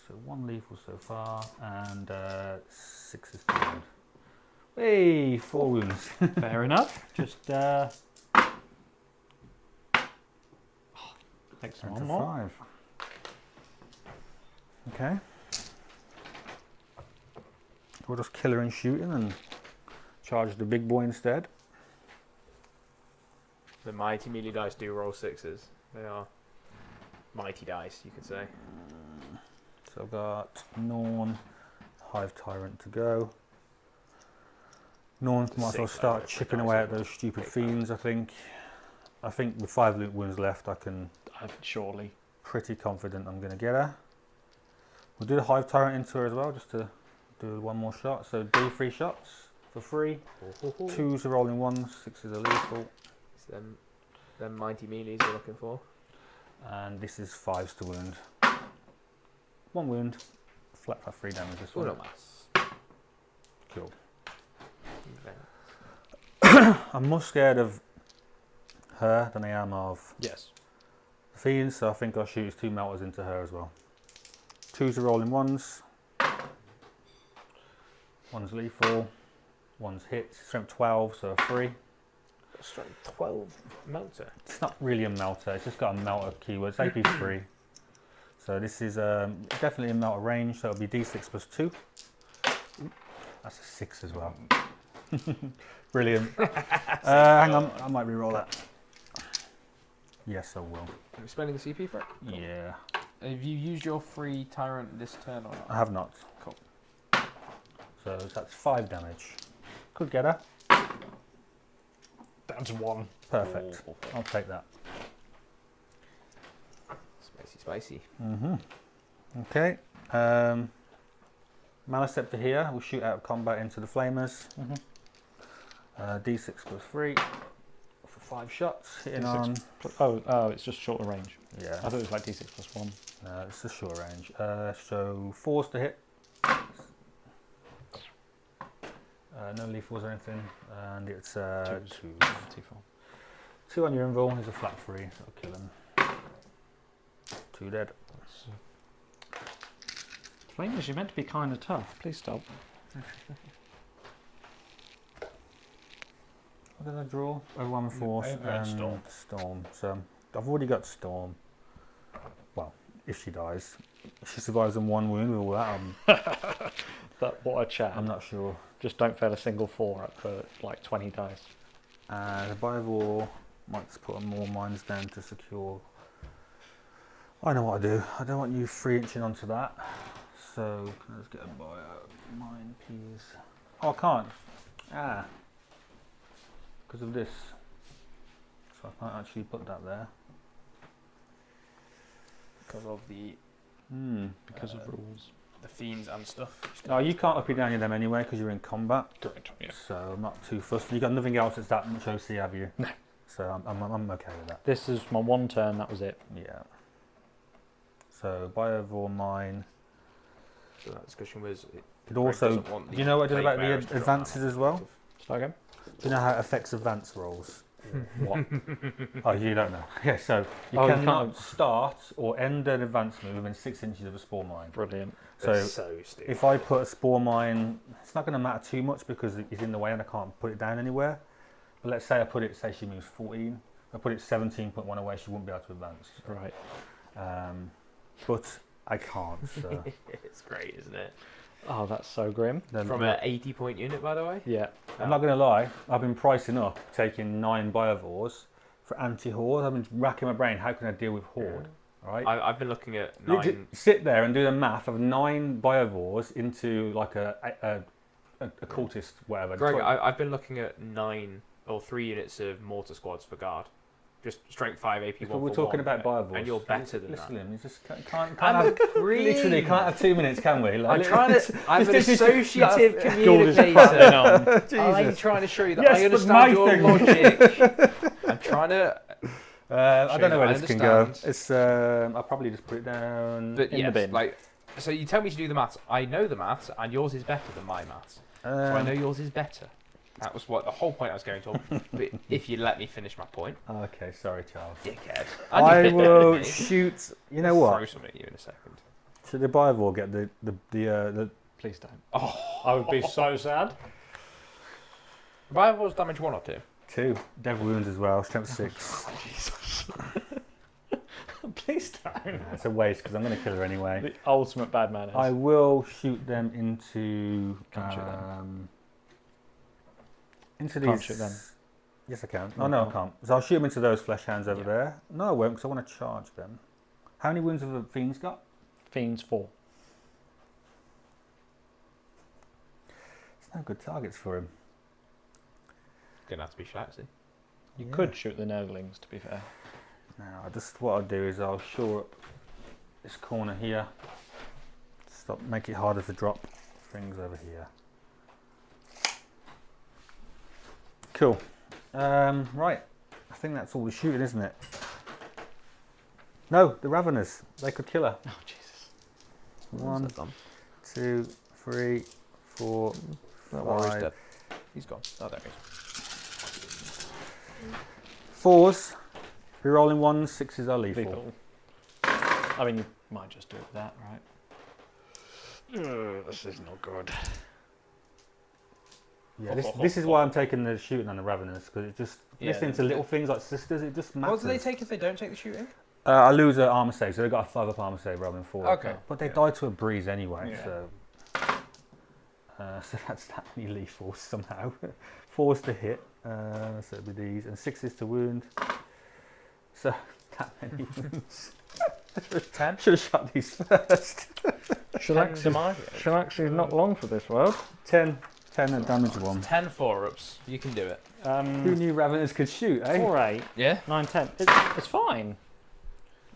So 1 lethal so far, and 6 is down. Hey, 4 wounds. Fair enough. Just takes Down one to more. 5. Okay. We'll just kill her and shooting and charge the big boy instead. The mighty melee dice do roll 6s. They are mighty dice, you could say. So I've got Norn, Hive Tyrant to go. Norn might as well 6 start dice, chipping dice away are at those stupid big fiends, I think. I think with 5 loot wounds left, I can Surely. pretty confident I'm going to get her. We'll do the Hive Tyrant into her as well, just to do 1 more shot. So do 3 shots for free. 2s are rolling 1s, 6s are lethal. It's them mighty melees we're looking for. And this is 5s to wound. 1 wound, flat for 3 damage this one. Uno mas. Cool. Okay. I'm more scared of her than I am of Yes. the fiends, so I think I'll shoot 2 melters into her as well. 2s are rolling 1s. 1's lethal. 1's hit. Strength 12, so a 3. Strength 12 melter. It's not really a melter, it's just got a melter keyword. It's AP 3. So this is definitely a melter range, so it'll be D6 plus 2. That's a 6 as well. Brilliant. Hang on, I might re-roll that. Yes, I will. Are you spending the CP for it? Yeah. Have you used your free tyrant this turn or not? I have not. Cool. So that's 5 damage. Could get her. Down to 1. Perfect. I'll take that. Spicy. Okay. Maleceptor here will shoot out of combat into the flamers. D6 plus 3 for 5 shots. Hitting on. Oh, it's just shorter range. Yeah. I thought it was like D6 plus 1. No, it's a short range. So 4s to hit. No lethals or anything. And it's 2. 2 on your invul is a flat 3. So I'll kill him. 2 dead. Flamers, you're meant to be kind of tough. Please stop. What did I draw? Oh, 1 force I have and Storm. Storm. So I've already got Storm. if she dies. If she survives on 1 wound with all that, But what a chat. I'm not sure. Just don't fail a single 4 up for like 20 dice. The Bible might just put more mines down to secure. I know what I do. I don't want you 3-inching onto that. So let's get a mine piece. Oh, I can't. Because of this. So I can't actually put that there. Because of the Because of rules. the fiends and stuff. No, you can't up down them anyway because you're in combat. Correct. Yeah. So I'm not too fussed. You got nothing else that's that much OC, have you? No. So I'm okay with that. This is my 1 turn. That was it. Yeah. So Biovore mine. So that discussion was. It also. Do you know what it does about the advances as well? Start again. Do you know how it affects advance rolls? What? Oh, you don't know. Yeah, so you Oh, you cannot can't- start or end an advance move within 6 inches of a spore mine. Brilliant. So so stupid. if I put a spore mine, it's not going to matter too much because it's in the way and I can't put it down anywhere. But let's say I put it, say she moves 14, I put it 17.1 away, she wouldn't be able to advance. Right. But I can't. So. It's great, isn't it? Oh, that's so grim. Then- From an 80-point unit, by the way. Yeah. I'm not going to lie, I've been pricing up, taking 9 Biovores for anti-Horde. I've been racking my brain, how can I deal with Horde? Right? I've been looking at You 9. just sit there and do the math of 9 Biovores into like a cultist, whatever. Greg, I've been looking at 9 or 3 units of mortar squads for guard. Just strength 5 AP. But we're talking about Biovores. And you're better than Listen, that. you just can't I'm have, agreeing. literally can't have 2 minutes, can we? I'm trying to. I'm an this is- associative Gordon's communicator. on. I'm trying to show you that Yes, I but my understand your thing- logic. I'm trying to. I don't know where I this can go. understand. It's I'll probably just put it down. But In the yes, bin. like, so you tell me to do the maths. I know the maths, and yours is better than my maths. So I know yours is better. That was what the whole point I was going to. But if you let me finish my point, Okay, sorry, Charles. dickhead. I And you will hit me. shoot. You know Throw what? something at you in a second. Should the Biovore get the Please don't. Oh, I would be so sad. Biovores damage 1 or 2. 2 devil wounds as well, strength 6. Please don't. Yeah, it's a waste because I'm going to kill her anyway. The ultimate bad manners. I will shoot them into. Can't shoot them. Into Can't these. shoot them. Yes, I can. No, Oh no, you I can't. can't. So I'll shoot them into those flesh hands over Yeah. there. No, I won't because I want to charge them. How many wounds have the fiends got? Fiends 4. It's no good targets for him. Gonna have to be Schlaxy. You Yeah. could shoot the Nurglings, to be fair. Now, what I'll do is I'll shore up this corner here. Stop, make it harder to drop things over here. Cool. Right. I think that's all the shooting, isn't it? No, the Raveners. They could kill her. Oh, Jesus. 1, 2, 3, 4, That warrior's 5. dead. He's gone. Oh, there he is. 4s. Rerolling 1s, 6s are lethal. Lethal. I mean, you might just do it with that, right? This is not good. Yeah, this is why I'm taking the shooting on the Raveners, because it just, Yeah, listening to that's little good. things like sisters, it just matters. What do they take if they don't take the shooting? I lose an armor save, so they got a 5 up armor save rather than 4. Okay. But they Yeah. died to a breeze anyway, Yeah. so. So that's that many lethals somehow. 4s to hit, so it'd be these, and 6s to wound. So that many wounds. 10. Should have shot these first. Shalaxi's not long for this world. 10 damage 1. 10 4-ups. You can do it. Who knew Raveners could shoot, eh? 4, 8, Yeah. 9, 10. It's fine.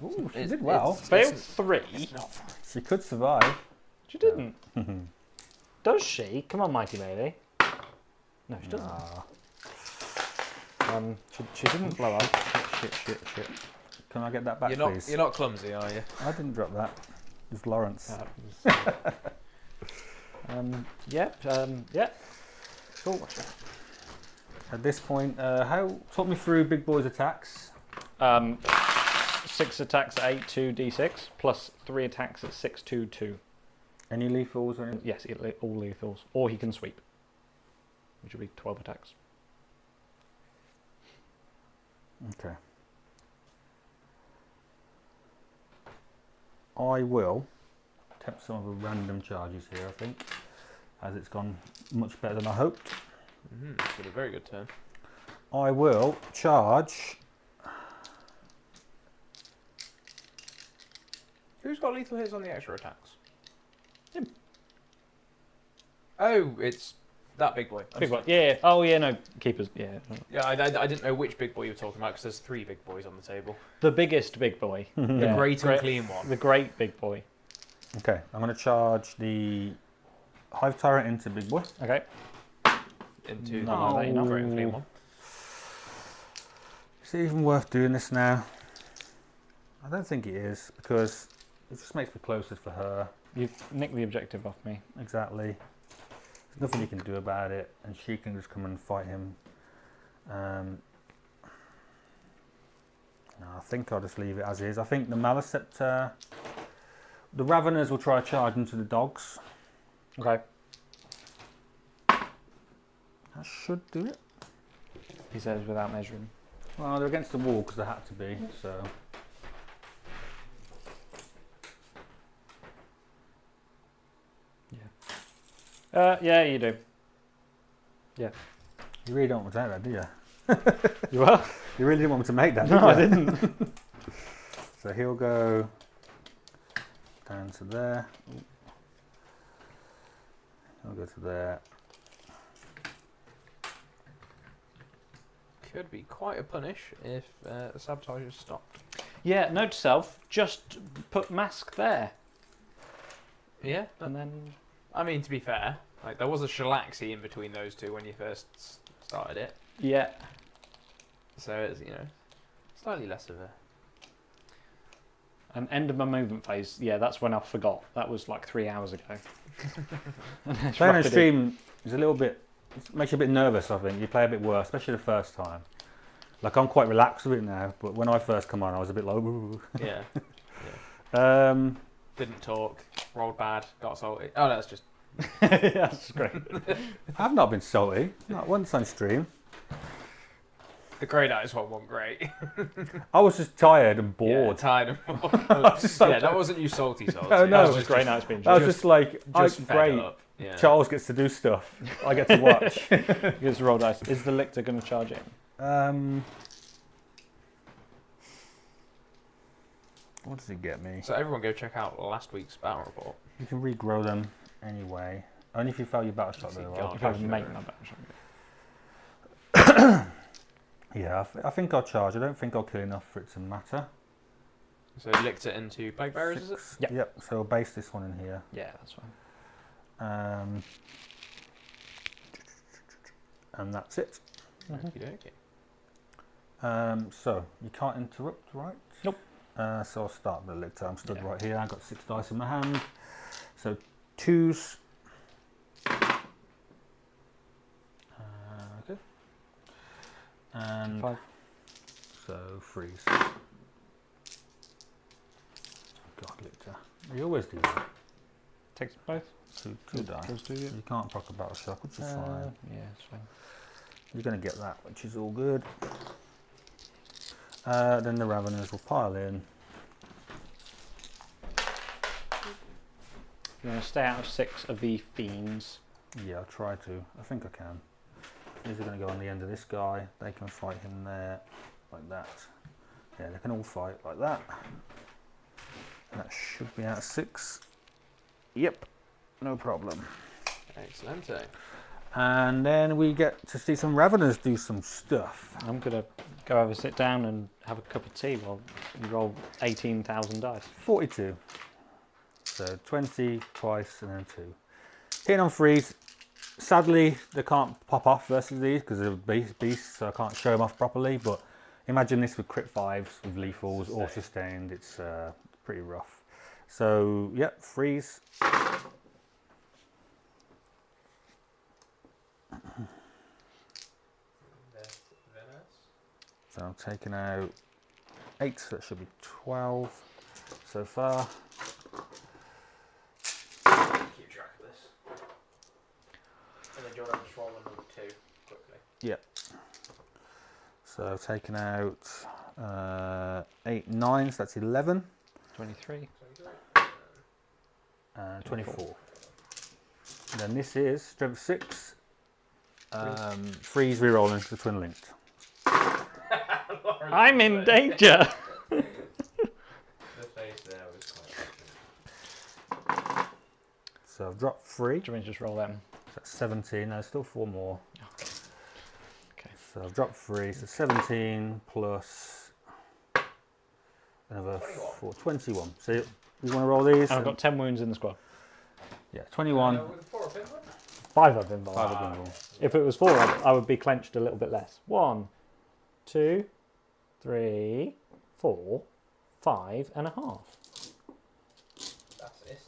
Ooh, she It- did well. it's- Failed 3. It's not fine. She could survive. She didn't. Does she? Come on, mighty lady. No, she doesn't. Ah, She didn't blow up. shit. Can I get that back, please? You're not clumsy, are you? I didn't drop that. It was Laurence. Yeah. Cool. At this point, talk me through Big Boy's attacks. 6 attacks at 8, 2 d6, plus 3 attacks at 6, 2, 2. Any lethals or anything? Yes, all lethals. Or he can sweep, which will be 12 attacks. Okay. I will attempt some of the random charges here, I think, as it's gone much better than I hoped. It's been a very good turn. I will charge. Who's got lethal hits on the extra attacks? Him. Oh, it's that big boy. Big boy. Yeah. Oh yeah. No keepers. Yeah. Yeah, I didn't know which big boy you were talking about because there's 3 big boys on the table. The biggest big boy. The great and clean one. The great big boy. Okay, I'm going to charge the Hive Tyrant into Big Boy. Okay. Into No, the no. great and clean one. Is it even worth doing this now? I don't think it is, because it just makes me closest for her. You've nicked the objective off me. Exactly. There's nothing you can do about it, and she can just come and fight him. No, I think I'll just leave it as is. I think the Maliceptor, the Raveners will try to charge into the dogs. Okay. That should do it. He says without measuring. Well, they're against the wall because they had to be, so. Yeah, you do. Yeah. You really don't want to take that, do you? You are? You really didn't want me to make that, did No, you? I didn't. So he'll go down to there. He'll go to there. Could be quite a punish if the sabotage is stopped. Yeah, note to self, just put mask there. Yeah, And then... I mean, to be fair, like there was a shalaxy in between those two when you first started it, Yeah. so it's slightly less of a. And end of my movement phase, yeah, that's when I forgot. That was like 3 hours ago. Playing on stream is a little bit, it makes you a bit nervous, I think. You play a bit worse, especially the first time. Like, I'm quite relaxed with it now, but when I first come on, I was a bit like, ooh. Yeah. Didn't talk, rolled bad, got salty. Oh, no, that's just. Yeah, that's great. I've not been salty, not once on stream. The Grey Knights one wasn't great. I was just tired and Yeah, bored. tired and bored. just so Yeah, that wasn't you salty. No, That no. was just great nights being I was just just like, Just oh, fed great. up. Yeah. Charles gets to do stuff. I get to watch. Gives roll dice. Is the lictor going to charge in? What does it get me? So everyone go check out last week's battle report. You can regrow them anyway. Only if you fail your battle shot, See, though. God. If I can make my battle. Yeah, I think I'll charge. I don't think I'll kill enough for it to matter. So licked it into Plague Bearers, is it? Yep. Yep. So I'll base this one in here. Yeah, that's fine. And that's it. Okey-dokey. So you can't interrupt, right? Nope. So I'll start the lictor. I'm stood Yeah. right here. I've got 6 dice in my hand. So 2s. Okay. And 5. so 3s. God, lictor. You always do that. Takes both. Two die. Goes to you. You can't proc a battle shock, which is fine. Yeah, it's fine. You're going to get that, which is all good. Then the Raveners will pile in. You want to stay out of 6 of the fiends. Yeah, I'll try to. I think I can. These are going to go on the end of this guy. They can fight him there, like that. Yeah, they can all fight like that. And that should be out of 6. Yep, no problem. Excellent. And then we get to see some Raveners do some stuff. I'm going to go have a sit down and have a cup of tea while you roll 18,000 dice. 42. So 20 twice and then 2. Hitting on 3s. Sadly, they can't pop off versus these because they're beasts, so I can't show them off properly. But imagine this with crit 5s, with lethals, or sustained. It's pretty rough. So, yep, 3s. So I'm taking out 8, so that should be 12 so far. Keep track of this. And then do you want to just roll another 2 quickly? Yep. So taking out 8, 9, so that's 11. 23. and 24. And then this is strength 6. Freeze rerolling to twin linked. I'm in danger. The face there was quite. So I've dropped 3. Do you want me to just roll them? So that's 17. There's still 4 more. Okay. So I've dropped 3. So 17 plus another 4. 21. So you want to roll these? And I've got 10 wounds in the squad. Yeah, 21. With 4 of them. 5 of them. 5 of them. If it was 4, I would be clenched a little bit less. 1, 2, 3, 4, 5 and a half. That's it.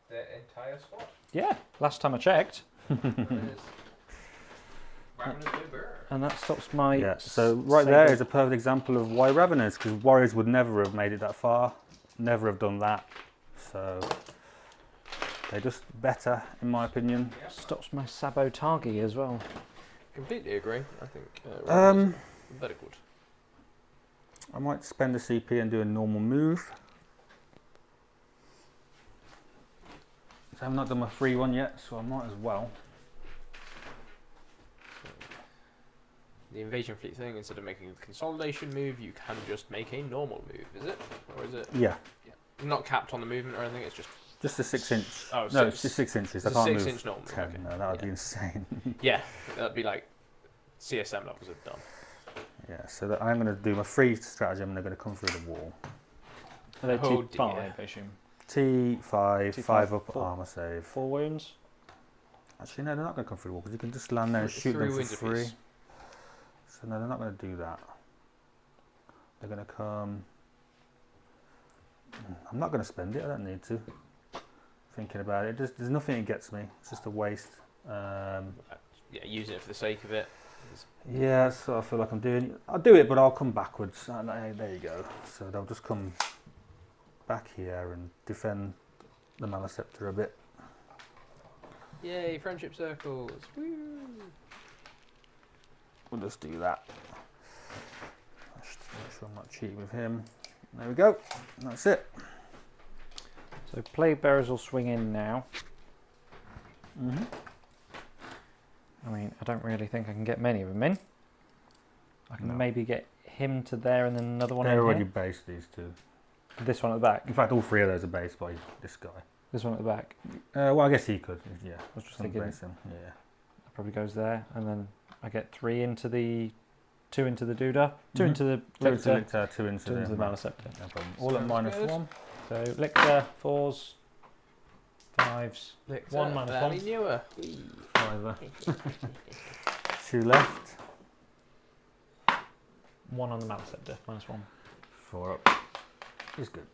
The entire squad. Yeah, last time I checked. And that stops my. Yeah, so right there is a perfect example of why Raveners, because Warriors would never have made it that far, never have done that. So they're just better, in my opinion. Stops my sabotage as well. Completely agree. I think. Very good. I might spend a CP and do a normal move. So I've not done my free one yet, so I might as well. The invasion fleet thing, instead of making a consolidation move, you can just make a normal move, is it? Or is it? Yeah. Not capped on the movement or anything, it's just. Just a 6 inch. Oh, no, it's just 6 inches. I It's a can't 6 move inch normal. 10. Okay. No, that would be insane. Yeah, that'd be like CSM levels are done. Yeah, so that I'm going to do my free stratagem and they're going to come through the wall. Are they Oh, T5, dear. I assume? T5, 5 up, 4. armor save. 4 wounds? Actually, no, they're not going to come through the wall because you can just land there and shoot 3 them for wounds free. apiece. So no, they're not going to do that. They're going to come. I'm not going to spend it. I don't need to. Thinking about it, there's nothing that gets me. It's just a waste. Yeah, using it for the sake of it. Yeah, so I feel like I'm doing. I'll do it, but I'll come backwards. There you go. So they'll just come back here and defend the Maliceptor a bit. Yay, friendship circles. Woo. We'll just do that. Just make sure I'm not cheating with him. There we go. That's it. So Plague Bearers will swing in now. Mm-hmm. I mean, I don't really think I can get many of them in. I can maybe get him to there and then another one They're in already here. based, these two. This one at the back. In fact, all 3 of those are based by this guy. This one at the back. Well, I guess he could. Yeah, I was just some thinking base him. Yeah. that probably goes there, and then I get 3 into the 2 into the Duda, 2 Mhm. into the 2 into Lictor, Lictor, 2 into 2 into the the Maliceptor. No problem. All at Sounds good. -1. So Lictor, 4s, 5s, Lictor, 1 minus fairly 1. newer. 5. 2 left. 1 on the Maliceptor, -1. 4 up. He's good.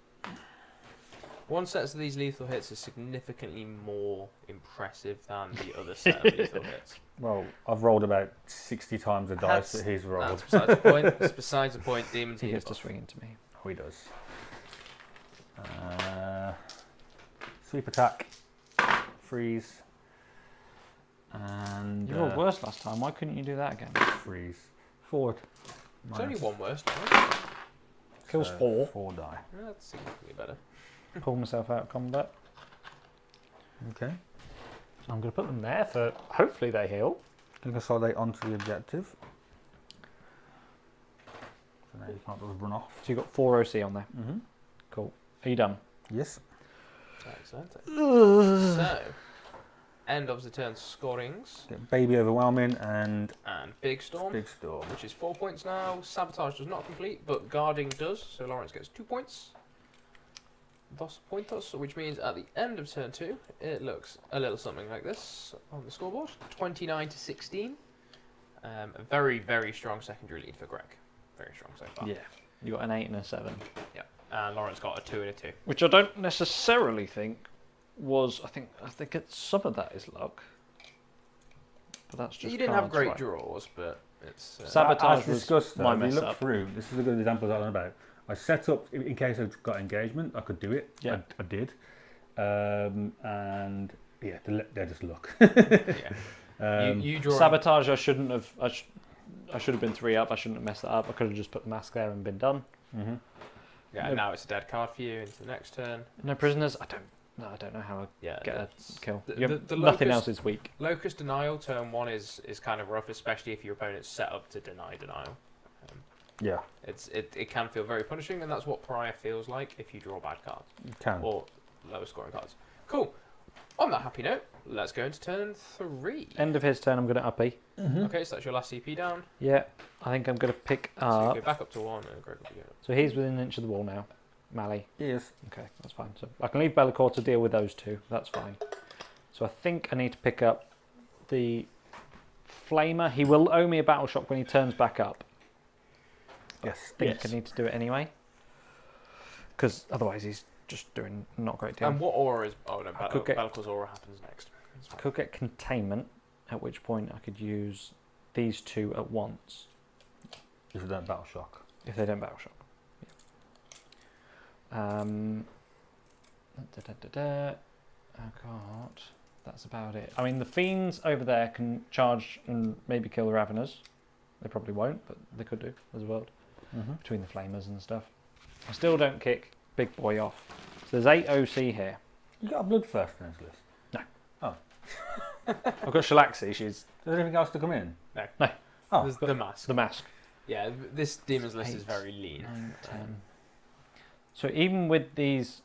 One set of these lethal hits is significantly more impressive than the other set of lethal hits. Well, I've rolled about 60 times the dice That's- that he's rolled. That's besides the point. That's besides the point. Demons He need gets a to buff. swing into me. Oh, he does. Sweep attack. Freeze. And You rolled worse last time. Why couldn't you do that again? freeze. Forward. It's only Minus- one worse. Right? Kills so 4. 4 die. That's significantly better. Pull myself out of combat. Okay. I'm going to put them there for hopefully they heal. Can consolidate onto the objective. So now you can't just run off. So you've got 4 OC on there. Mm-hmm. Cool. Are you done? Yes. Excellent. So, end of the turn scorings. Get baby overwhelming and And Big Storm, big storm. which is 4 points now. Sabotage does not complete, but Guarding does. So Laurence gets 2 points. Dos pointos, which means at the end of turn 2, it looks a little something like this on the scoreboard. 29 to 16. A very, very strong secondary lead for Greg. Very strong so far. Yeah. You got an 8 and a 7. And Laurence got a 2 and a 2. Which I don't necessarily think was. I think some of that is luck. But that's just. You didn't have cards, great right? draws, but it's. Sabotage As was discussed, though, my if mess you look up. through, this is a good example that I'm about. I set up in case I got engagement, I could do it. Yeah. I did. And yeah, they're just luck. Yeah. You draw. Sabotage. I shouldn't have. I should have been 3 up. I shouldn't have messed that up. I could have just put the mask there and been done. Mm-hmm. Yeah, No- and now it's a dead card for you into the next turn. No prisoners. I don't No, I don't know how I Yeah, get a kill. the Nothing locust- else is weak. Locust Denial turn 1 is kind of rough, especially if your opponent's set up to deny denial. Yeah, It can feel very punishing, and that's what Pariah feels like if you draw bad cards you can. or lower scoring cards. Cool. On that happy note, let's go into turn 3. End of his turn, I'm going to uppy. Okay, so that's your last CP down. Yeah, I think I'm going to pick So you up. go back up to 1 and Greg will be good. So he's within an inch of the wall now. Mally. Yes. Okay, that's fine. So I can leave Be'lakor to deal with those two. That's fine. So I think I need to pick up the Flamer. He will owe me a battle shock when he turns back up. Yes. I think I need to do it anyway. Because otherwise he's just doing not great deal. And what aura is... Oh, no, could get- Be'lakor's aura happens next. It's I fine. could get containment, at which point I could use these two at once. If you don't battle shock. If they don't battle shock. Yeah. Oh god, that's about it. I mean, the fiends over there can charge and maybe kill the Raveners. They probably won't, but they could do as well. Between the flamers and stuff. I still don't kick Big Boy off. So there's 8 OC here. You got a Bloodthirster in this list? No. Oh. I've got Shalaxi. She's Is there anything else to come in? no Oh, There's the mask. the mask. Yeah, this demon's list is 8, very lean. 9, 10. So even with these,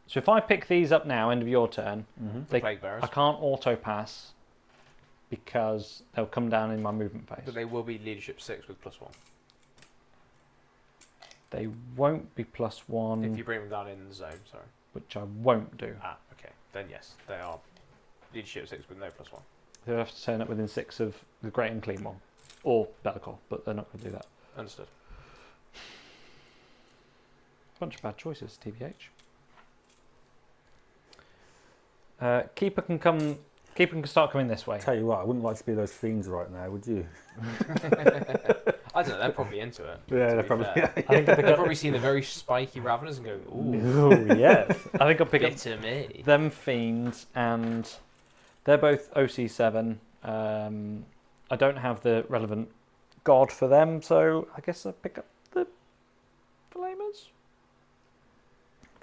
so if I pick these up now, end of your turn, they, Plague Bearers. I can't auto pass because they'll come down in my movement phase. But they will be leadership 6 with +1. They won't be +1, If you bring them down in the zone, sorry. which I won't do. Ah, okay. Then yes, they are leadership 6 with no +1. They'll have to turn up within 6 of the Great and Clean one, or Be'lakor, but they're not going to do that. Understood. Bunch of bad choices, TBH. Keeper can come. Keeper can start coming this way. tell you what, I wouldn't like to be those fiends right now, would you? I don't know, they're probably into it. Yeah, to they're be probably. fair. I think I'll pick They've up. probably seen the very spiky Raveners and go, ooh, Oh yes, I think I'll pick up bitter me. them fiends, and they're both OC7. I don't have the relevant god for them, so I guess I'll pick up the flamers.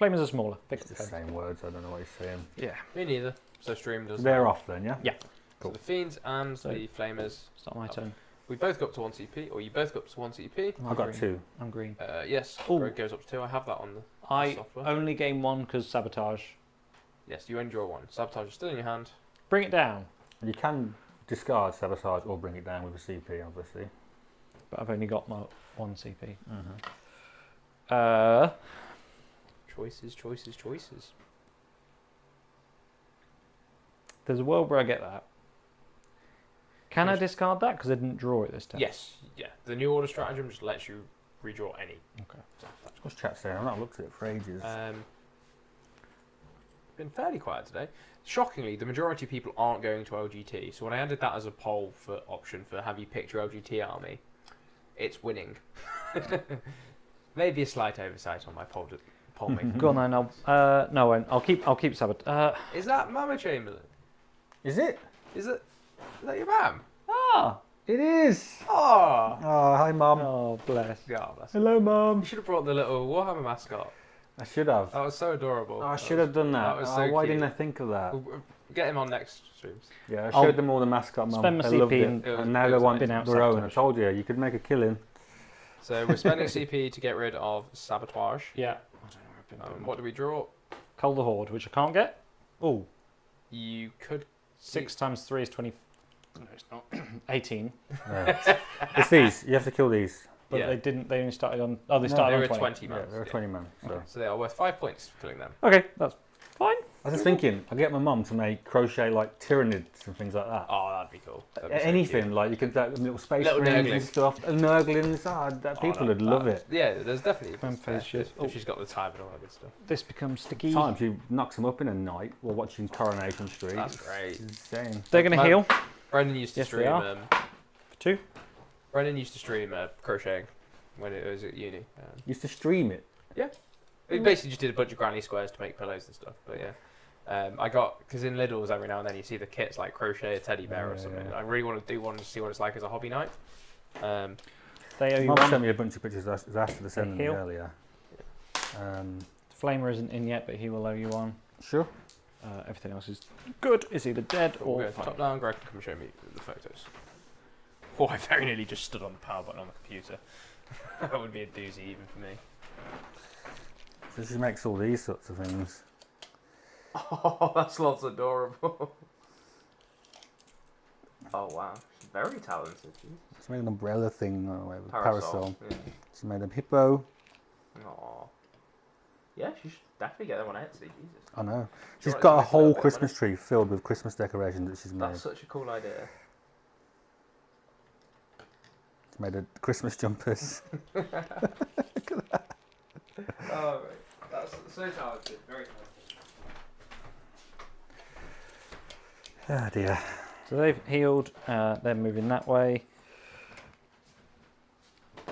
Flamers are smaller. Pick up It's the the flamers. same words, I don't know what you're saying. Yeah, Me neither. So stream does They're that. off then, yeah? Yeah. So Cool. the Fiends and So- the Flamers. it's not my turn. We both got up to 1 CP, or you both got up to 1 CP. I'm I've got green. 2. I'm green. Yes, Ooh. Greg goes up to 2. I have that on the I software. only gain 1 because sabotage. Yes, you endure 1. Sabotage is still in your hand. Bring it down. And you can discard sabotage or bring it down with a CP, obviously. But I've only got my 1 CP. Choices, choices, choices. There's a world where I get that. Can I Yes. discard that because I didn't draw it this time? Yes, yeah. The new order stratagem just lets you redraw any. Okay. So that's What's chat saying? I've not looked at it for ages. been fairly quiet today. Shockingly, the majority of people aren't going to LGT. So when I added that as a poll for option for have you picked your LGT army, it's winning. Maybe a slight oversight on my poll making. Go on then. No, I won't. I'll keep sabotage. Is that Mama Chamberlain? Is it? Is that your mum? It is! Oh, Oh, hi, Mum. Oh, bless. God, that's Hello, Mum. You should have brought the little Warhammer mascot. I should have. That was so adorable. Oh, I should have done that. that was Oh, so why cute. didn't I think of that? We'll get him on next streams. Yeah, I I'll showed them all the mascot, Mum. spend my They loved CP it. and- It was- And now it they was want been out their own. I sabotage. told you, you could make a killing. So we're spending CP to get rid of sabotage. Yeah. What do we draw? Cull the Horde, which I can't get. Oh, You could. 6 times 3 is 20. No, it's not. 18. Yeah. It's these. You have to kill these. But Yeah. they didn't. They only started on. Oh, they No, started They on were 20. 20 Yeah, man. they're a 20 man. So. So they are worth 5 points for killing them. Okay, that's fine. I was just thinking, I'll get my mum to make crochet like Tyranids and things like that. Oh, that'd be cool. That'd be so Anything, cute. like you could like little space Little rings nurglings. and stuff, and nurglings. People would love it. Yeah, there's definitely. Phone face shit. If she's got the time and all that good stuff. This becomes sticky. Times you knocks them up in a night while watching Coronation Street. That's It's great. insane. They're going to Man. heal Brendan used to Yes, they stream. are. for 2. Brendan used to stream crocheting when it was at uni. Used to stream it. He basically just did a bunch of granny squares to make pillows and stuff. But yeah, I got because in Lidl's every now and then you see the kits like crochet a teddy bear or Yeah, something. yeah. I really want to do one to see what it's like as a hobby night. They owe you Mum one. sent me a bunch of pictures. I asked her to send They them heal. earlier. Flamer isn't in yet, but he will owe you one. Sure. Everything else is good. It's either dead We'll or go top down. Greg can come show me the photos. Oh, I very nearly just stood on the power button on the computer. That would be a doozy even for me. So she makes all these sorts of things. Oh, that's lots adorable. Oh wow, she's very talented. She made an umbrella thing, with parasol. Yeah. She made a hippo. Aww. Yeah, she should definitely get them on Etsy. Jesus. I know. Do She's you want got to a make a little whole bit of Christmas tree filled with Christmas decorations that she's made. That's such a cool idea. She made a Christmas jumpers. Oh, that's so talented. Very talented. Oh dear. So they've healed. They're moving that way.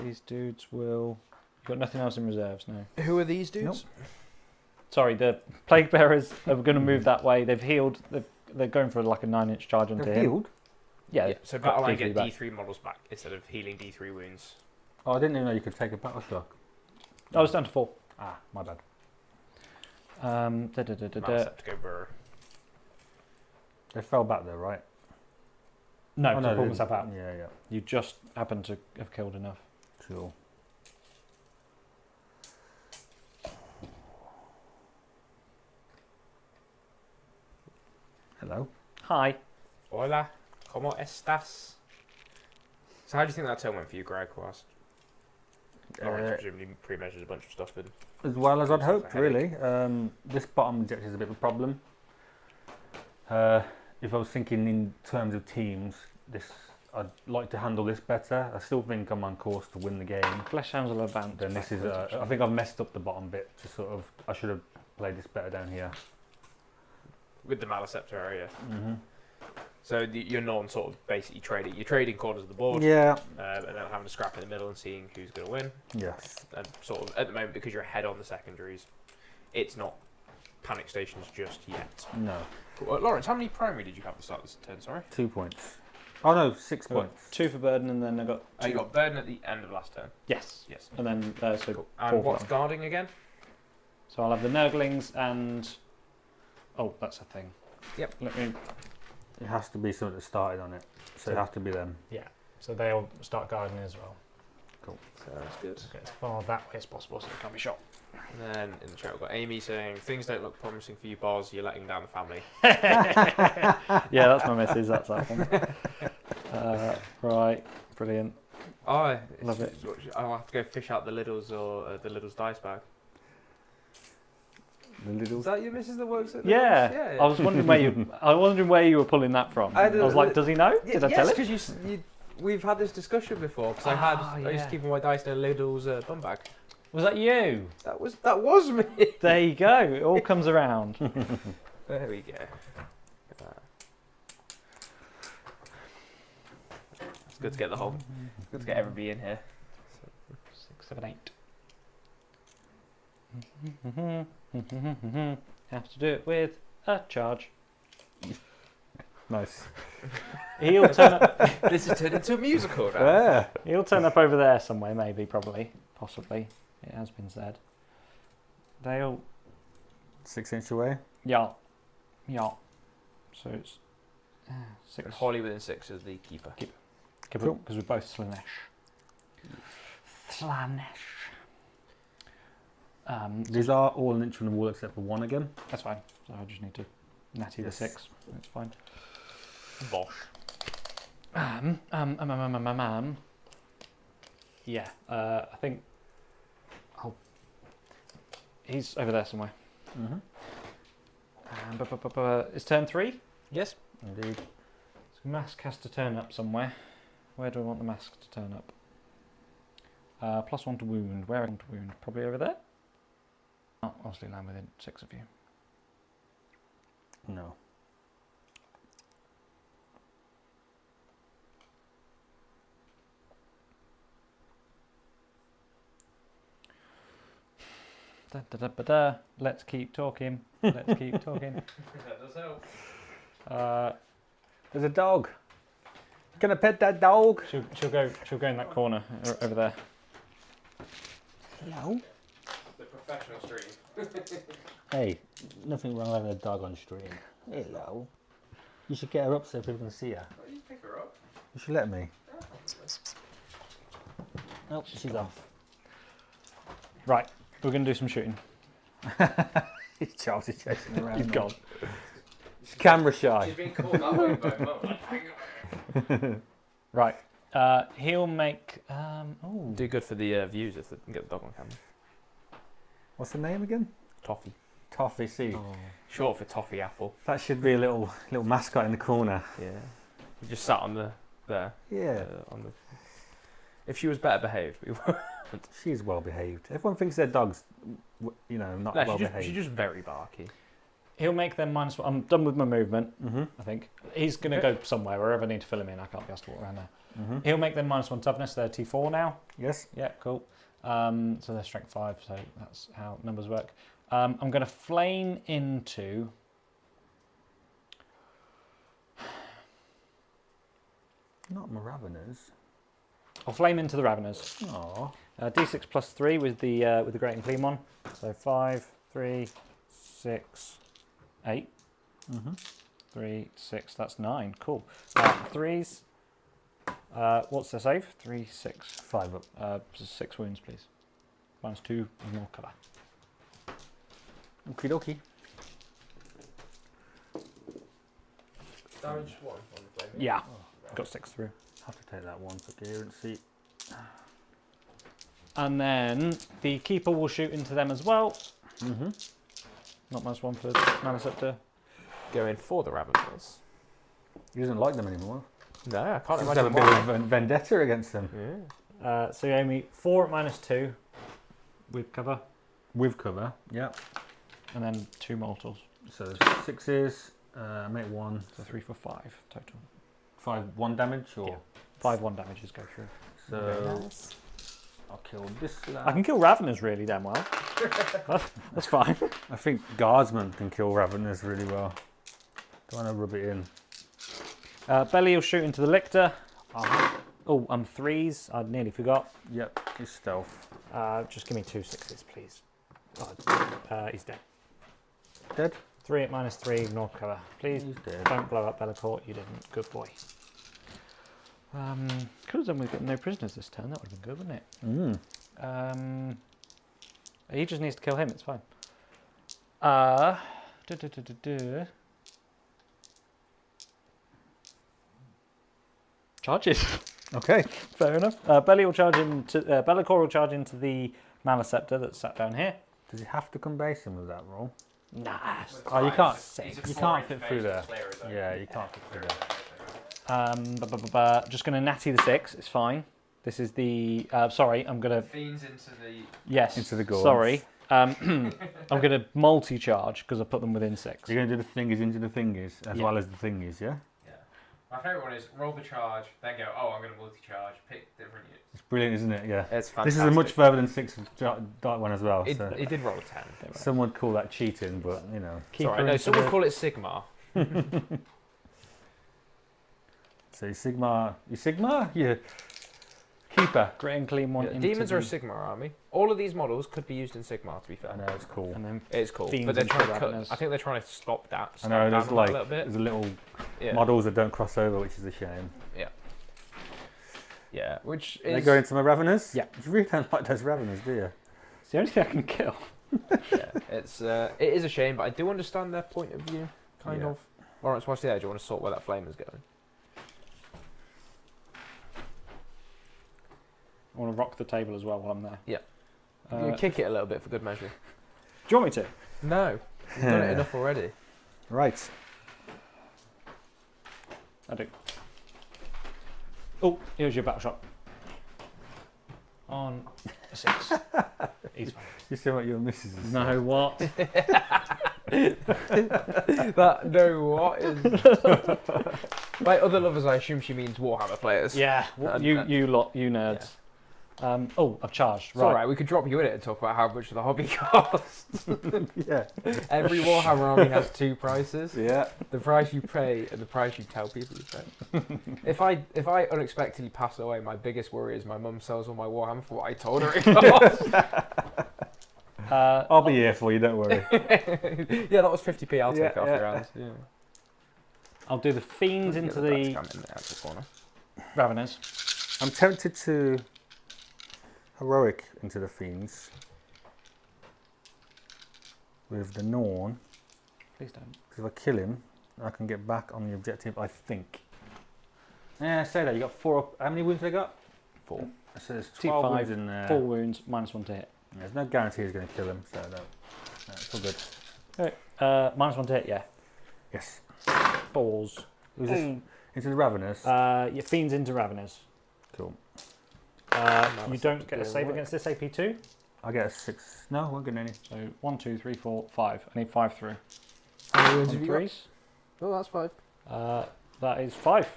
These dudes will. You've got nothing else in reserves now. Who are these dudes? Nope. Sorry, the plague bearers are going to move that way. They've healed. They're going for like a 9-inch charge onto They're him. healed? Yeah. So got Battleline D3 get back. D3 models back instead of healing D3 wounds. Oh, I didn't even know you could take a battle shock. I was down to 4. Ah, my bad. Malicept to go burr. They fell back though, right? No, Oh, I they pulled myself out. didn't. Yeah, yeah. You just happen to have killed enough. Cool. Hello. Hi. Hola, ¿cómo estás? So how do you think that turn went for you, Greg? Whilst Laurence presumably pre-measured a bunch of stuff in. As well as I'd Gives us a hoped, really. This bottom objective is a bit of a problem. If I was thinking in terms of teams, I'd like to handle this better. I still think I'm on course to win the game. Fleshhounds will advance. Then this is, backwards, I think I've messed up the bottom bit. To sort of, I should have played this better down here. With the Malicept area. Mm-hmm. So you're non sort of basically trading. You're trading corners of the board. Yeah. And then having a scrap in the middle and seeing who's going to win. Yes. And sort of at the moment, because you're ahead on the secondaries, it's not panic stations just yet. No. Laurence, how many primary did you have to start this turn? Sorry. 2 points. Oh no, 6 I got points. 2 for burden, and then I got 2. You got burden at the end of last turn. Yes. Yes. And then so Cool. 4 And for what's them. guarding again? So I'll have the Nurglings and. Oh, that's a thing. Yep. Let me. It has to be something that started on it. So it has to be them. Yeah, so they'll start guarding as well. Sounds good. Get as far that way as possible so they can't be shot. And then in the chat we've got Amy saying, things don't look promising for you, Boz, you're letting down the family. Yeah, that's my message. That's that one. Right, brilliant. Oh, Love it. I'll have to go fish out the Lidl's or the Lidl's dice bag. The little. Is that your missus that works at Lidl's? Yeah. I was wondering where you. I was wondering where you were pulling that from. I was like, does he know? Did I tell him? because we've had this discussion before. Because I used yeah. to keep my dice in a Lidl's bum bag. Was that you? That was me. There you go. It all comes around. There we go. Look at that. It's good to get the whole. It's good to get everybody in here. 6, 7, 8. Have to do it with a charge. Nice. He'll turn up. This has turned into a musical now. Yeah. He'll turn up over there somewhere. Maybe, probably, possibly. It has been said. They'll. 6 inch away. Yeah. So it's 6. Holly within 6 is the keeper. Because Cool. we're both Slanesh. These are all an inch from the wall except for one again. That's fine. So I just need to natty Yes. the 6. That's fine. Bosh. Yeah. I think. Oh. He's over there somewhere. Mm-hmm. It's turn 3. Yes. Indeed. So mask has to turn up somewhere. Where do I want the mask to turn up? +1 to wound. Where to wound? Probably over there. Oh, obviously land within 6 of you. No. Let's keep talking. Let's keep talking. That does help. There's a dog. Can I pet that dog? She'll go in that corner over there. Hello. The professional stream. Hey, nothing wrong with having a dog on stream. Hello. You should get her up so people can see her. You pick her up. You should let me. Nope, she's off. Right, we're going to do some shooting. Charles is chasing around. He's gone. She's camera shy. She's been called that way by Mum. Right, he'll make... Do good for the views if they can get the dog on camera. What's the name again? Toffee. Toffee C. Short for Toffee Apple. That should be a little mascot in the corner. Yeah. He just sat on there. Yeah. On the. If she was better behaved, we would. She's well behaved. Everyone thinks their dog's, not well behaved. She's just very barky. He'll make them -1. I'm done with my movement, Mm-hmm. I think. He's going to go somewhere, wherever I need to fill him in. I can't be asked to walk around there. Mm-hmm. He'll make them -1 toughness. They're T4 now. Yes. Yeah, cool. So they're strength 5, so that's how numbers work. I'm going to flame into... Not Maraveners. I'll flame into the Raveners. Aww. D6 plus 3 with the Great and Clean one. So 5, 3, 6, 8. Mm-hmm. 3, 6, that's 9. Cool. 3s. What's the save? 3, 6. 5 up. 6 wounds, please. -2, more cover. Okie dokie. Damage 1 on the flame. Yeah, got 6 through. Have to take that one for coherency. And then the Keeper will shoot into them as well. Mm-hmm. Not -1 for Maliceptor. Going for the Ravenous. He doesn't like them anymore. No, I can't Seems to have a imagine bit why. of vendetta against them. Yeah. So you owe me 4 at -2 with cover, With cover. Yeah. and then 2 mortals. So 6s. Make 1. So 3 for 5 total. 5 1 damage or. Yeah. 5 1 damages go through. So I'll kill this lad. I can kill Raveners really damn well. That's fine. I think Guardsman can kill Raveners really well. Don't want to rub it in. Belly will shoot into the Lictor. Oh, 3s. I nearly forgot. Yep, it's stealth. Just give me 2 6s, please. He's dead. Dead? 3 at -3, ignore cover. Please He's dead. don't blow up Bellacourt. You didn't. Good boy. Could have done with getting no prisoners this turn. That would have been good, wouldn't it? Mm. He just needs to kill him. It's fine. Charges. Okay. Fair enough. Belly will charge into Bellacourt will charge into the Maliceptor that's sat down here. Does he have to come base him with that roll? Nah. Oh, you can't. Sick. You can't fit through there. Yeah, you can't fit through there. Just going to natty the 6. It's fine. This is the. Sorry, I'm going to. Fiends into the. Yes. Into the Gorns. Sorry. I'm going to multi-charge because I put them within 6. You're going to do the thingies into the thingies as Yeah. well as the thingies, yeah? Yeah. My favourite one is roll the charge, then go, oh, I'm going to multi-charge, pick different units. It's brilliant, isn't it? Yeah. It's fantastic. This is a much further than 6 dark one as well. It, So. it did roll a 10. Some would call that cheating, but you know. It's alright. No, some would call it Sigma. So you Sigma, you keeper. Great and clean one. Yeah, into demons are a the- Sigma army. All of these models could be used in Sigma, to be fair. I know it's cool. And then It's cool, Fiends but they're into trying to cut. Ravenous. I think they're trying to stop that. I know there's down like a little bit. there's a little Yeah. models that don't cross over, which is a shame. Yeah, which They is go into my Raveners. Yeah. You really don't like those Raveners, do you? it's the only thing I can kill. yeah, it is a shame, but I do understand their point of view, kind Yeah. of. Laurence, watch the edge. I want to sort where that flame is going. I want to rock the table as well while I'm there. Yeah. Do Kick it a little bit for good measure. you want me to? No, you've done it enough already. Right. I do. Oh, here's your battle shot. On a 6. He's fine. You see what your missus is. No, what? That no, what is? By other lovers, I assume she means Warhammer players. Yeah, And- you lot, you nerds. Oh, I've charged. It's Right. alright, we could drop you in it and talk about how much the hobby costs. Yeah. Every Warhammer army has 2 prices. Yeah. The price you pay and the price you tell people you pay. if I unexpectedly pass away, my biggest worry is my mum sells all my Warhammer for what I told her it cost. I'll be here for you, don't worry. Yeah, that was 50p. I'll take it off your hands. Yeah. I'll do the fiends into the in the actual corner. Raveners. I'm tempted to heroic into the fiends with the Norn. Please don't. Because if I kill him, I can get back on the objective, I think. Yeah, say that. You got 4 up. How many wounds have they got? 4. So there's 12 T5, wounds in there. 4 wounds, -1 to hit. There's no guarantee he's going to kill him, so no, it's all good. Okay. -1 to hit, yeah. Yes. 4s. Who's this? Into the Raveners. Your fiends into Raveners. Cool. You don't get a save against this AP2. I get a 6. No, I won't get any. So 1, 2, 3, 4, 5. I need 5 through. How many wounds On have you got? 3s. Oh, that's 5. That is 5.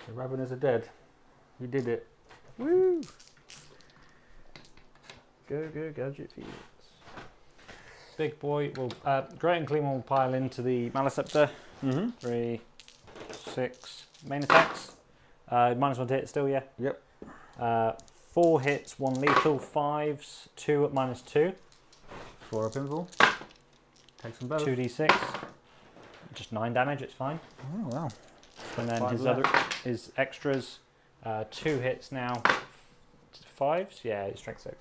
The Raveners are dead. You did it. Woo! Go, gadget fiends. Big boy will. Great and Clean will pile into the Maleceptor. Mm-hmm. 3, 6. Main attacks. -1 to hit still, yeah? Yep. 4 hits, 1 lethal. 5s, 2 at -2. 4 up invul. Takes them both. 2d6. Just 9 damage, it's fine. Oh, wow. And then 5 his extras, 2 hits now. 5s? Yeah, it's strength 6.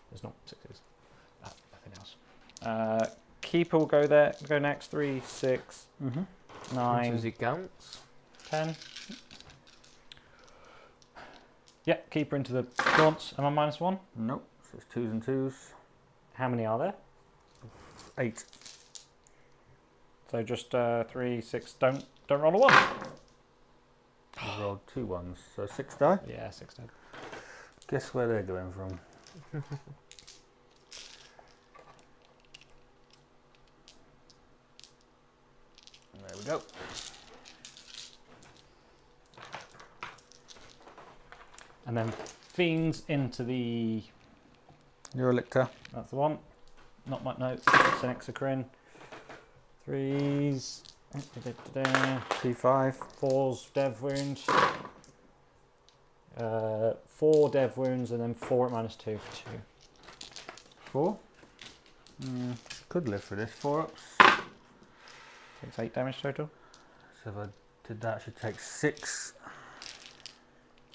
There's not 6s. Nothing else. Keeper will go there. Go next. 3, 6, Mm-hmm. 9, Does it counts? 10. Yeah, keeper into the gaunts. Am I -1? Nope. So it's 2s and 2s. How many are there? 8. So just 3, 6. Don't roll a 1. I rolled 2 ones, so 6 die. Yeah, 6 dead. Guess where they're going from? There we go. And then fiends into the. Neurolictor. That's the one. Not my notes. It's an Exocrine. 3s. T5. 4s, dev wounds. 4 dev wounds and then 4 at -2 for 2. 4. Could live for this. 4 ups. Takes 8 damage total. So if I did that, I should take 6.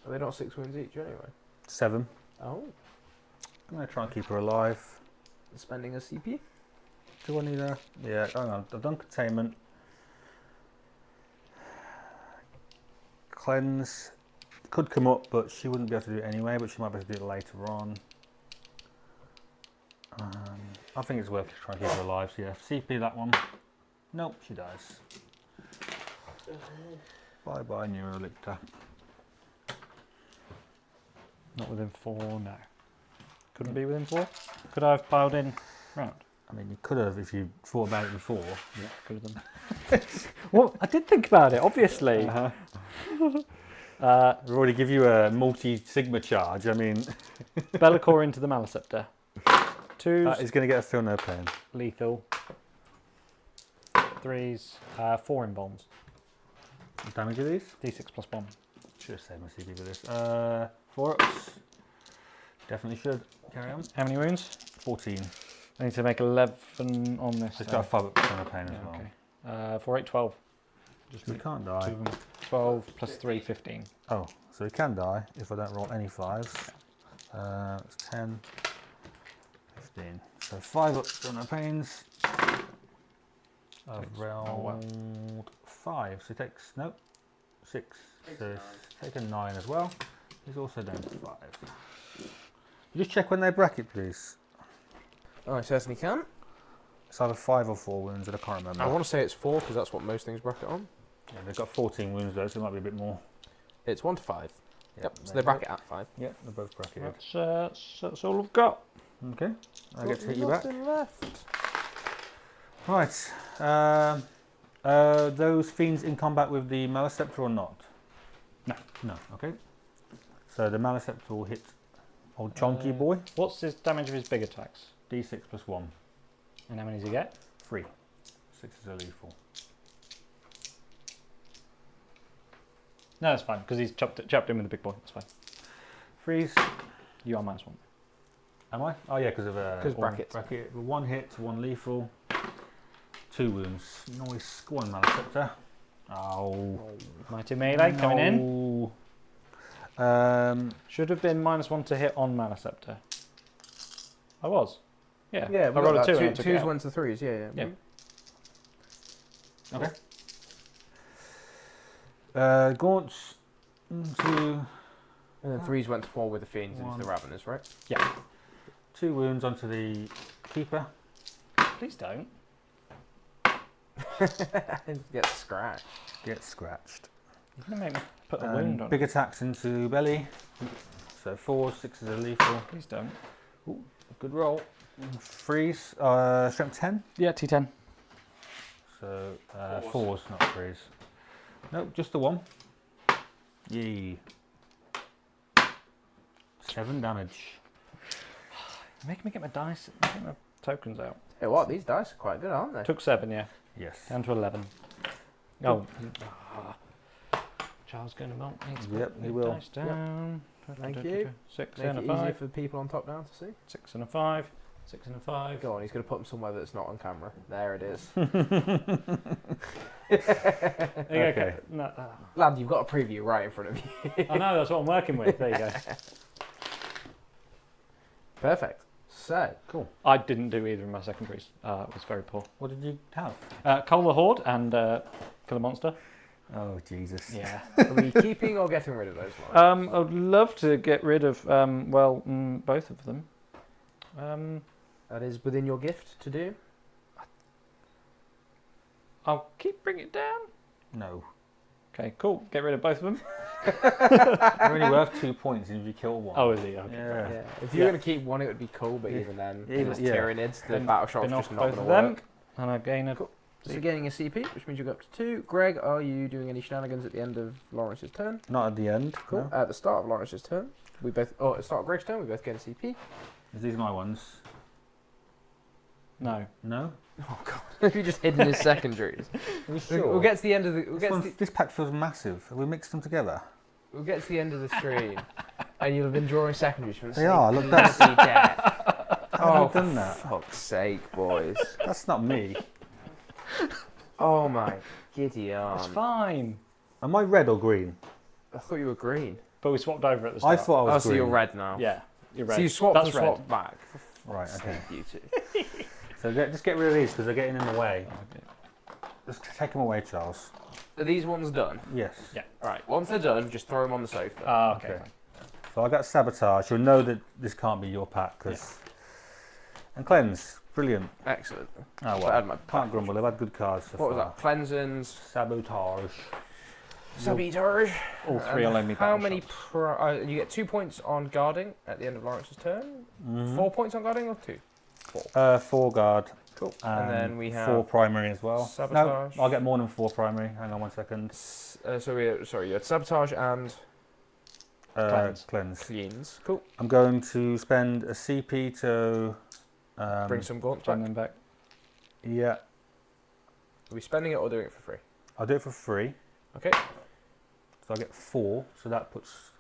Are they not 6 wounds each anyway? 7. Oh. I'm going to try and keep her alive. Spending a CP? Do I need a... Yeah, hang on. I've done containment. Cleanse. Could come up, but she wouldn't be able to do it anyway, but she might be able to do it later on. I think it's worth trying to keep her alive, so yeah. CP that one. Nope, she dies. Bye-bye, Neurolictor. Not within 4, no. Couldn't be within 4? Could I have piled in round? I mean, you could have if you thought about it before. Yeah, could have done. Well, I did think about it, obviously. We've already give you a multi-sigma charge. I mean, Be'lakor into the Maleceptor. 2s, that is going to get a feel no pain. lethal. 3s, 4 in bombs. What damage are these? D6 +1. Should have saved my CP for this. 4 ups. Definitely should. Carry on. How many wounds? 14. I need to make 11 on this. It's though. got a 5 up feel no pain as Yeah, well. okay. 4, 8, 12. Just So he can't die. 2 of them. 12 plus 3, 15. Oh, so he can die if I don't roll any 5s. It's 10, 15. So 5 up feel no pains. I've rolled 5, so he takes, nope, 6. So he's taken 9 as well. He's also down to 5. You just check when they bracket, please. Oh, I certainly can. It's either 5 or 4 wounds, and I can't remember. I want to say it's 4 because that's what most things bracket on. Yeah, they've got 14 wounds though, so it might be a bit more. It's 1 to 5. Yep, so there they you go. bracket at 5. Yeah, they're both bracketed. That's all I've got. Okay, I get to hit you back. Nothing left. Right. Those fiends in combat with the Maleceptor or not? No. No, okay. So the Maleceptor will hit old chonky boy. What's his damage of his big attacks? D6 plus 1. And how many does he get? 3. 6 is a lethal. No, that's fine, because he's chopped in with the big boy. That's fine. Freeze. You are -1. Am I? Oh yeah, because of brackets. Bracket. 1 hit, 1 lethal, 2 wounds. Nice. Go on, Malefactor. Oh. Mighty melee coming in. in. Should have been -1 to hit on Maliceptor. I was. Yeah. Yeah, I rolled a 2 and I took it twos, out. 1s to 3s. Yeah. Okay. Gaunts into And then 3s went to 4 with the Fiends into the Raveners, right? Yeah. 2 wounds onto the Keeper. Please don't. Get scratched. Get scratched. You're going to make me put a wound on. Big attacks into belly. So 4, 6 is a lethal. Please don't. Ooh, good roll. Freeze. Strength 10. Yeah, T10. So 4s, not 3s. Nope, just the 1. Yee. 7 damage. Making me get my dice, making my tokens out. Hey, what? These dice are quite good, aren't they? Took 7, yeah. Yes. Down to 11. Oh. Charles going to melt me. Yep, he will. Dice down. Thank you. 6 Make and a it easier 5. for the people on top down to see. 6 and a 5. 6 and a 5. Go on, he's going to put them somewhere that's not on camera. There it is. Okay. No, Lad, you've got a preview right in front of you. I know, that's what I'm working with. There you go. Perfect. So, Cool. I didn't do either of my secondaries. It was very poor. What did you have? Cull the Horde and kill a monster. Oh, Jesus. Yeah. are we keeping or getting rid of those ones? I would love to get rid of, both of them. That is within your gift to do. I'll keep bringing it down. No. Okay, cool. Get rid of both of them. You're only worth 2 points if you kill one. Oh, is he? Okay. Yeah. Yeah. If you're going to keep one, it would be cool, but even then, Even- it's yeah. Tyranids, the Then battle shot's bin just off not both going of to them. work. And I gain a... Cool. So you're getting a CP, which means you'll go up to 2. Greg, are you doing any shenanigans at the end of Laurence's turn? Not at the end. Cool. No. At the start of Laurence's turn, we both. Oh, at the start of Greg's turn, we both get a CP. These are my ones. No. No? Oh god, have you just hidden his secondaries? Are you sure? We'll get to the end of the. This pack feels massive. Have we mixed them together? We'll get to the end of the stream, and you'll have been drawing secondaries from the They are. Look, that's. CP deck. How have Oh, you done that? fuck's sake, boys. That's not me. Oh my giddy It's arm. fine. Am I red or green? I thought you were green. But we swapped over at the I start. thought I Oh, was so green. you're red now. Yeah, you're red. So you swapped That's and red. swapped back. Right, okay. You two. So just get rid of these because they're getting in the way. Just take them away, Charles. Are these ones done? Yes. Yeah. Alright, once they're done, just throw them on the sofa. Okay. Okay. So I got Sabotage. You'll know that this can't be your pack because. And Cleanse. Brilliant. Excellent. Oh So I well. had my Can't grumble. They've had good cards so What was far. that? Cleansings. Sabotage. Sabotage. All three will only How battle many? shots. You get 2 points on guarding at the end of Laurence's turn. Mhm. 4 points on guarding or 2? 4 guard. Cool. And then we have 4 primary as well. Sabotage. No, I'll get more than 4 primary. Hang on 1 second. You had sabotage and Cleanse. Cleanse. cleans. Cool. I'm going to spend a CP to. Bring some gaunts back. Bring them back. Yeah, Are we spending it or doing it for free? I'll do it for free. Okay. So I get 4. So that puts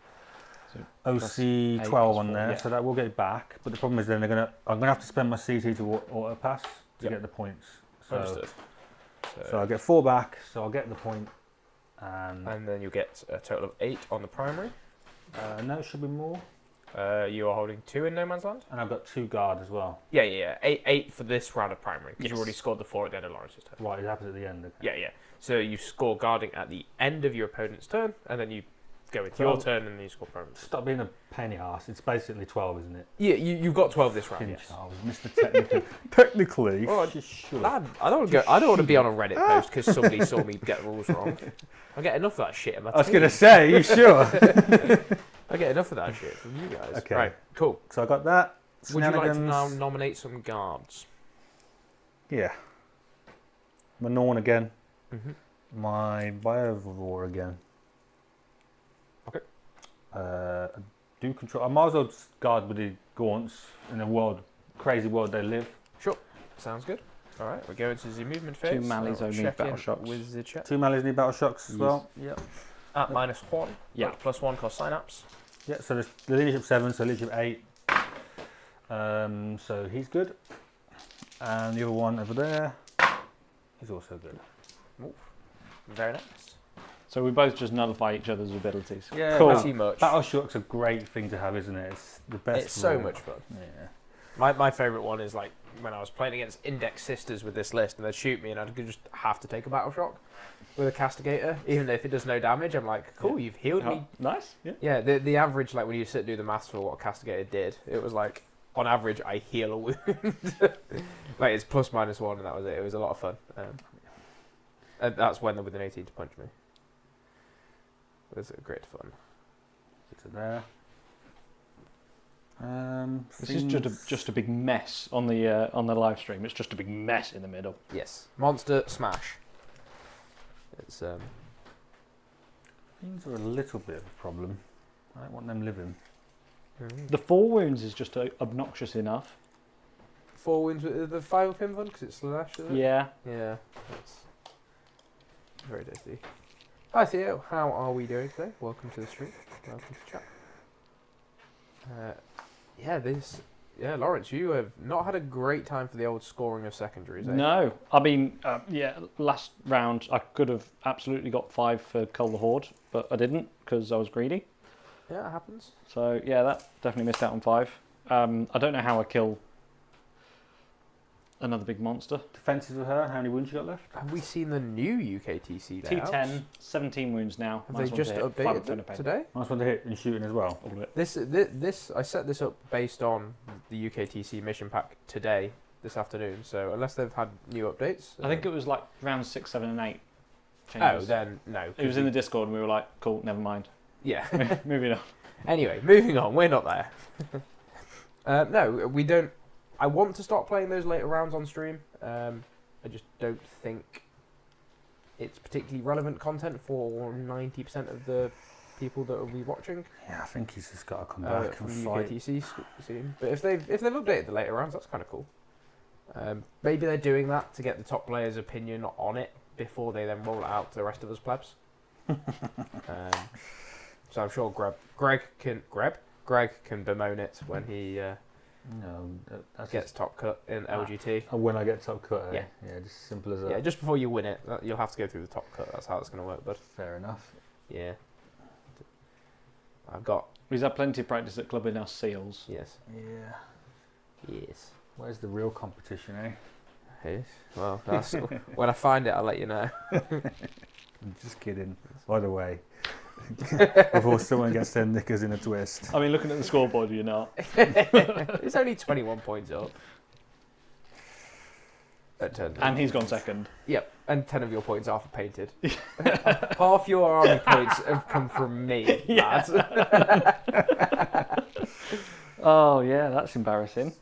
So OC 8 12 plus on 4, there. yeah. So that will get it back. But the problem is then I'm gonna have to spend my CT to auto pass to Yep. get the points. So, Understood. so I get 4 back. So I'll get the point. And And then you get a total of 8 on the primary. no, it should be more. You are holding 2 in No Man's Land. And I've got 2 guard as well. Yeah. 8 for this round of primary because Yes. you already scored the 4 at the end of Laurence's turn. Right, it happens at the end. Okay. Yeah. So you score guarding at the end of your opponent's turn, and then you go into So your I'll- turn, and then you score primary. Stop being a penny arse. It's basically 12, isn't it? Yeah, you've got 12 this round. Fucking Yes. Charles, Mr. Technical. Technically, Oh, just should. Lad, I don't want to be on a Reddit post because somebody saw me get the rules wrong. I get enough of that shit in my I was team. going to say, you sure? I get enough of that shit from you guys. Okay. Right, cool. So I got that. Would you like to now Shenanigans. nominate some guards? Yeah. My Norn again. Mm-hmm. My Biovore again. Okay. I do control. I might as well just guard with the Gaunts in the world, crazy world they live. Sounds good. All right, we're going to the movement phase. 2 mallees I'll only check battle in shocks. with the chat. 2 mallees need battle shocks as Yes. well. Yep. At -1. Yeah. +1 cost synapse. Yeah, so the leadership 7, so leadership 8. So he's good. And the other one over there, he's also good. Very nice. So we both just nullify each other's abilities. Yeah, Cool. Pretty much. Battle Shock's a great thing to have, isn't it? It's the best. It's so rule. much fun. Yeah. My favourite one is like when I was playing against Index Sisters with this list and they'd shoot me and I'd just have to take a Battle Shock with a Castigator, even if it does no damage. I'm like, cool, you've healed me. Nice. Yeah. Yeah, the average, like when you sit and do the maths for what a Castigator did, it was like, on average, I heal a wound. Like it's +/-1 and that was it. It was a lot of fun. And that's when they're with an 18 to punch me. It was great fun. It's there. This is just a big mess on the live stream. It's just a big mess in the middle. Yes. Monster Smash. It's Things are a little bit of a problem. I don't want them living. The 4 wounds is just obnoxious enough. 4 wounds with the 5 pin one because it's slash. Is it? Yeah. Yeah. That's very tasty. Hi Theo, how are we doing today? Welcome to the stream. Welcome to chat. Laurence, you have not had a great time for the old scoring of secondaries, eh? No, I mean, last round I could have absolutely got 5 for Cull the Horde, but I didn't because I was greedy. Yeah, it happens. So yeah, that definitely missed out on 5. I don't know how I kill another big monster. Defenses with her, how many wounds you got left? Have we seen the new UKTC layouts? T10, 17 wounds now. Have Nice they one just to hit, 5 updated of them pain. today? Nice one to hit and shooting as well. All of it. This I set this up based on the UKTC mission pack today, this afternoon. So unless they've had new updates, I think it was like round 6, 7, and 8. Oh, Changes. then no. It was in the Discord and we were like, cool, never mind. Yeah. Moving on. Anyway, moving on. We're not there. No, we don't. I want to start playing those later rounds on stream. I just don't think it's particularly relevant content for 90% of the people that will be watching. Yeah, I think he's just got to come back From and the fight. UKTC scene. But if they've updated the later rounds, that's kind of cool. Maybe they're doing that to get the top player's opinion on it before they then roll it out to the rest of us plebs. So I'm sure Greg can bemoan it when he No, that's gets top cut in LGT. when I get top cut. Yeah. Yeah, just simple as that. Yeah, just before you win it, you'll have to go through the top cut. That's how it's going to work, bud. Fair enough. Yeah. I've got... We've had plenty of practice at clubbing our seals. Yes. Yeah. Yes. Where's the real competition, eh? Hey, well, that's, when I find it, I'll let you know. I'm just kidding. By the way, before someone gets their knickers in a twist. I mean, looking at the scoreboard, you're not. It's only 21 points up. At 10. And he's gone second. Yep, and 10 of your points are for painted. Half your army points have come from me. Yeah. Lads. Oh, yeah, that's embarrassing.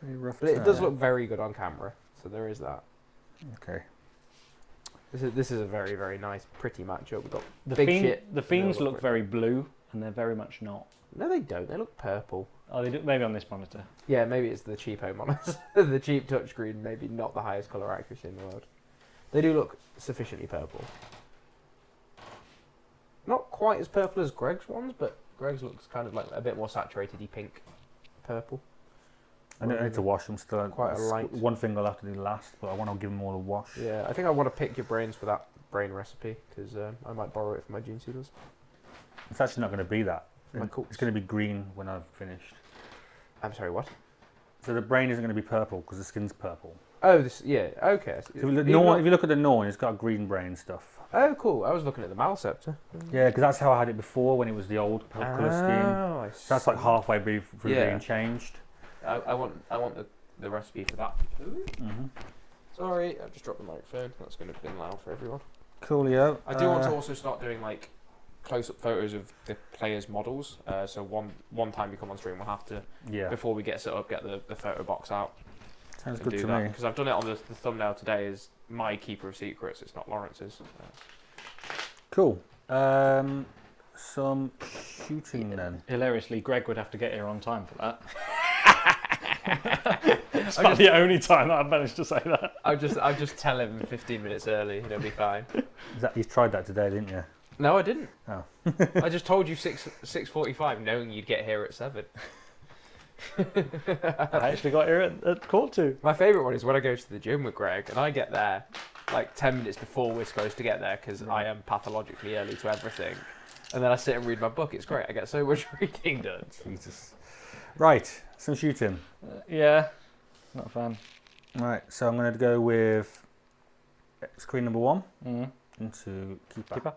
Very rough But it does time. look very good on camera, so there is that. Okay. This is a very, very nice, pretty matchup. We've got The, big fiend, shit. the fiends They look very blue, and they're very much not. No, they don't. They look purple. Oh, they do, maybe on this monitor. Yeah, maybe it's the cheapo models. The cheap touchscreen, maybe not the highest colour accuracy in the world. They do look sufficiently purple. Not quite as purple as Greg's ones, but Greg's looks kind of like a bit more saturated-y pink purple. I need to wash them still. Quite a That's light. one thing I'll have to do last, but I want to give them all a wash. Yeah, I think I want to pick your brains for that brain recipe, because I might borrow it for my gene sealers. It's actually not going to be that. My cooks. It's going to be green when I've finished. I'm sorry, what? So the brain isn't going to be purple because the skin's purple. Oh, this, yeah, okay. So if you look at the Norn, it's got green brain stuff. Oh, cool. I was looking at the Malceptor. Yeah, because that's how I had it before when it was the old colour scheme. Oh, I So that's like see. halfway through Yeah. being changed. I want the recipe for that. Mm-hmm. Sorry, I've just dropped the microphone. That's going to have been loud for everyone. Coolio. I do want to also start doing like close-up photos of the players' models. So one time you come on stream, we'll have to, Yeah, before we get set up, get the photo box out. sounds and good do to that. me. Because I've done it on the thumbnail today is my Keeper of Secrets. It's not Lawrence's. Cool. Some shooting then. Hilariously, Greg would have to get here on time for that. It's about the only time that I've managed to say that. I'll just tell him 15 minutes early. It'll be fine. You tried that today, didn't you? No, I didn't. Oh. I just told you 6:45, knowing you'd get here at 7. I actually got here at quarter 2. My favourite one is when I go to the gym with Greg and I get there like 10 minutes before we're supposed to get there because I am pathologically early to everything. And then I sit and read my book. It's great. I get so much reading done. Jesus. Right, some shooting. Yeah, not a fan. Right, so I'm going to go with screen number 1 Mm. into keeper. Keeper.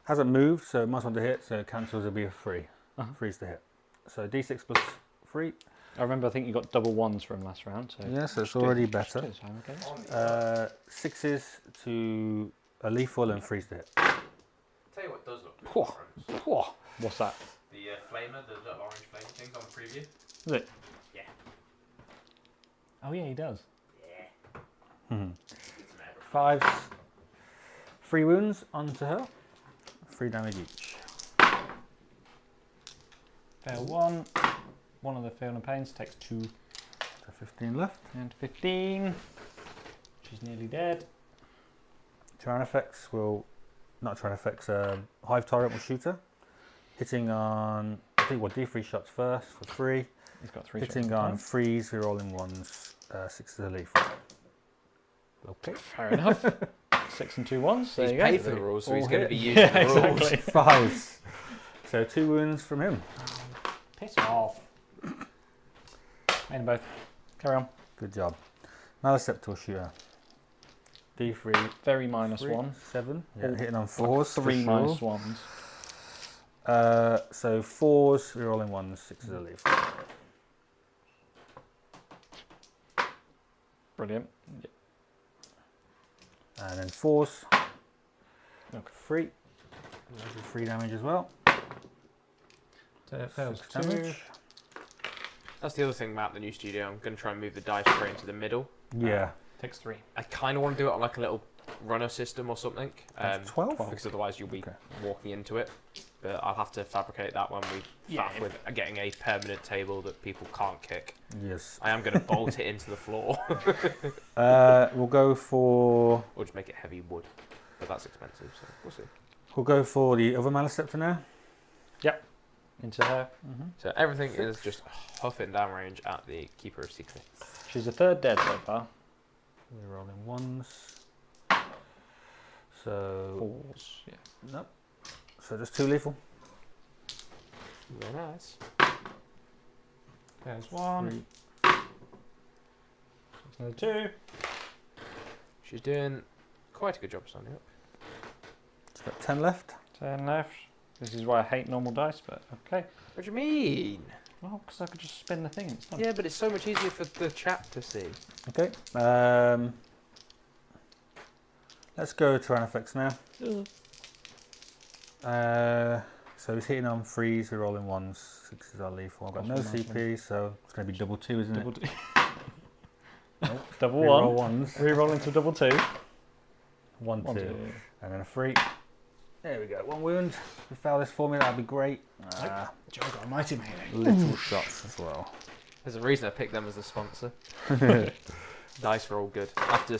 Hasn't moved, so minus 1 to hit, so cancels will be a 3. Uh-huh. 3's to hit. So d6 plus 3. I remember, I think you got double 1s from last round. So Yeah, so it's already better. Still time, okay. 6s to a lethal and 3's to hit. Tell you what does look good. What's that? The flamer, the little orange flamer things on the preview. Is it? Yeah. Oh yeah, he does. Yeah. 5, 3 wounds onto her. 3 damage each. Fail 1. One of the fail and pains takes 2 So 15 left. and 15. She's nearly dead. Tyranids will, not Tyranids, Hive Tyrant will shoot her. Hitting on, I think what, D3 shots first for 3. He's got 3 Hitting shots on at 3s, rerolling 1s, 6 to the lethal. Okay. Fair enough. 6 and 2 1s. There He's you go. paid for the rules, so he's All going to hit. be using Yeah, the rules. exactly. 5s. So 2 wounds from him. Piss off. Made them both. Carry on. Good job. Maleceptor shooter. D3. Very minus 3, 1. 7. Yeah, All hitting on 4s. 3 for minus sure. 1s. So 4s, rerolling 1s, 6 to the lethal. Brilliant. And then 4s. Okay. 3. There's your 3 damage as well. So it fails 6 2. damage. That's the other thing about the new studio. I'm going to try and move the dice tray into the middle. Yeah. Takes 3. I kind of want to do it on like a little runner system or something. That's 12? Because otherwise you'll be Okay. walking into it. But I'll have to fabricate that when we faff with getting a permanent table that people can't kick. Yes. I am going to bolt it into the floor. We'll go for Or just make it heavy wood. But that's expensive, so we'll see. the other Maleceptor now. Into her. So everything is just huffing downrange at the Keeper of Secrets. She's a third dead so far. We're rolling 1s. So 4s. Yeah. nope. So just 2 lethal. Very nice. There's 1. 3. Another 2. She's doing quite a good job standing up. It's got 10 left. 10 left. This is why I hate normal dice, but okay. What do you mean? Well, because I could just spin the thing and it's done. Yeah, but it's so much easier for the chat to see. Okay. Let's go Tyranids now. So he's hitting on 3s, we're rolling 1s, 6s are lethal. I've got no Cross one, CP, so it's going to be double 2, isn't Double, it? double Reroll 1. 1s. Reroll into double 2. 1, 2. 1, 2. And then a 3. There we go. 1 wound. If you fail this for me, that'd be great. Joe got a mighty melee. Little shots as well. There's a reason I picked them as the sponsor. Dice are all good. After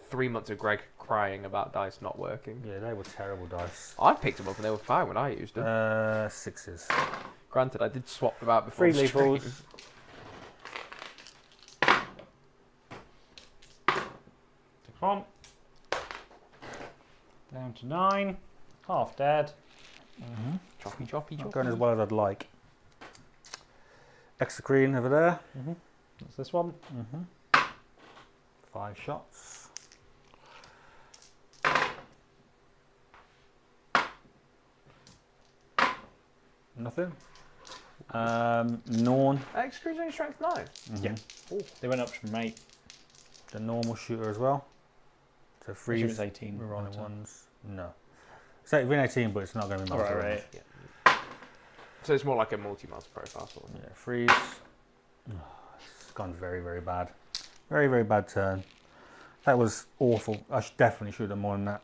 3 months of Greg crying about dice not working. Yeah, they were terrible dice. I picked them up and they were fine when I used them. 6s. Granted, I did swap them out before 3 the stream. lethals. Take 1. Down to 9. Half dead. Choppy, choppy, Not choppy. going as well as I'd like. Exocrine over there. That's this one. 5 shots. Nothing. Norn. Extra's only strength 9. Yeah. They went up from 8. The normal shooter as well. So She was 3s. 18. We're rolling 1s. No. It's like win 18, but it's not going to be multi. Right. So it's more like a multi-mouse profile sort of thing. Yeah, 3s. It's gone very, very bad. Very, very bad turn. That was awful. I definitely should have more than that.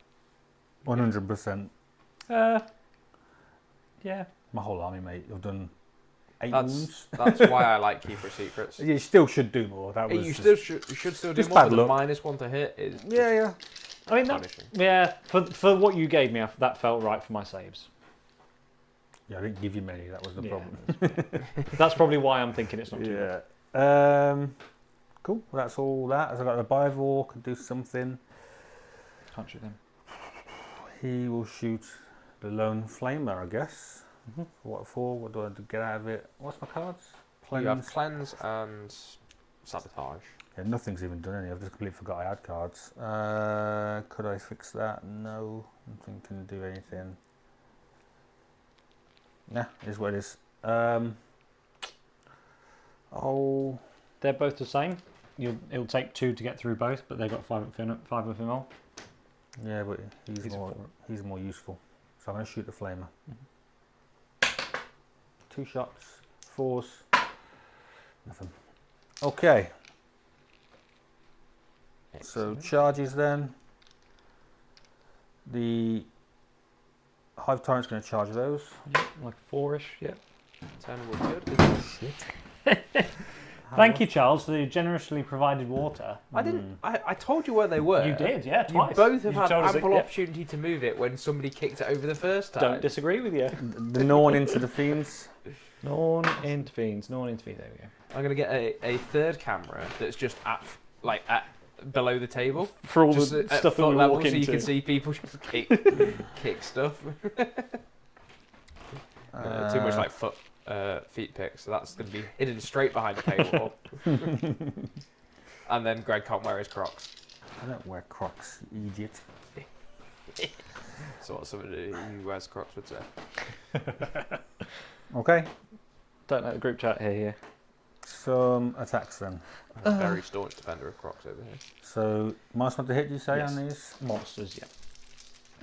100%. Yeah. My whole army, mate. I've done 8 That's wounds. that's why I like Keeper of Secrets. You still should do more. That was You just- should still do just more, bad but the luck. -1 to hit is Yeah. I mean, punishing. yeah. For what you gave me, that felt right for my saves. Yeah, I didn't give you many. That was the Yeah, problem. That's probably why I'm thinking it's not too bad. Yeah. Cool. Well, that's all that. As I got the Bivor, can do something. Can't shoot them. He will shoot the Lone Flamer, I guess. Mm-hmm. What for? What do I get out of it? What's my cards? You have cleanse and sabotage. Yeah, nothing's even done any. I've just completely forgot I had cards. Could I fix that? No. Nothing can do anything. Nah, it is what it is. Oh, They're both the same. It'll take 2 to get through both, but they've got 5 of them all. yeah, but he's He's a more. four. He's more useful. So I'm going to shoot the Flamer. Mm-hmm. 2 shots, 4s, nothing. Okay. So Excellent. charges then. The Hive Tyrant's going to charge those. Yeah, like 4-ish, yeah. Turn was good. Thank you, Charles, for the generously provided water. I didn't. I told you where they were. You did, yeah, You twice. both have You had told us ample yeah. opportunity to move it when somebody kicked it over the first time. Don't disagree with you. The Norn into the Fiends. Norn into Fiends, there we go. I'm gonna get a third camera that's just at below the table, For all just the at stuff that foot we level, walk so into. you can see people just kick stuff. Too much like feet pics, so that's gonna be hidden straight behind the table. And then Greg can't wear his Crocs. I don't wear Crocs, you idiot. So what somebody who wears Crocs would say. Okay, Don't let the group chat hear you. some attacks then. I'm a very staunch defender of Crocs over here. So, -1 to hit, you say, Yes. on these? Monsters, yeah.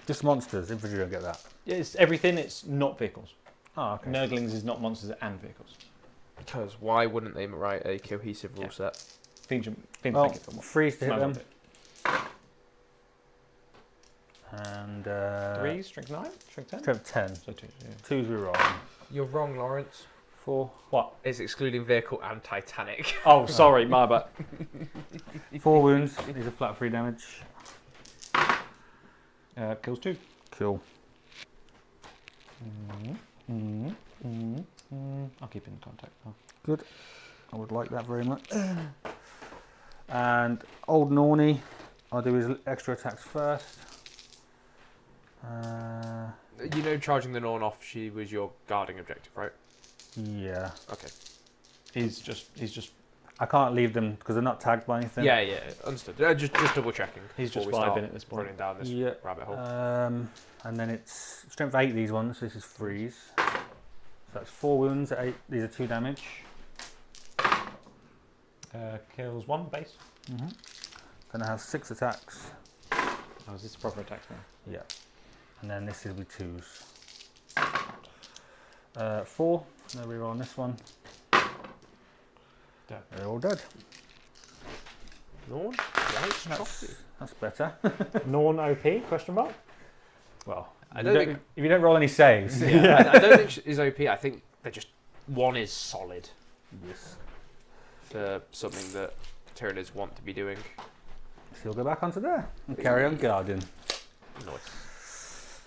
Just monsters, infantry don't get that. Yeah, it's everything, it's not vehicles. Oh, okay. Nurglings is not monsters and vehicles. Because why wouldn't they write a cohesive rule set? Fiends Well, make it for more. freeze to hit Might as them. well And do it. 3, strength 9, strength 10? strength 10. So 2, yeah. 2's we roll. You're wrong, Laurence. 4. What? It's excluding vehicle and Titanic. Oh, sorry, my bad. 4 wounds. These are flat 3 damage. Kills 2. Cool. I'll keep in contact now. Good. I would like that very much. And old Norny, I'll do his extra attacks first. You know, charging the Norn off, she was your guarding objective, right? Yeah. Okay. He's just I can't leave them because they're not tagged by anything. Yeah, understood. Just double checking. He's before just we start vibing at this point. running down this Yeah. rabbit hole. And then it's strength 8 these ones, so this is freeze. So that's 4 wounds at 8. These are 2 damage. kills 1 base. Gonna have 6 attacks. Oh, is this proper attacks now? Yeah. And then this will be 2s. 4. No reroll on this one. Dead. They're all dead. Norn? Right, That's better. Norn OP? Question mark. Well, I if don't you think- if you don't roll any saves. I don't think she's OP. I think they're just one is solid Yes. for something that Tyranids want to be doing. So you'll go back onto there and carry on guarding. Nice.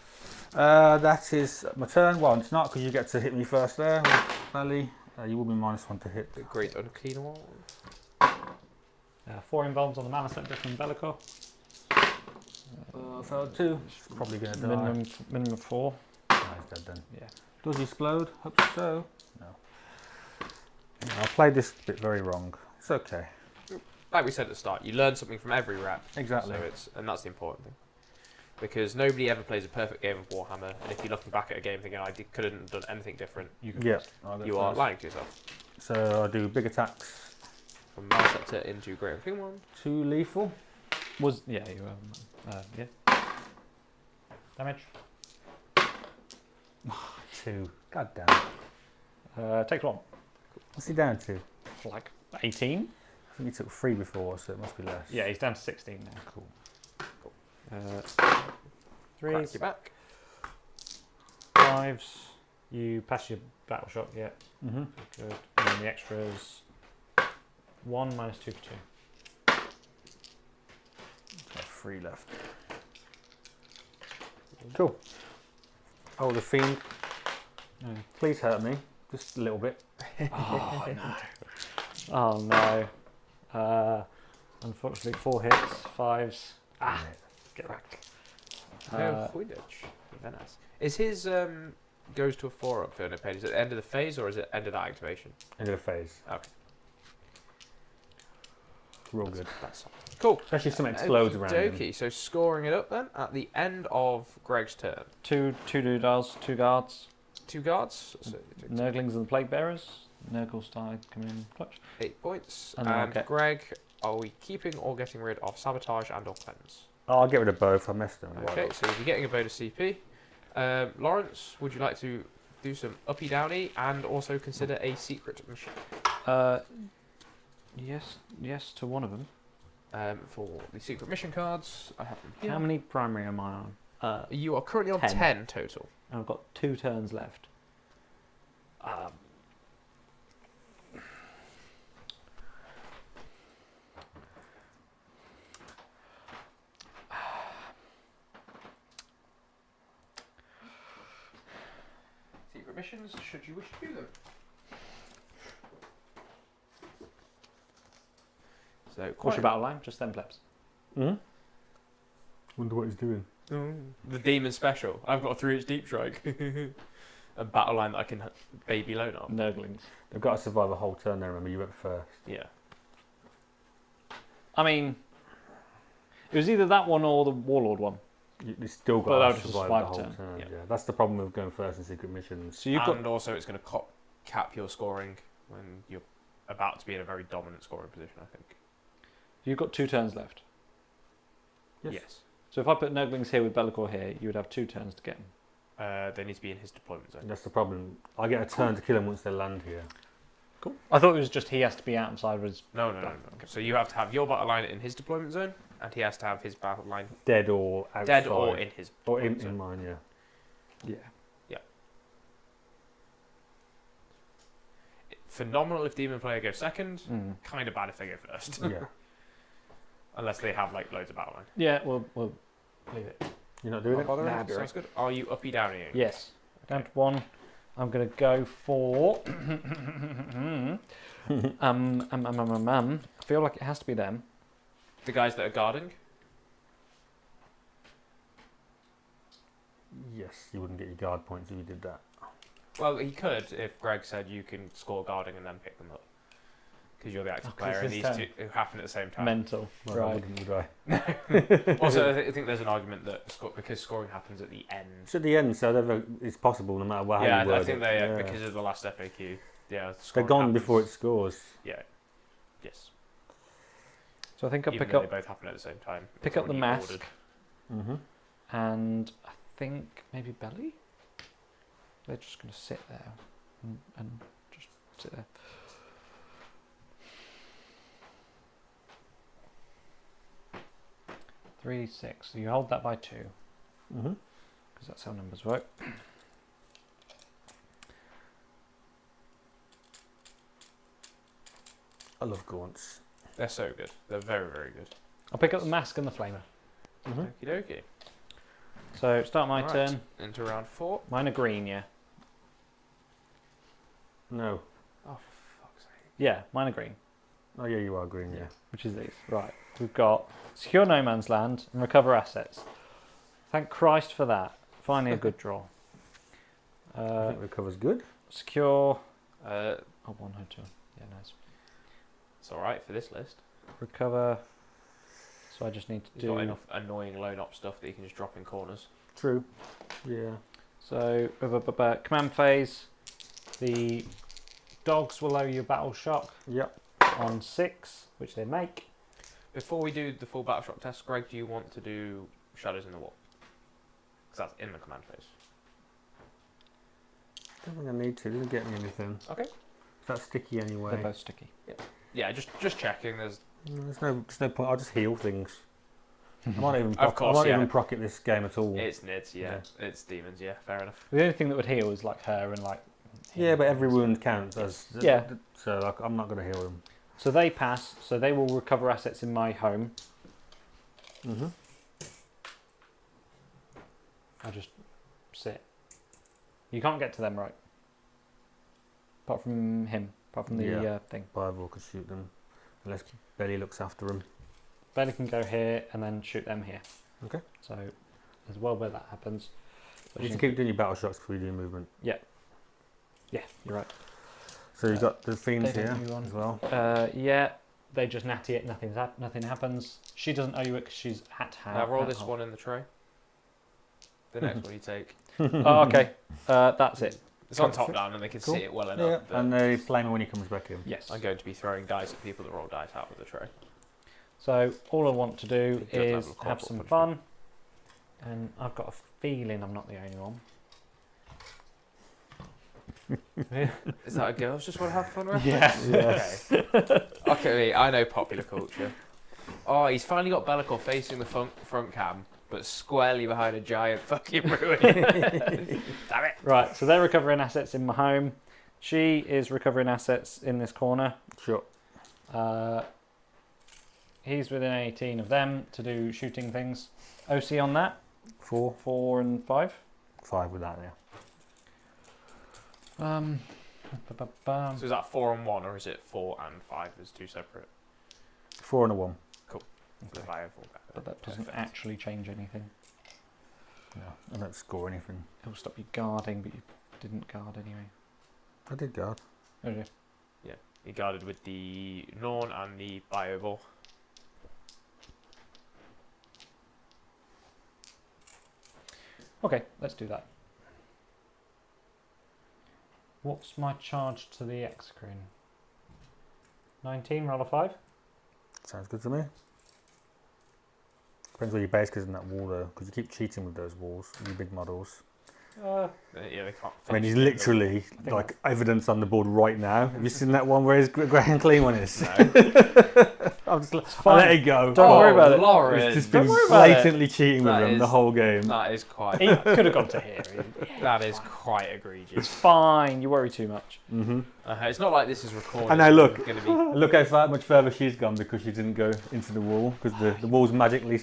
That is my turn. Well, it's not because you get to hit me first there. Belly. You will be -1 to hit. The great unclean one. 4 involves on the mana center from Bellicor. So 2. Probably going to die. Minimum 4. Oh, he's dead then. Yeah. Does he explode? Hope so. No. I played this bit very wrong. It's okay. Like we said at the start, you learn something from every rep. Exactly. So and that's the important thing. Because nobody ever plays a perfect game of Warhammer, and if you're looking back at a game thinking couldn't have done anything different, Yeah. I'll go you are first. lying to yourself. So I'll do big attacks. From Malceptor into Great Unclean One. 2 lethal. Yeah, you yeah. Damage. 2. God damn it. Takes 1. What's he down to? Like 18. I think he took 3 before, so it must be less. Yeah, he's down to 16 now. Cool. 3s, Crack your back. 5s. You pass your battle shot, yeah. Mm-hmm. Good. And then the extras. 1 -2 for 2. Got 3 left. Cool. Oh, the fiend. Please hurt me, just a little bit. Oh no. Oh no. Unfortunately, 4 hits, 5s. Get wrecked. No Huidich. Venice. Is his goes to a 4-up for no pain? Is it the end of the phase or is it end of that activation? End of the phase. Okay. Real good. That's cool. Especially if something explodes around him. Okey-dokey. So scoring it up then at the end of Greg's turn. 2 doodles, 2 guards. 2 guards. So Nurglings and the Plague Bearers. Nurgle style come in clutch. 8 points. And then I'll get- Greg, are we keeping or getting rid of Sabotage and or Cleanse? Oh, I'll get rid of both. I messed them. Okay, so you're getting a bonus CP. Lawrence, would you like to do some uppy downy and also consider a secret mission? Yes to one of them. For the secret mission cards, I have them here. How many primary am I on? You are currently on 10. 10 total. And I've got 2 turns left. Secret missions, should you wish to do them. So, What's your battle line? Just them plebs. Hmm? Wonder what he's doing. The Demon Special. I've got a 3-inch deep strike. A battle line that I can baby loan on. Nurglings. They've got to survive a whole turn there, remember? You went first. Yeah. I mean, it was either that one or the Warlord one. You still But got that to was just survive survive the whole turn. turn. Yeah. Yeah. That's the problem with going first in secret missions. So you've got And also it's going to cap your scoring when you're about to be in a very dominant scoring position, I think. 2 turns left. Yes. So if I put Nurglings here with Be'lakor here, you would have 2 turns to get them. They need to be in his deployment zone. That's the problem. I get a turn to kill him once they land here. Cool. I thought it was just he has to be outside of his. No. Okay. So you have to have your battle line in his deployment zone, and he has to have his battle line Dead or outside. dead or in his Or deployment in zone. mine, yeah. Yeah. Phenomenal if Demon player goes second. Mm. Kind of bad if they go first. Yeah. Unless they have like loads of battle line. Yeah, we'll leave it. You're not doing Not it? bothering? Nah, be Sounds good. Are you uppy downy? Yes. Down to 1. I'm going to go for. I feel like it has to be them. The guys that are guarding. Yes, you wouldn't get your guard points if you did that. Well, he could if Greg said you can score guarding and then pick them up. Because you're the active player, and these two who happen at the same time. Mental. Well, Right. Would I? Also, I think there's an argument that because scoring happens at the end. It's at the end, so it's possible no matter how Yeah, you I word think it. they Yeah. because of the last FAQ. Yeah, They're scoring gone happens. before it scores. Yeah. Yes. So I think I'll Even pick though up they both happen at the same time. pick It's up the already mask. ordered. Mm-hmm. And I think maybe Belly? They're just going to sit there and just sit there. Three, 6. So you hold that by 2, Mm-hmm. because that's how numbers work. I love gaunts. They're so good. They're very, very good. I'll pick up the mask and the flamer. Mm-hmm. Okie dokie. So start my Right. turn. Into round 4. Mine are green, yeah. No. Oh, for fuck's sake. Yeah, mine are green, Oh yeah, you are green. Yeah. which is these. Right. We've got secure no man's land and recover assets. Thank Christ for that. Finally a good draw. I think recover's good. Secure. Uh, Oh, 1 2. Yeah, nice. it's alright for this list. Recover. So I just need to You've do. got enough annoying loan up stuff that you can just drop in corners. True. Yeah. So command phase. The dogs will owe you a battle shock Yep. on 6, which they make. Before we do the full battle shock test, Greg, do you want to do Shadows in the Wall? Because that's in the command phase. Don't think I need to. Didn't get me anything. Okay. That's sticky anyway. They're both sticky. Yeah, just checking. There's No, there's no point. I'll just heal things. I might even. Of course, I won't yeah. even proc it this game at all. it's Nids, yeah. It's demons, yeah. Fair enough. The only thing that would heal is like her and like. Yeah, but every wound counts as. Yeah. So I'm not going to heal them. So they pass. So they will recover assets in my home. Mm-hmm. I just sit. You can't get to them, right? apart from him, apart from the Yeah. thing. Bible could shoot them, unless Belly looks after them. Belly can go here and then shoot them here. Okay. So as well where that happens. You need to keep doing your battle shots before you do movement. Yeah, you're right. So you've got the fiends they here don't move on. as well. Yeah, they just natty it. Nothing happens. She doesn't owe you it because she's at hand. Now roll this one in the tray. The next one you take. Oh, okay. That's it. It's on top down and they can Cool. see it well Yeah, enough. but and they flame when he comes back in. Yes. I'm going to be throwing dice at people that roll dice out of the tray. So all I want to do Good level is of have corporal some punishment. fun, and I've got a feeling I'm not the only one. Is that a girls just want to have fun reference? Yes. Okay, I know popular culture. Oh, he's finally got Bellicor facing the front cam, but squarely behind a giant fucking ruin. Damn it. Right, so they're recovering assets in my home. She is recovering assets in this corner. Sure. He's within 18 of them to do shooting things. OC on that? 4. 4 and 5. 5 with that, yeah. So is that 4 and 1, or is it 4 and 5 as two separate? 4 and a 1. So if I have all But that doesn't Perfect. actually change anything. Yeah, I don't score anything. It'll stop you guarding, but you didn't guard anyway. I did guard. Oh, yeah. He guarded with the Norn and the Bioball. Okay, let's do that. What's my charge to the X-Screen? 19, roll a 5? Sounds good to me. Depends where your base is in that wall though, because you keep cheating with those walls, your big models. Yeah, they can't. I mean, he's finish it. literally like evidence on the board right now. Have you seen that one where his grand clean one is? No. I'll just I'll fine. let it go. Don't worry about it. Laurence. He's just Don't been worry about it. blatantly cheating with That them the is- whole game. That is quite. He could have gone to here. That is quite It's egregious. fine, you worry too much. Mm-hmm. It's not like this is recorded. And now look. It's gonna be. Look how much further she's gone because she didn't go into the wall because the wall's magically.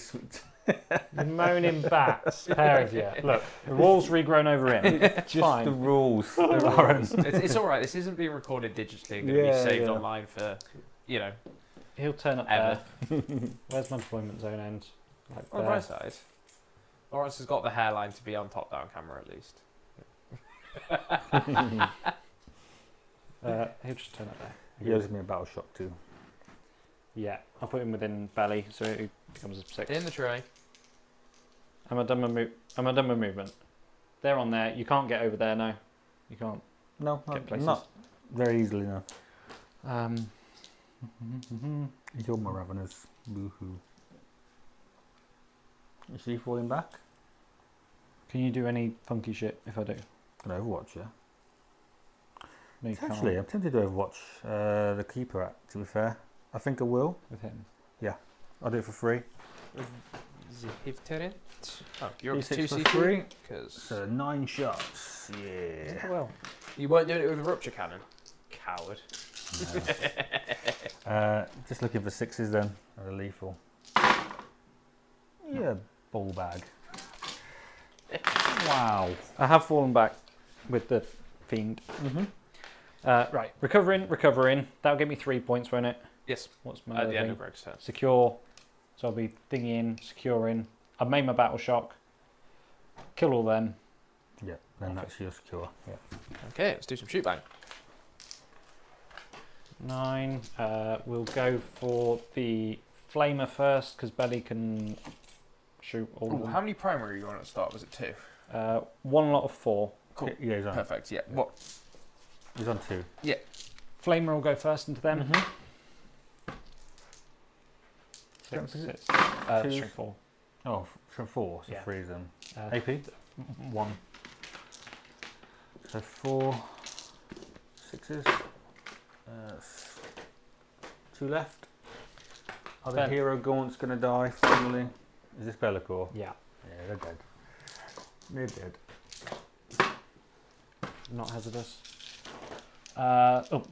You're moaning bats, pair of you. Look, the wall's regrown over him. It's Just fine. the rules, Laurence. It's all right. This isn't being recorded digitally. Going to Yeah, be saved yeah. online for, He'll turn up ever. there. Where's my deployment zone end? Like On the there. right side, Laurence has got the hairline to be on top-down camera at least. He'll just turn up there. He owes me a battle shot too. Yeah, I'll put him within belly, so it becomes a 6. In the tray. Am I done with movement? They're on there. You can't get over there now. You can't No, get places. not very easily. No. You're my ravenous. Boo-hoo. Is she falling back? Can you do any funky shit if I do? Can Overwatch, yeah. No, you Actually, I'm tempted to Overwatch the Keeper at, to be fair. I think I will. with him. I'll do it for free. Oh, you're up to D6 2 for CC? free. Because So 9 shots. Yeah. Well, you weren't doing it with a rupture cannon. Coward. Just looking for 6s then, as a lethal. Yeah, ball bag. Wow. I have fallen back with the fiend. Mm-hmm. Right, recovering. That'll give me 3 points, won't it? Yes. What's my At other the end thing? of Greg's turn. Secure. So I'll be thingying, securing. I've made my battle shock. Kill all them. Yeah, then that's your secure. Yeah. Okay, let's do some shoot bang. 9. We'll go for the flamer first because Belly can shoot all of Ooh, them. how many primary were you on at the start? Was it 2? 1 lot of 4. Cool. Yeah, he's on. Perfect. Yeah. What? He's on 2. Flamer will go first into them. Mhm. 6, Is it 6. two? Strength 4. Oh, from 4, so Yeah. 3 of them. Uh, AP? 1. So 4 6s. 2 left. Are the Ben. hero gaunts going to die finally? Is this Bellicor? Yeah. Yeah, they're dead. They're dead. Not hazardous.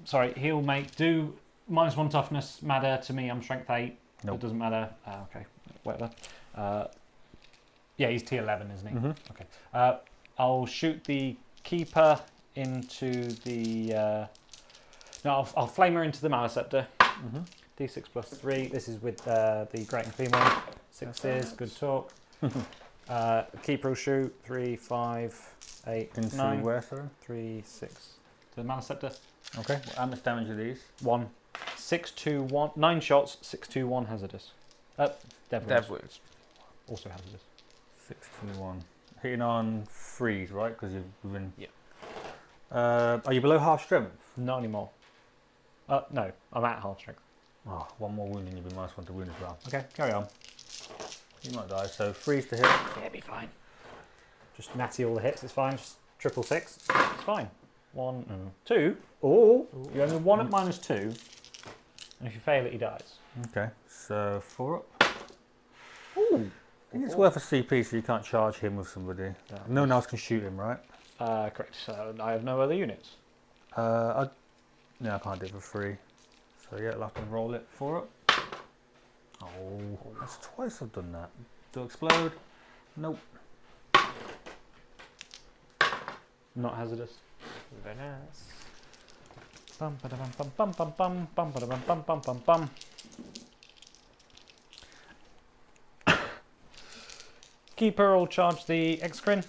Sorry. He'll do -1 toughness matter to me. I'm strength 8. Nope. It doesn't matter. Okay. Whatever. Yeah, he's T11, isn't he? Mm-hmm. Okay. I'll shoot the keeper into the... no, I'll flame her into the Maliceptor. D6 plus 3. This is with the Great and Clean one. 6s, good talk. Keeper will shoot. 3, 5, 8, Into 9. where, sorry? 3, 6. To the Maliceptor. Okay. How much damage are these? 1. 6, 2, 1. 9 shots. 6, 2, 1 hazardous. Dev Dev wounds. Also hazardous. 6, 2, 1. Hitting on freeze, right? Because you've been. Yeah. Are you below half strength? Not anymore. No, I'm at half strength. Oh, one more wound and you'll be -1 to wound as well. Okay, carry on. You might die. So freeze to hit. Yeah, it'll be fine. Just natty all the hits, it's fine. Just triple 6, it's fine. 1, 2. Oh, you only 1 at -2. And if you fail it, he dies. Okay. So 4 up. Ooh. I think it's worth a CP, so you can't charge him with somebody. No one else can shoot him, right? Correct. So I have no other units. No, I can't do it for free. So yeah, I'll have to roll it. 4 up. Oh, that's twice I've done that. Do explode? Nope. Not hazardous. Very nice. Bum ba bum bum bum bum bum bum ba bum bum bum bum bum. Keeper will charge the Excrin.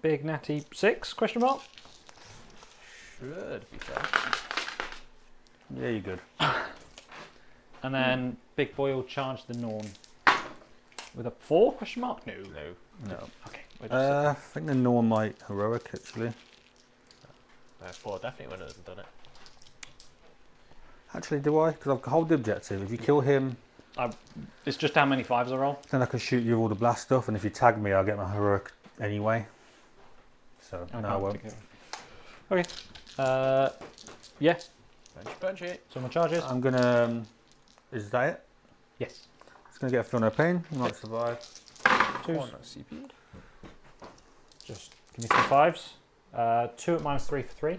Big natty 6? Question mark. Should be fair. Yeah, you're good. And then Big Boy will charge the Norn with a 4? Question mark. No. No. Okay. I think the Norn might heroic actually. 4 definitely wouldn't have done it. Actually, do I? Because I've hold the objective. If you kill him, It's just how many 5s I roll. then I can shoot you with all the blast stuff, and if you tag me, I'll get my heroic anyway. So no, I won't. Okay. Yeah. Punch it. So my charges. I'm gonna. Is that it? Yes. It's gonna get a feel no pain. You might survive. 2s. 1 CP. Just give me some 5s. 2 at -3 for 3.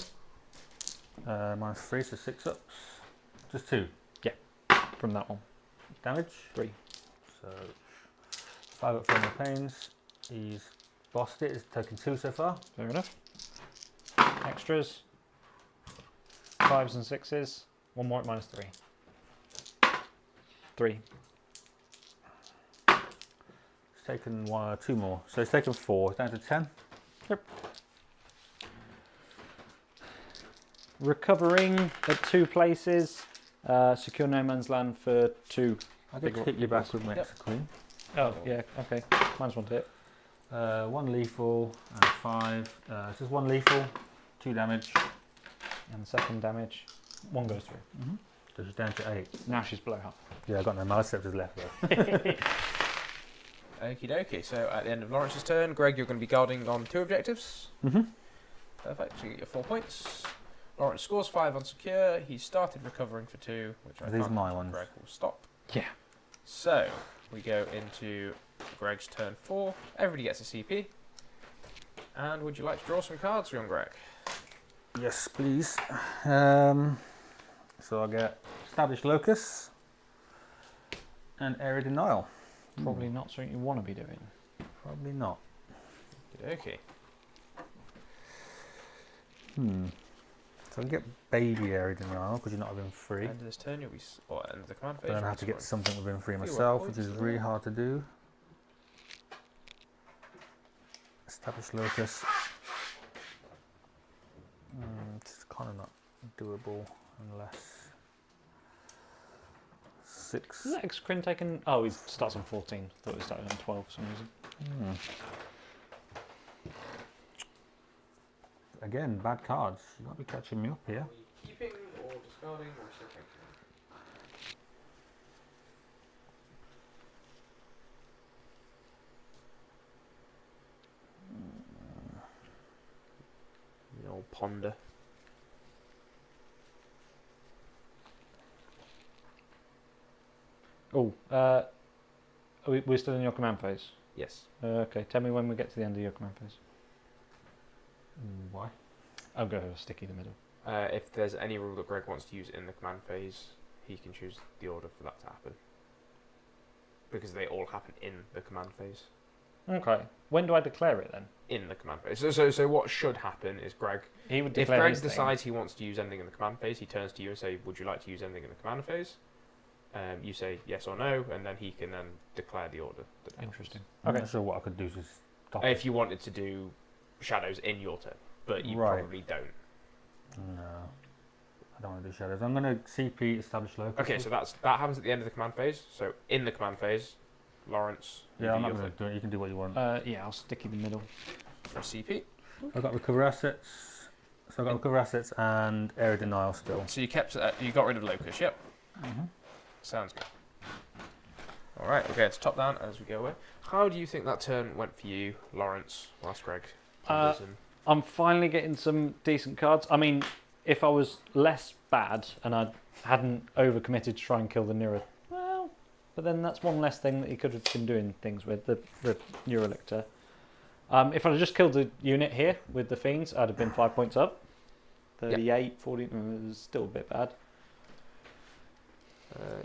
-3, so 6 ups. Just 2 From that one. damage. 3. So 5 up for no pains. He's bossed it. He's taken 2 so far. Fair enough. Extras. 5s and 6s. 1 more at -3. 3. He's taken 2 more. So he's taken 4. He's down to 10. Yep. Recovering at 2 places. Secure no man's land for 2. I did hit you back with my extra queen. Oh, yeah, okay. -1 to hit. 1 lethal and 5. It's just 1 lethal, 2 damage. And the second damage. 1 goes through. So she's down to 8. Now she's below half. Yeah, I've got no Maliceptors left though. Okie dokie. So at the end of Laurence's turn, Greg, you're going to be guarding on 2 objectives. Perfect. So you get your 4 points. Laurence scores 5 on secure. He's started recovering for 2, which I These are can't my imagine ones. Greg will stop. Yeah. So we go into Greg's turn 4. Everybody gets a CP. And would you like to draw some cards, young Greg? Yes, please. So I get Established Locus and Area Denial. Probably not something you want to be doing. Probably not. Okay. So I get Baby Area Denial because you're not within 3. End of this turn, you'll be or end of the command phase. But then I have to get something within 3 myself, which is really hard to do. Established Locus. It's kind of not doable unless 6. Is that Excrin taken? Oh, he starts on 14. Thought he started on 12 for some reason. Again, bad cards. You might be catching me up here. Are you keeping or discarding or still taking? The old ponder. Oh, we're still in your command phase. Yes. Okay, tell me when we get to the end of your command phase. Why? I'll go sticky the middle. If there's any rule that Greg wants to use in the command phase, he can choose the order for that to happen. Because they all happen in the command phase. Okay. When do I declare it then? in the command phase. So what should happen is Greg, He would if declare Greg his thing. decides he wants to use anything in the command phase, he turns to you and say, would you like to use anything in the command phase? You say yes or no, and then he can then declare the order. Interesting. I'm Okay. not sure what I could do to stop If you wanted to do shadows in your turn, but you Right. probably don't. No, I don't want to do shadows. I'm going to CP establish locus. Okay, so that happens at the end of the command phase. So in the command phase, Laurence, you Yeah, do I'm not your going thing. to do it. You can do what you want. Yeah, I'll stick in the middle. For CP. I've got recover assets. So I've got recover assets and area denial still. So you got rid of locus. Yep. Mm-hmm. Sounds good. All right, okay, it's top down as we go away. How do you think that turn went for you, Laurence, whilst Greg? I'm finally getting some decent cards. I mean, if I was less bad and I hadn't overcommitted to try and kill the Neuro, well, but then that's one less thing that he could have been doing things with, the Neurolictor. If I'd have just killed the unit here with the Fiends, I'd have been 5 points up. 38, 40, it was still a bit bad.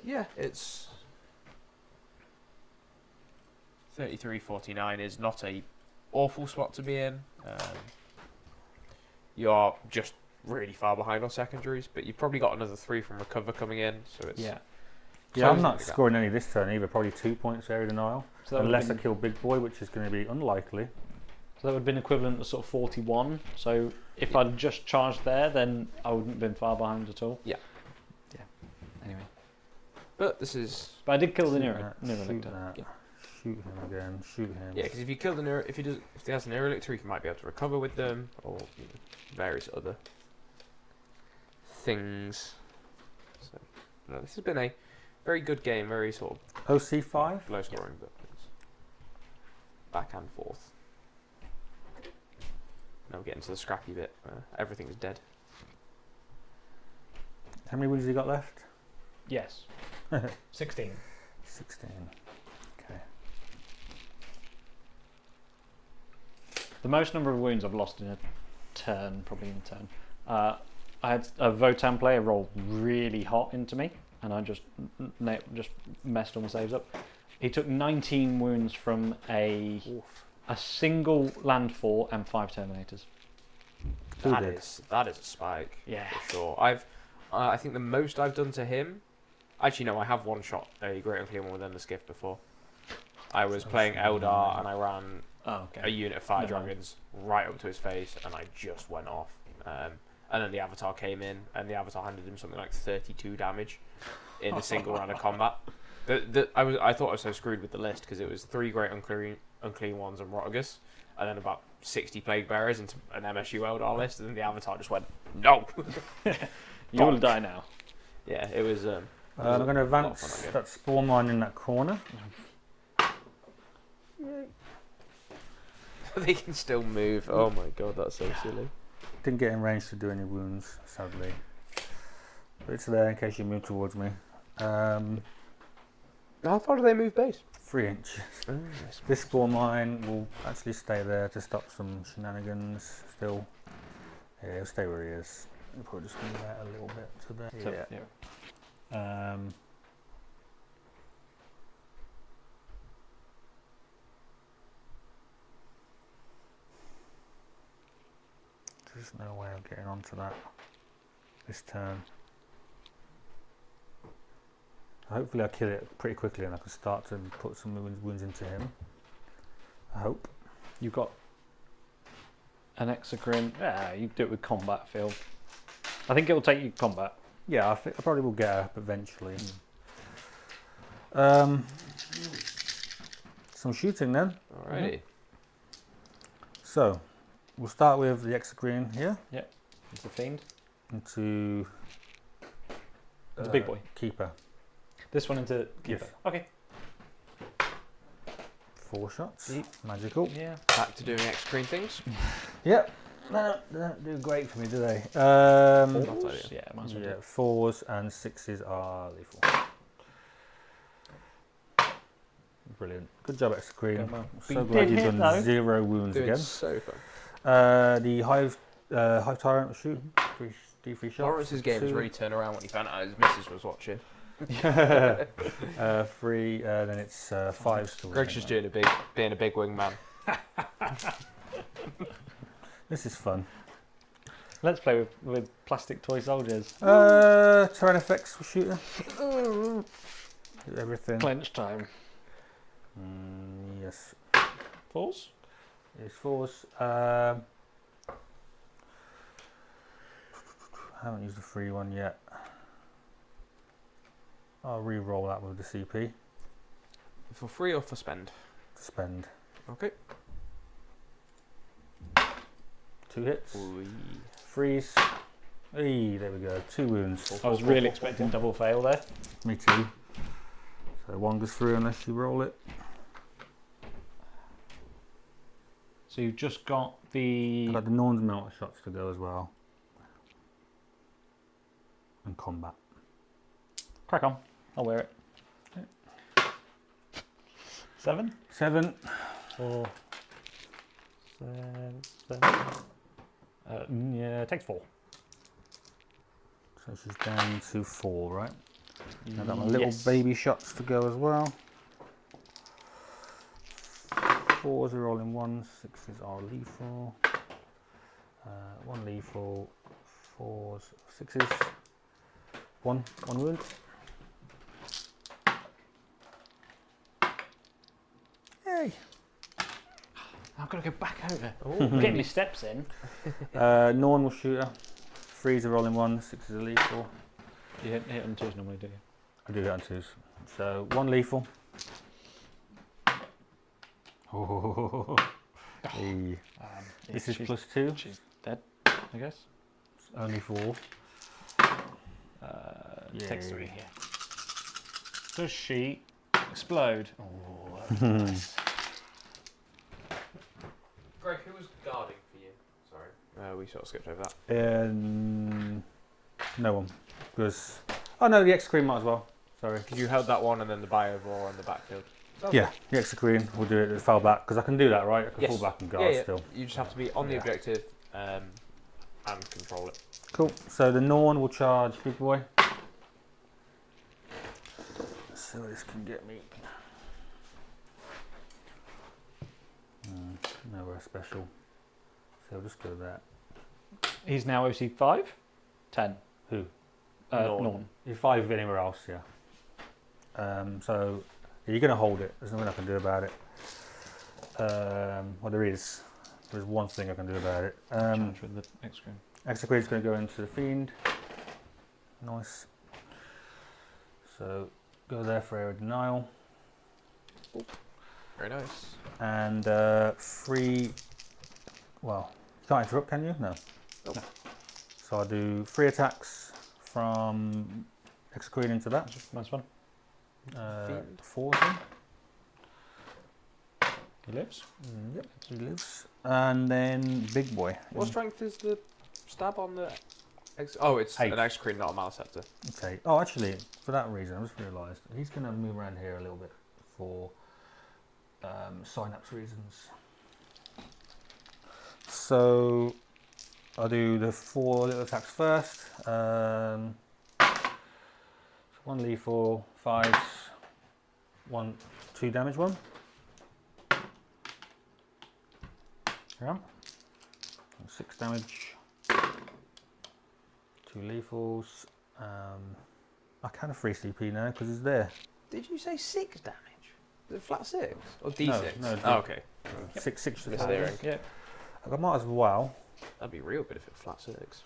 Yeah, it's 33.49 is not a awful spot to be in. You are just really far behind on secondaries, but you've probably got another 3 from recover coming in, so it's Yeah. Yeah, I'm closing not the gap. scoring any this turn either. Probably 2 points area denial. So that would Unless have I kill Big Boy, which is going to be unlikely. been equivalent to sort of 41. So if I'd just charged there, then I wouldn't have been far behind at all. Yeah. Yeah. Anyway. But this is But I did kill the Shoot that, shoot Neurolictor. that. Yeah. Shoot him again. Shoot him. yeah, because if you kill the neuro, if he has an Neurolictor, he might be able to recover with them or various other things. So no, this has been a very good game, very sort of OC5. low scoring, but it's back and forth. Now we're getting to the scrappy bit where everything's dead. How many wounds have you got left? Yes. 16. 16. Okay. The most number of wounds I've lost in a turn, probably in a turn. I had a Votan player roll really hot into me, and I just messed all my saves up. He took 19 wounds from a single landfall and 5 Terminators. Who That did? is a spike. Yeah. For sure. I think the most I've done to him. Actually, no, I have one shot a Great Unclear One within the skiff before. I was playing Eldar and I ran Oh, a okay. unit of fire Never mind. dragons right up to his face, and I just went off. And then the Avatar came in, and the Avatar handed him something like 32 damage in a single round of combat. I thought I was so screwed with the list because it was 3 Great Unclean Ones and Rotigus, and then about 60 Plague Bearers into an MSU Eldar list, and then the Avatar just went, no! You will die now. Yeah, it was... I'm going to lot of advance fun, I guess. that spawn line in that corner. They can still move. Oh my god, that's so silly. Didn't get in range to do any wounds, sadly. But it's there in case you move towards me. How far do they move base? 3 inches. Oh, yes. This spawn line will actually stay there to stop some shenanigans still. Yeah, he'll stay where he is. We'll probably just move that a little bit to there. So, yeah. yeah. There's no way of getting onto that this turn. Hopefully I kill it pretty quickly and I can start to put some wounds into him. I hope. You've got an Exocrine. Yeah, you do it with combat, Phil. I think it will take you combat. Yeah, I probably will get up eventually. Some shooting then. Alrighty. So, we'll start with the Exocrine here It's a Fiend. into It's a big boy. Keeper. This one into Yes. Keeper. Okay. 4 shots. Yeet. Magical. Yeah. Back to doing X-Screen things. Yep. They don't do great for me, do they? Not ideal. Yeah, might as well Yeah, do. 4s and 6s are lethal. Brilliant. Good job, Exocrine. Good man. So But you glad did you've hit, done though. 0 wounds Doing again. so fun. The Hive Tyrant will shoot. D3 shots. Lawrence's game has Two. really turned around when he found out his missus was watching. 3, then it's 5s to win. Greg's just doing being a big wingman. This is fun. Let's play with plastic toy soldiers. Tyranids shooter. Do everything. Clench time. Yes. 4s? It's 4s. I haven't used the free one yet. I'll re-roll that with the CP. For free or for spend? To spend. Okay. 2 hits. Ooh. Freeze. Hey, there we go. 2 wounds. I was really expecting double fail there. Me too. So 1 goes through unless you roll it. So you've just got the... I've got the Norn's melter shots to go as well. And combat. Crack on. I'll wear it. 7? 7. 4. 7. Yeah, takes 4. So she's down to 4, right? I've got my little Yes. baby shots to go as well. 4s are rolling 1s, 6s are lethal. 1 lethal, 4s, 6s. 1 wound. Yay! I've got to go back over. I'm getting my steps in. Norn will shoot her. 3s are rolling 1, 6s are lethal. You hit on 2s normally, do you? I do that on 2s. So 1 lethal. Oh, hey. This is she's- +2. She's dead, I guess. Only 4. Takes Yay. 3 here. Does she explode? Oh, that's nice. Greg, who was guarding for you? Sorry. We sort of skipped over that. No one. Because. Oh no, the X-Screen might as well. Sorry. Because you held that one and then the bio-war on the backfield. Yeah, the X-Screen. We'll do it. It fell back. Because I can do that, right? I can fall back and guard yeah. still. You just have to be on the Yeah. objective and control it. Cool. So the Norn will charge Big Boy. So this can get me. Nowhere special. So I'll just go that. He's now OC 5? 10. Who? Norn. You're 5 anywhere else, yeah. So you're going to hold it. There's nothing I can do about it. Well, there is. There's one thing I can do about it. Charge with the X-Screen. Execrate's going to go into the Fiend. Nice. So go there for area denial. Very nice. And 3. Well, you can't interrupt, can you? No. Nope. No. So I'll do 3 attacks from Execrate into that. Nice one. 4 of them. He lives. Yep, he lives. And then Big Boy. What strength is the stab on the... Oh, it's 8. an X-Screen, not a Maliceptor. Okay. Oh, actually, for that reason, I just realised he's going to move around here a little bit for synapse reasons. So I'll do the 4 little attacks first. 1 lethal, 5s, 2 damage 1. Yeah. 6 damage. 2 lethals. I can free CP now because it's there. Did you say 6 damage? Is it flat 6? Or D6? No, Oh, okay. 6 to the Mishearing. Yeah. I might as well. That'd be real good if it was flat 6.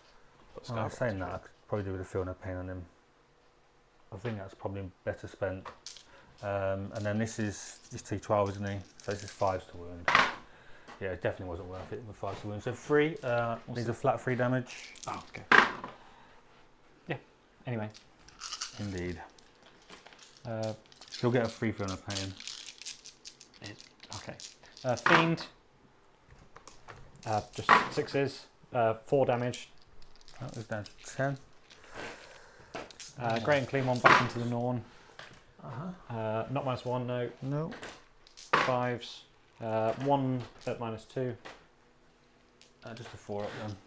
But Well, Skyrocks saying is that, I real. could probably do with a feel no pain on him. I think that's probably better spent. And then this is T12, isn't he? So this is 5s to wound. Yeah, it definitely wasn't worth it with 5s to wound. So 3, needs a flat 3 damage. Oh, okay. Yeah. Anyway. Indeed. Uh, He'll get a free feel no pain. okay. Fiend. Just 6s. 4 damage. That was down to 10. Great and clean one back into the Norn. Not -1, no. No. 5s. 1 at -2. Just a 4 up then.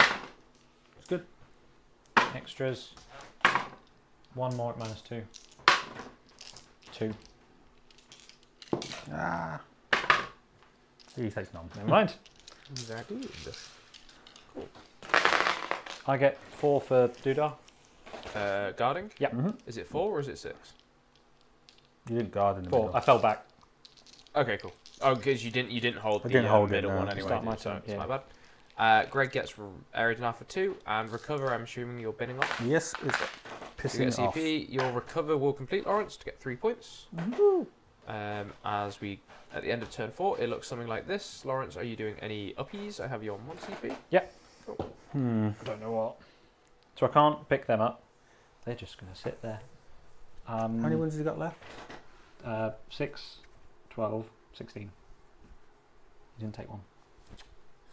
It's good. Extras. 1 more at -2. 2. Ah. He takes none. Never mind. Very good. I get 4 for Doodah. Guarding? Yep. Is it 4 or is it 6? You didn't guard in the 4. middle. I fell back. Okay, cool. Oh, because you didn't hold I the didn't hold it, middle no. one anyway. Start my so turn, it's yeah. my bad. Greg gets area denial for 2 and recover. I'm assuming you're binning off. Yes, it's So pissing you it get off. CP. Your recover will complete, Laurence, to get 3 points. As we at the end of turn 4, it looks something like this. Laurence, are you doing any uppies? I have you on 1 CP. Yep. Cool. I don't know what. So I can't pick them up. They're just going to sit there. How many wounds has he got left? 6, 12, 16. He didn't take one.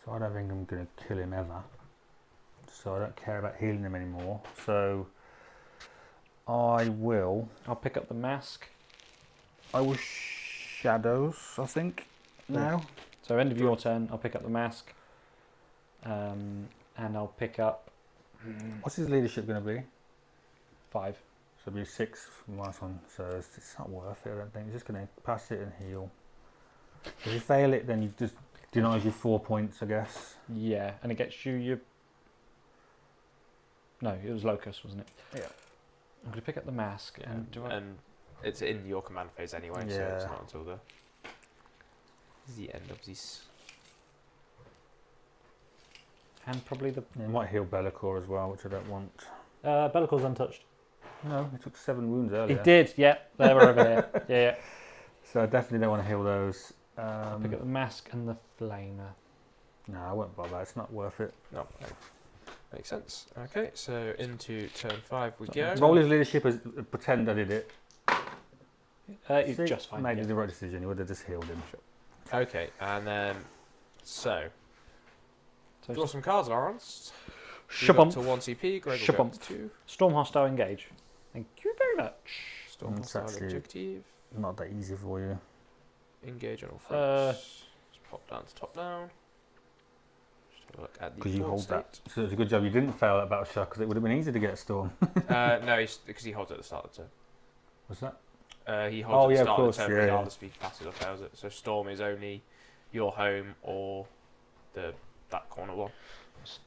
So I don't think I'm going to kill him ever. So I don't care about healing him anymore. So I will I'll pick up the mask. shadows, I think, now. So end of your turn, I'll pick up the mask. And I'll pick up What's his leadership going to be? 5. So it'll be 6 from last one. So it's not worth it, I don't think. He's just going to pass it and heal. If you fail it, then you just denies you 4 points, I guess. Yeah, and it gets you your... No, it was Locust, wasn't it? Yeah. I'm going to pick up the mask and do I... And it's in your command phase anyway, so it's Yeah. not until the end of this. And probably the... You might heal Bellicor as well, which I don't want. Bellicor's untouched. No, he took 7 wounds He earlier. did, yeah. They were over here. Yeah. So I definitely don't want to heal those. Pick up the mask and the flamer. No, I won't bother. It's not worth it. No, makes sense. Okay, so into turn 5 we go. Roll his leadership as pretend I did it. He's See, just fine. Made Yeah. the right decision. He would have just healed him. Okay, and then so So draw some cards, Laurence. Shabump. To 1 CP. Greg will go up to 2. Storm hostile engage. Thank you very much. Storm It's hostile actually- objective. Not that easy for you. Engage on all fronts. Just pop down to top down. Just have a look at the Because you board hold state. that. So it's a good job you didn't fail that battle shot, because it would have been easy to get a storm. No, because he holds it at the start of the turn. What's that? He Oh, holds yeah, at the of start course, of the turn yeah, yeah. regardless if he passes or fails it. So Storm is only your home or that corner one.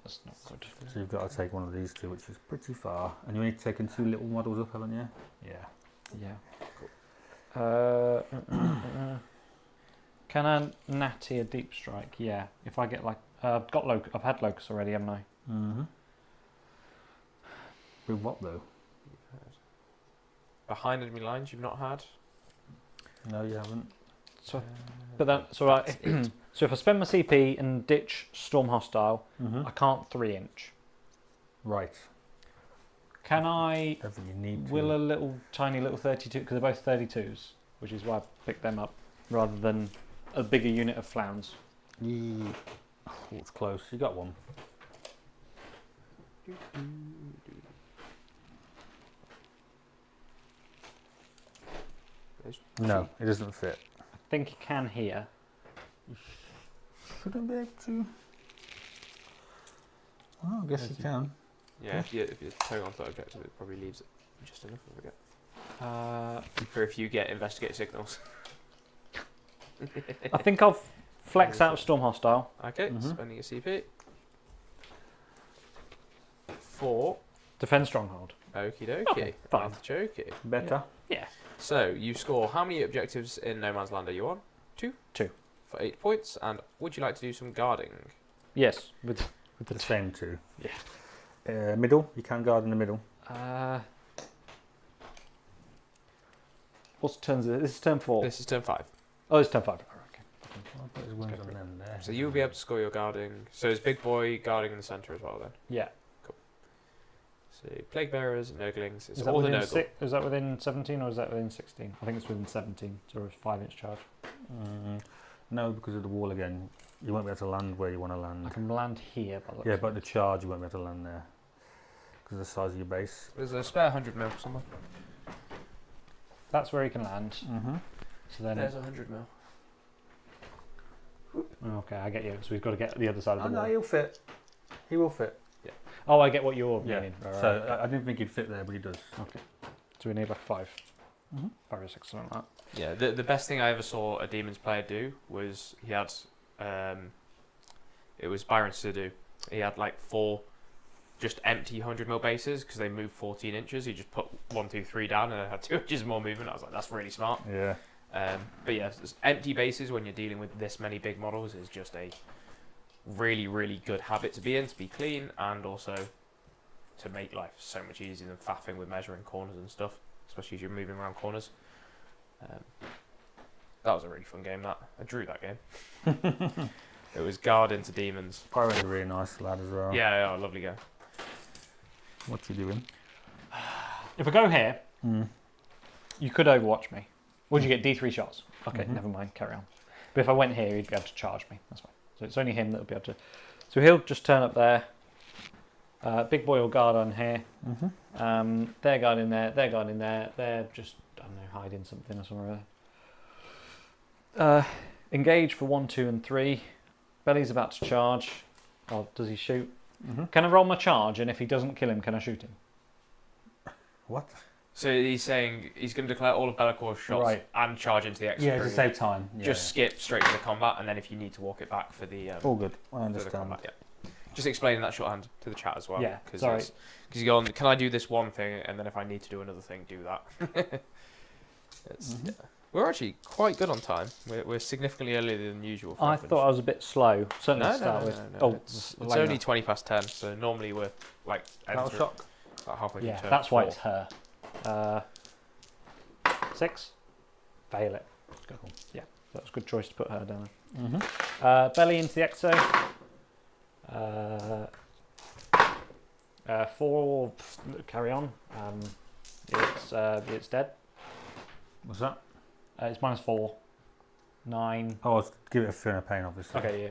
That's not good. So you've got to take one of these two, which is pretty far. And you only taken 2 little models up, haven't you? Yeah. Yeah. Cool. Can I natty a deep strike? Yeah. If I get like I've had locust already, haven't I? Mm-hmm. With what though? Behind enemy lines you've not had. No, you haven't. So, but then so if I spend my CP and ditch storm hostile, Mm-hmm. I can't 3-inch. Right. Can I Don't think you need to. will a little tiny little 32 because they're both 32s, which is why I picked them up rather than a bigger unit of flowns. Yeah. Oh, it's close. You got one. No, it doesn't fit. I think it can here. Shouldn't be able to. Oh, I guess you can. Yeah, if you're towing onto that objective, it probably leaves it just enough. I forget. For if you get investigate signals. I think I'll flex out of storm hostile. Okay, Mhm. spending a CP. 4. Defend stronghold. Okie dokie. Okay, fine. Artichoke. Better. Yeah. So you score how many objectives in No Man's Land are you on? 2. 2. For 8 points. And would you like to do some guarding? Yes, with The same 2. Yeah. Middle. You can guard in the middle. What's turns? This is turn 4. This is turn 5. Oh, it's turn 5. Oh, okay. I'll put his wings on them there. So you'll be able to score your guarding. So is Big Boy guarding in the centre as well then? Yeah. So Plague Bearers, Nurglings. It's Is that, all the within Nurgle. is that within 17 or is that within 16? I think it's within 17, so it's 5-inch charge. No, because of the wall again. You won't be able to land where you want to I land. can land here. By the looks Yeah, of but it. the charge you won't be able to land there. Because of the size of your base. There's a spare 100 mil somewhere. That's where he can land. Mm-hmm. So then, 100 mil. okay, I get you. So we've got to get the other side of Oh, the no, wall. he'll fit. He will fit. I get what you're Yeah. meaning. Right, So right. I didn't think he'd fit there, but he does. Okay. So we need like 5. 5 or 6, something like that. Yeah, the best thing I ever saw a Demons player do was he had, it was Byron Sidhu. He had like 4 just empty 100 mil bases because they moved 14 inches. He just put 1, 2, 3 down and it had 2 inches more movement. I was like, that's really smart. Yeah. But yeah, empty bases when you're dealing with this many big models is just a really, really good habit to be in, to be clean, and also to make life so much easier than faffing with measuring corners and stuff, especially as you're moving around corners. That was a really fun game, that. I drew that game. It was Guard into Demons. Pyro's a really nice lad as well. Yeah, lovely game. What you doing? If I go here, you could overwatch me. Would you get D3 shots? Okay, never mind, carry on. But if I went here, he'd be able to charge me. That's fine. So it's only him that would be able to. So he'll just turn up there. Big boy will guard on here. They're guarding there. They're guarding there. They're just, I don't know, hiding something or somewhere. Engage for 1, 2, and 3. Belly's about to charge. Oh, does he shoot? Can I roll my charge? And if he doesn't kill him, can I shoot him? What? So he's saying he's going to declare all of Bellacor's shots and charge into the extra. Yeah, to save time. Yeah, just skip straight to the combat, and then if you need to walk it back for the all good. I for the understand. combat, yeah. Just explaining that shorthand to the chat as well. Yeah, Cause sorry. Because you go on, can I do this one thing, and then if I need to do another thing, do that. Yeah. We're actually quite good on time. We're significantly earlier than usual. I thought I was a bit slow. Certainly to start with. No. Oh, it's only 20 past 10, so normally we're like Battle shock. about halfway through yeah, turn that's why 4. it's her. 6. Fail it. Cool. Yeah, that was a good choice to put her down. Belly into the exo. 4. Carry on. It's dead. What's that? It's -4. 9. Oh, I'll give it a fear of pain, obviously. Okay,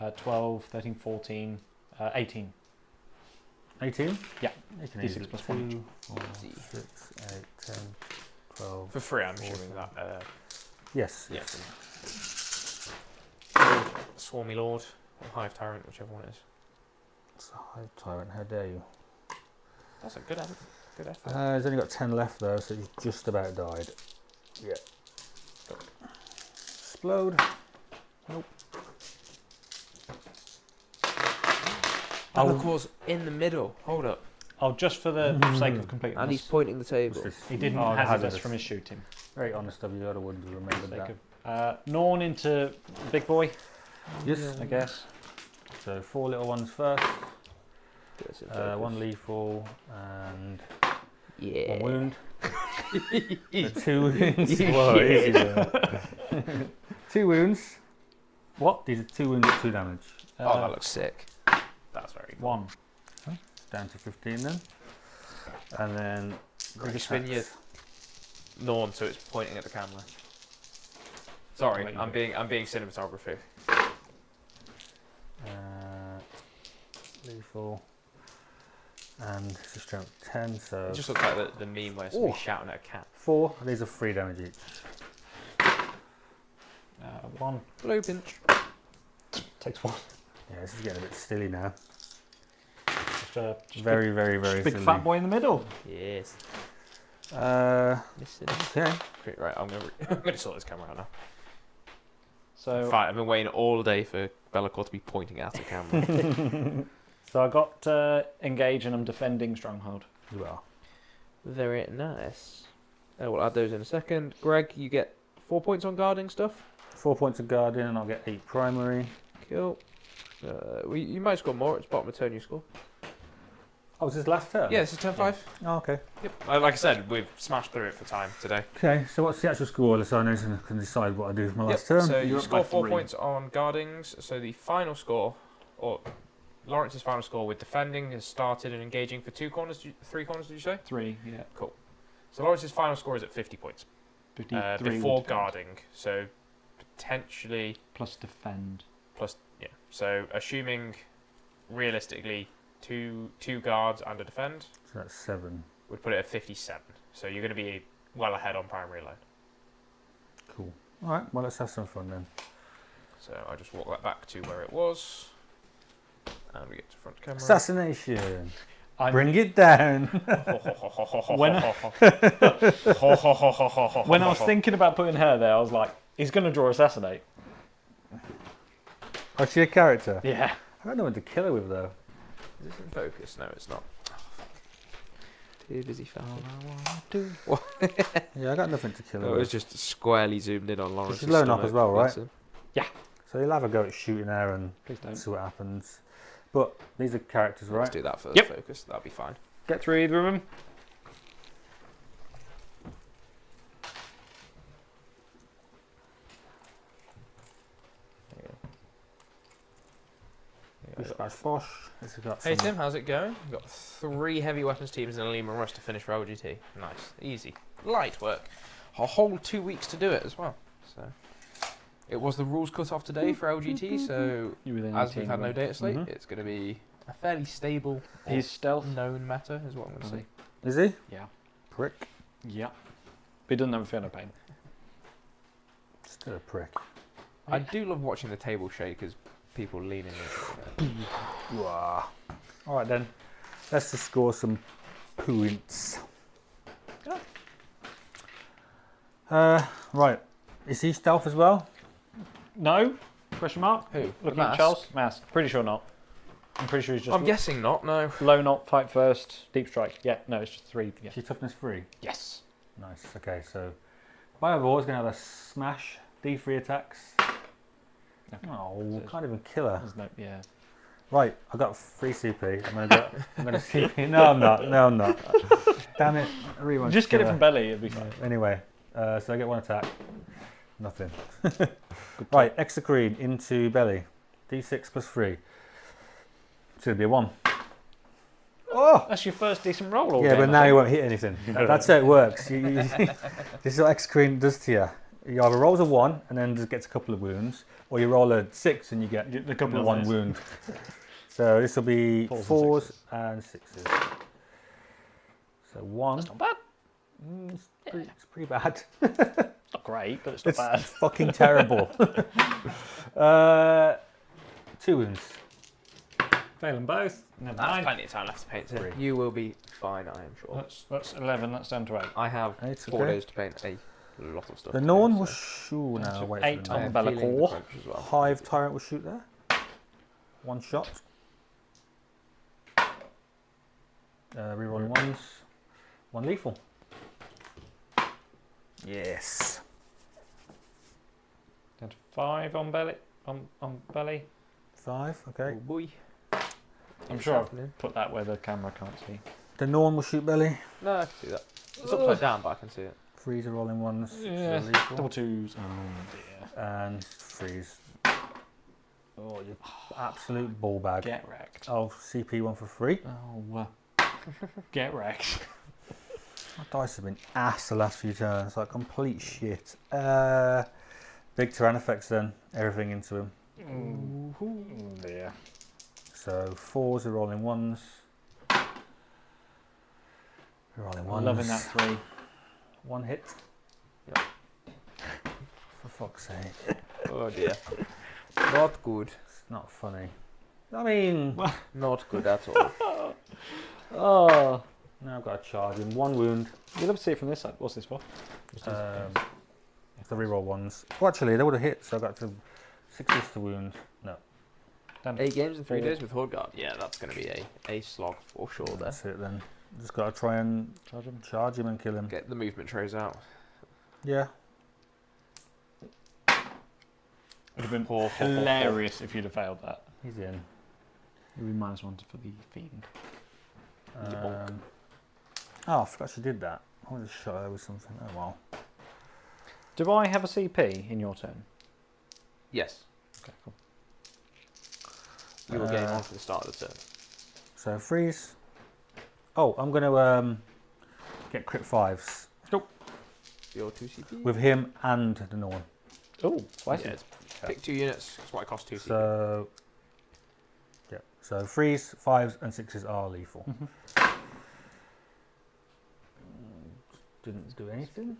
yeah. 12, 13, 14, 18. 18? Yeah. 18 D6 plus 1 each. 4, 6, 8, 10, 12. For free, I'm assuming that. Yes. Yeah. Swarmy Lord or Hive Tyrant, whichever one it is. It's a Hive Tyrant, how dare you? That's a good effort. Good effort. He's only got 10 left though, so he's just about died. Yeah. Explode. Nope. Bellacor's in the middle. Hold up. Oh, just for the sake of completeness. And he's pointing the table. He didn't Oh, hazardous hazardous. from his shooting. Very honest of you, I would have remembered that. Norn into big boy, Yes. I guess. So 4 little ones first. 1 lethal and 1 wound. So 2 wounds. Whoa, easy there. 2 wounds. What? These are 2 wounds at 2 damage. Oh, that looks sick. That's very good. 1. Down to 15 then. And then You can spin your Norn so it's pointing at the camera. Sorry, I'm being cinematography. Lethal. And it's a strength 10, so It just looks like the meme where somebody's shouting at a cat. 4. These are 3 damage each. 1. Blue pinch. Takes 1. Yeah, this is getting a bit silly now. Just Very, very, very big silly. fat boy in the middle. Yes. Okay. Right, I'm gonna sort this camera out now. So, Fine, I've been waiting all day for Bellacore to be pointing at a camera. so I got engage and I'm defending stronghold. You are. Very nice. We'll add those in a second. Greg, you get 4 points on guarding stuff. 4 points of guardian, and I'll get 8 primary. Cool. You might score more. It's bottom of turn you score. Oh, was this last turn? Yeah, this is turn 5. Oh, okay. Yep. Like I said, we've smashed through it for time today. Okay, so what's the actual score? So I know I can decide what I do for my last turn. So you You're up score by 4 3. points on guardings. So the final score, or Laurence's final score with defending, has started and engaging for 2 corners, 3 corners, did you say? 3, yeah. Cool. So Laurence's final score is at 50 points. 53 Before with defend. guarding. So potentially Plus defend. plus, yeah. So assuming realistically two guards and a defend, So that's 7. would put it at 57. So you're going to be well ahead on primary line. Cool. All right, well, let's have some fun then. So I just walk that back to where it was. And we get to front camera. Assassination. Bring it down. When I was thinking about putting her there, I was like, he's going to draw Assassinate. Oh, she a character? Yeah. I don't know what to kill her with though. Is this in focus? No, it's not. Too busy for Yeah, I got nothing to kill her it with. was just squarely zoomed in on Lawrence. She's blown up as well, right? Yeah. So you'll have a go at shooting her and Please don't. see what happens. But these are characters, right? Let's do that for Yep. focus. That'll be fine. Get through either of them. This guy's Fosh. This has got Hey some- Tim, how's it going? We've got 3 heavy weapons teams and a Lehman Rush to finish for LGT. Nice, easy, light work. A whole 2 weeks to do it as well. So it was the rules cut off today for LGT. So You within as 18 we've had no wins. data slate, Mhm. it's going to be a fairly stable, He's stealth. known meta, is what I'm going to say. Is he? Yeah. Prick. Yeah. But he doesn't have a fear no pain. Still a prick. I do love watching the table shake as people lean in. Wah. All right then. Let's just score some points. Right. Is he stealth as well? No? Question mark? Who? The Looking at Mask? Charles? Mask. Pretty sure not. I'm pretty sure he's just I'm guessing not. No. low knot, fight first, deep strike. Yeah, no, it's just 3. Yeah. Is he toughness 3? Yes. Nice. Okay, so Bioball is going to have a smash, D3 attacks. Okay. Oh, So- can't even kill her. There's no, yeah. Right, I've got 3 CP. I'm going to CP. No, I'm not. No, I'm not. Damn it. I really want Just to get kill it her. from belly, it'd be fine. Anyway, so I get 1 attack. Nothing. Right, Exocrine into belly. D6 plus 3. It's going to be a 1. Oh! That's your first decent roll all Yeah, game, but I now think. you won't hit anything. That's how it works. This is what Exocrine does to you. You either rolls a 1 and then just gets a couple of wounds, or you roll a 6 and you get A couple of 1 ones. wound. So this will be 4s 4s and 6s. So 1. That's not bad. It's pretty bad. Not great, but it's not It's bad. fucking terrible. 2 wounds. Fail them both. Never That's mind. plenty of time left to paint. Tim. 3. You will be fine, I am sure. That's 11, that's down to 8. I have 8, 4 okay. days to paint a lot of stuff. The to Norn paint, will so shoot now. So Wait 8 for I the on am feeling the Bellacore. crunch as well. Hive Tyrant will shoot there. 1 shot. Rerolling 1s. 1 lethal. Yes. Down to 5 on belly. On belly. 5, okay. Oh boy. I'm It's sure I've happening. put that where the camera can't see. The Norn will shoot belly. No, I can see that. It's upside down, but I can see it. 3s are rolling 1s. so Yeah. lethal. Double 2s. Oh dear. And 3s. Oh, you absolute ball bag. Get wrecked. Oh, CP 1 for free. Oh, get wrecked. My dice have been ass the last few turns, like complete shit. Big Tyrannifex then, everything into him. Oh dear. So 4s are rolling 1s. We're rolling 1s. Loving that 3. 1 hit. Yep. For fuck's sake. Oh dear. Not good. It's not funny. I mean, Not good at all. Oh. now I've got to charge him. 1 wound. You'll love to see it from this side. What's this for? The reroll 1s. Well, actually, they would have hit, so I got to 6s to wound. No, Down 8 games in 3 4. days with Horde Guard. Yeah, that's going to be a slog for sure there. that's it then. Just got to try and Charge him. charge him and kill him. Get the movement trays out. Yeah. Would have been hilarious if you'd have failed that. He's in. You'd be -1 for the fiend. Oh, I forgot she did that. I wanted to shot her with something. Oh well. Do I have a CP in your turn? Yes. Okay, cool. You were getting on for the start of the turn. So freeze. Oh, I'm going to get crit 5s Your 2 CP? with him and the Norn. Oh, spicy. Yeah, it's pick 2 units. That's why it costs 2 CP. So yeah. So freeze, 5s and 6s are lethal. Didn't do anything.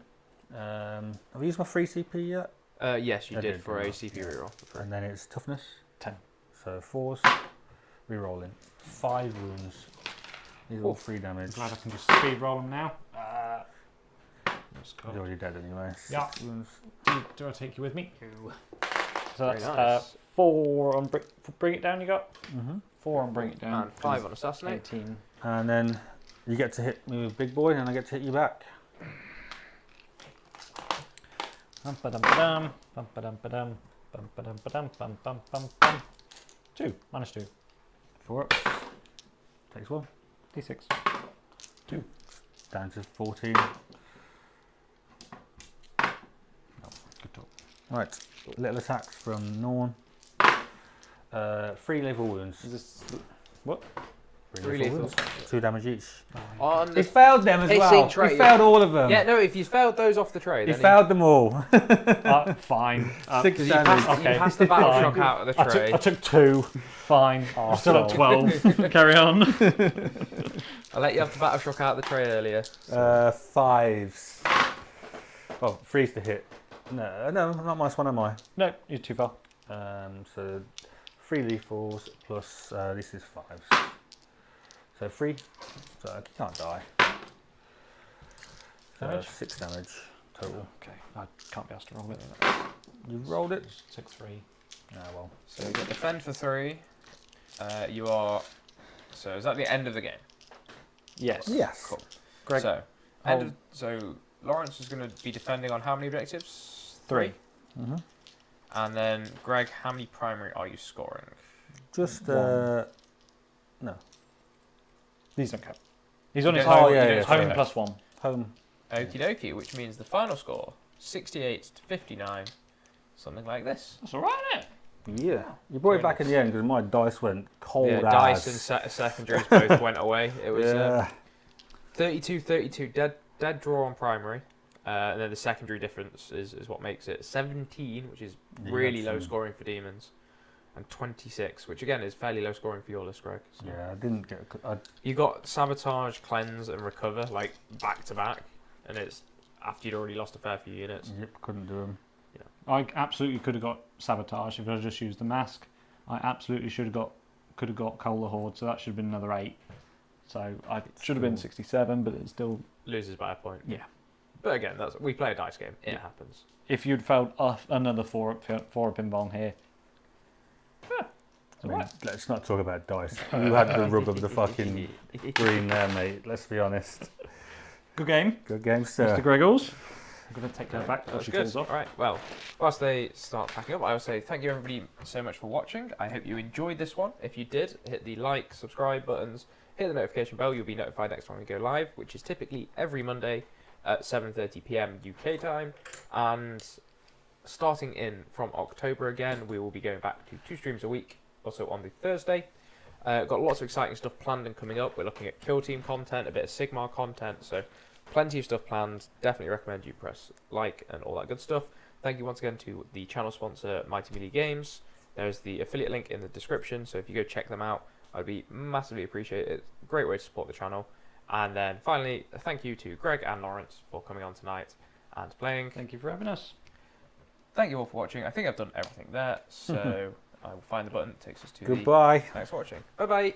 Have I used my free CP yet? Yes, you I did did, for a didn't I? CP reroll for free. And then it's toughness. 10. So 4s, rerolling. 5 wounds. He's all 3 damage. I'm glad I can just speed roll them now. He's already dead anyway. Yeah. 6 wounds. Do I take you with me? So Very that's nice. 4 on bring it down. You got 4 on bring it down. And 5 on assassinate. 18. And then you get to hit me with big boy, and I get to hit you back. Bum ba dum ba dum. Bum ba dum ba dum. Bum ba dum ba dum. Bum bum bum bum. 2 -2. 4 up. Takes 1. D6. Down to 14. Good talk. Right. Little attacks from Norn. 3 lethal wounds. Is this? 3 lethal. 2 damage each. On He the failed them as Hissing well. tray. He failed all of them. yeah, no, if you failed those off the tray, He then failed them all. Fine. 6 you damage. passed, Okay. you passed the battle Fine. shock out of the tray. I took 2. Fine. I'm still at 12. Carry on. I let you have the battle shock out of the tray earlier. 5s. Oh, 3's to hit. No, not -1 am I? No, you're too far. So 3 lethals plus this is 5s. So 3. So you can't die. Damage? 6 damage total. Okay, I can't be asked to roll it. You rolled it. 6-3. Ah well. So you get defend for 3. You are. So is that the end of the game? Yes. Yes. Cool. Greg, So Laurence is going to be defending on how many objectives? 3. Mm-hmm. And then Greg, how many primary are you scoring? Just 1. no. These don't count. He's on his Okay. home, Oh, yeah, home yeah. plus 1. Home. Okie dokie, which means the final score 68 to 59, something like this. That's alright, isn't it? Yeah. You brought it back in the end because my dice went cold Yeah, as. dice and secondaries both went away. It was Yeah. 32-32 dead draw on primary, and then the secondary difference is what makes it 17, which is You really had low some- scoring for demons, and 26, which again is fairly low scoring for your list, Greg. So Yeah, I didn't get. you got sabotage, cleanse, and recover like back to back, and it's after you'd already lost a fair few units. Yep, couldn't do them. I absolutely could have got sabotage if I just used the mask. I absolutely could have got Cola Horde, so that should have been another 8. So I should have been 67, but it's still. Loses by a point. Yeah. But again, we play a dice game. It Yeah. happens. If you'd failed another 4 up in Bong here. I mean, let's not talk about dice. You had the rub of the fucking green there, mate. Let's be honest. Good game, Good game, sir. Mr. Greggles. I'm going to take her back before That's she good. falls off. All right. Well, whilst they start packing up, I will say thank you everybody so much for watching. I hope you enjoyed this one. If you did, hit the like, subscribe buttons, hit the notification bell. You'll be notified next time we go live, which is typically every Monday at 7:30 p.m. UK time. And starting in from October again, we will be going back to 2 streams a week, also on the Thursday. Got lots of exciting stuff planned and coming up. We're looking at Kill Team content, a bit of Sigmar content, so plenty of stuff planned. Definitely recommend you press like and all that good stuff. Thank you once again to the channel sponsor, Mighty Melee Games. There's the affiliate link in the description, so if you go check them out, I'd be massively appreciated. Great way to support the channel. And then finally, thank you to Greg and Laurence for coming on tonight and playing. Thank you for having us. Thank you all for watching. I think I've done everything there, so I will find the button that takes us to Goodbye. the... Thanks for watching. Bye-bye.